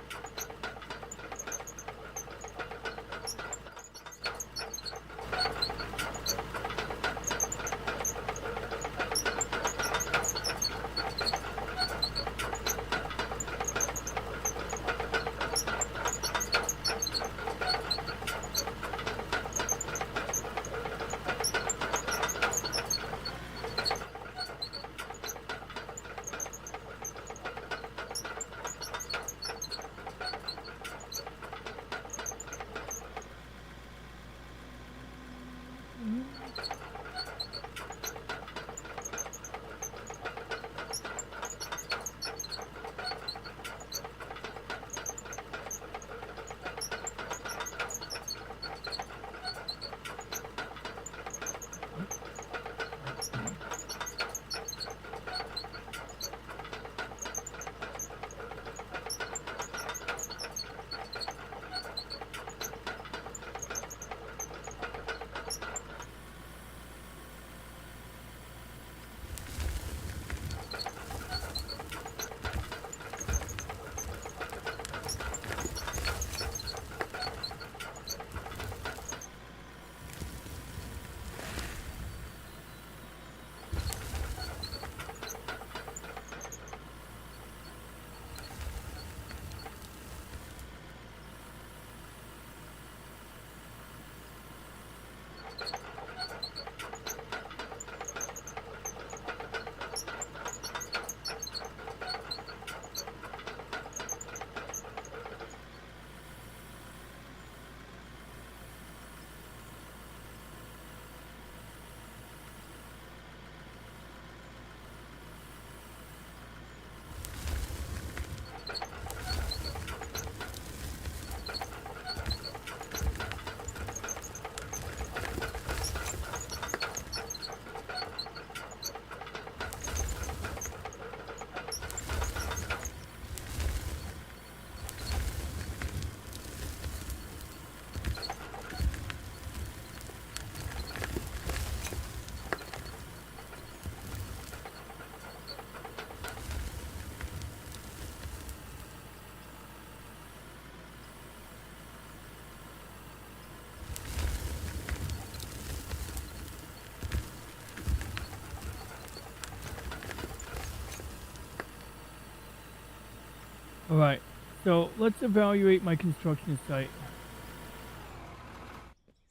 Alright, so let's evaluate my construction site.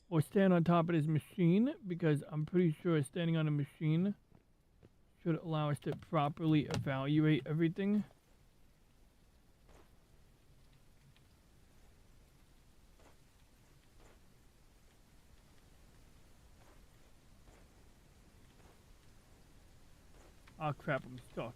Or stand on top of this machine, because I'm pretty sure standing on a machine should allow us to properly evaluate everything. Oh crap, I'm stuck.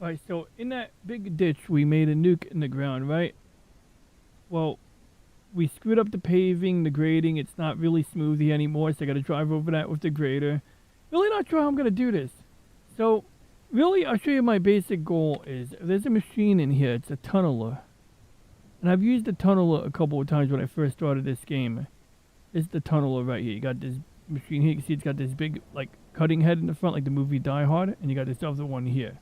Alright, so in that big ditch, we made a nuke in the ground, right? Well, we screwed up the paving, the grading. It's not really smoothie anymore, so I gotta drive over that with the grader. Really not sure how I'm gonna do this. So, really, I'll show you my basic goal is, if there's a machine in here, it's a tunneler. And I've used the tunneler a couple of times when I first started this game. It's the tunneler right here. You got this machine here, you can see it's got this big, like, cutting head in the front, like the movie Die Hard, and you got this other one here.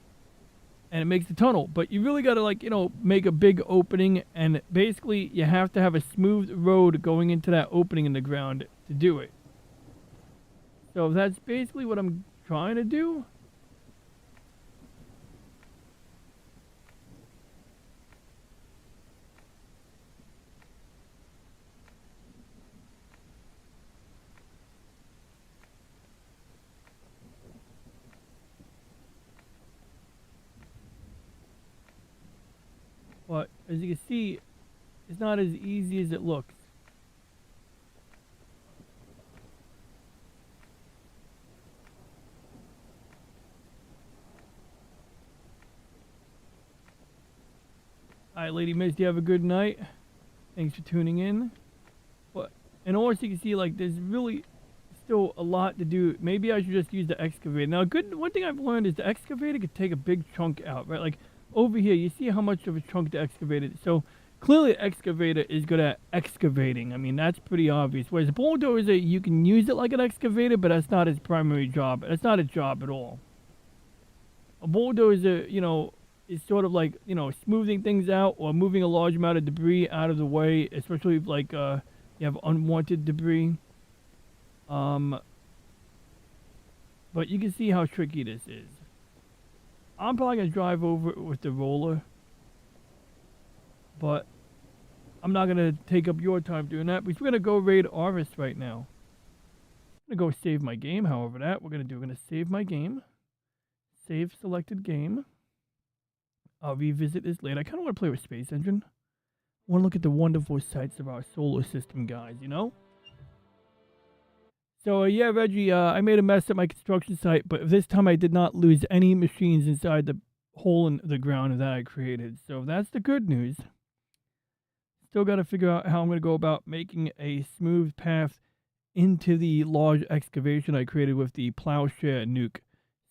And it makes the tunnel, but you really gotta, like, you know, make a big opening, and basically you have to have a smooth road going into that opening in the ground to do it. So that's basically what I'm trying to do. But as you can see, it's not as easy as it looks. Alright, Lady Misty, have a good night. Thanks for tuning in. But, and also you can see, like, there's really still a lot to do. Maybe I should just use the excavator. Now, one thing I've learned is the excavator could take a big chunk out, right? Like over here, you see how much of a chunk the excavator. So clearly, the excavator is good at excavating. I mean, that's pretty obvious. Whereas a bulldozer, you can use it like an excavator, but that's not its primary job. That's not a job at all. A bulldozer, is sort of like, smoothing things out or moving a large amount of debris out of the way, especially if, like, you have unwanted debris. But you can see how tricky this is. I'm probably going to drive over it with the roller. But I'm not going to take up your time doing that because we're going to go raid Arvis right now. I'm going to go save my game, however that we're going to save my game. Save selected game. I'll revisit this later. I kind of want to play with Space Engine. I want to look at the wonderful sights of our solar system, guys, So, yeah, Reggie, I made a mess at my construction site, but this time I did not lose any machines inside the hole in the ground that I created. So that's the good news. Still got to figure out how I'm going to go about making a smooth path into the large excavation I created with the plowshare nuke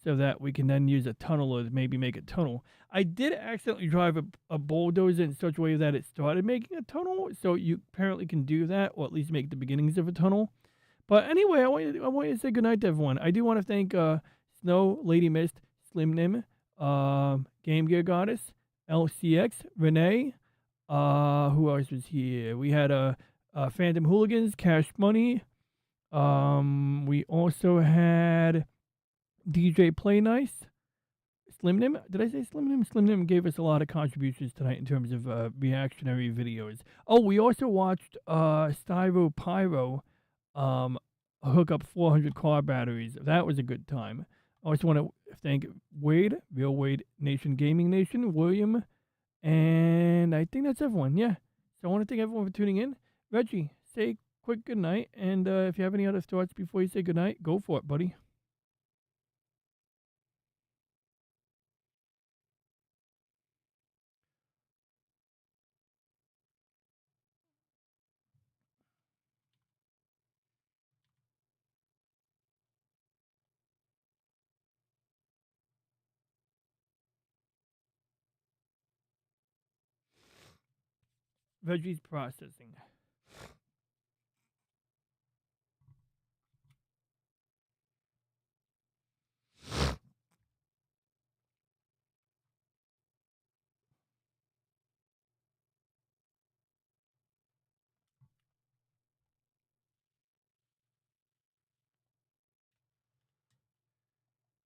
so that we can then use a tunnel or maybe make a tunnel. I did accidentally drive a bulldozer in such a way that it started making a tunnel, so you apparently can do that, or at least make the beginnings of a tunnel. But anyway, I want you to say goodnight to everyone. I do want to thank Snow, Lady Mist, Slim Nim, Game Gear Goddess, LCX, Renee, who else was here? We had Phantom Hooligans, Cash Money. We also had DJ Play Nice, Slim Nim. Did I say Slim Nim? Slim Nim gave us a lot of contributions tonight in terms of reactionary videos. Oh, we also watched Styro Pyro hook up 400 car batteries. That was a good time. I also want to thank Wade, Real Wade Nation Gaming Nation, William, and I think that's everyone. Yeah. So I want to thank everyone for tuning in. Reggie, say a quick goodnight. And if you have any other thoughts before you say goodnight, go for it, buddy. Reggie's processing.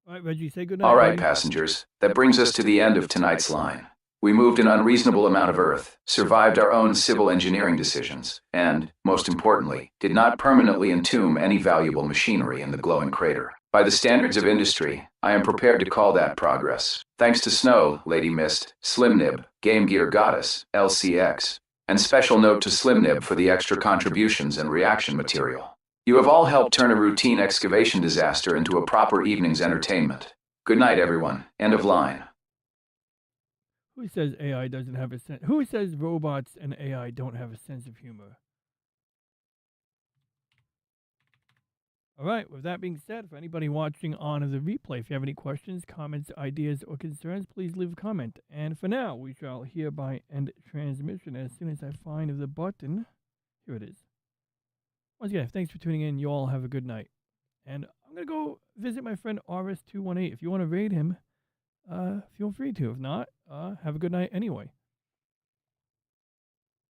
All right, Reggie, say goodnight. All right, buddy. passengers, that brings us to the end of tonight's line. We moved an unreasonable amount of Earth, survived our own civil engineering decisions, and, most importantly, did not permanently entomb any valuable machinery in the glowing crater. By the standards of industry, I am prepared to call that progress. Thanks to Snow, Lady Mist, Slim Nib, Game Gear Goddess, LCX, and special note to Slim Nib for the extra contributions and reaction material. You have all helped turn a routine excavation disaster into a proper evening's entertainment. Good night, everyone. End of line. Who says AI doesn't have a sense? Who says robots and AI don't have a sense of humor? All right, with that being said, for anybody watching on the replay, if you have any questions, comments, ideas, or concerns, please leave a comment. And for now, we shall hereby end transmission as soon as I find the button. Here it is. Once again, thanks for tuning in. You all have a good night. And I'm going to go visit my friend RS218. If you want to raid him, feel free to. If not, have a good night anyway.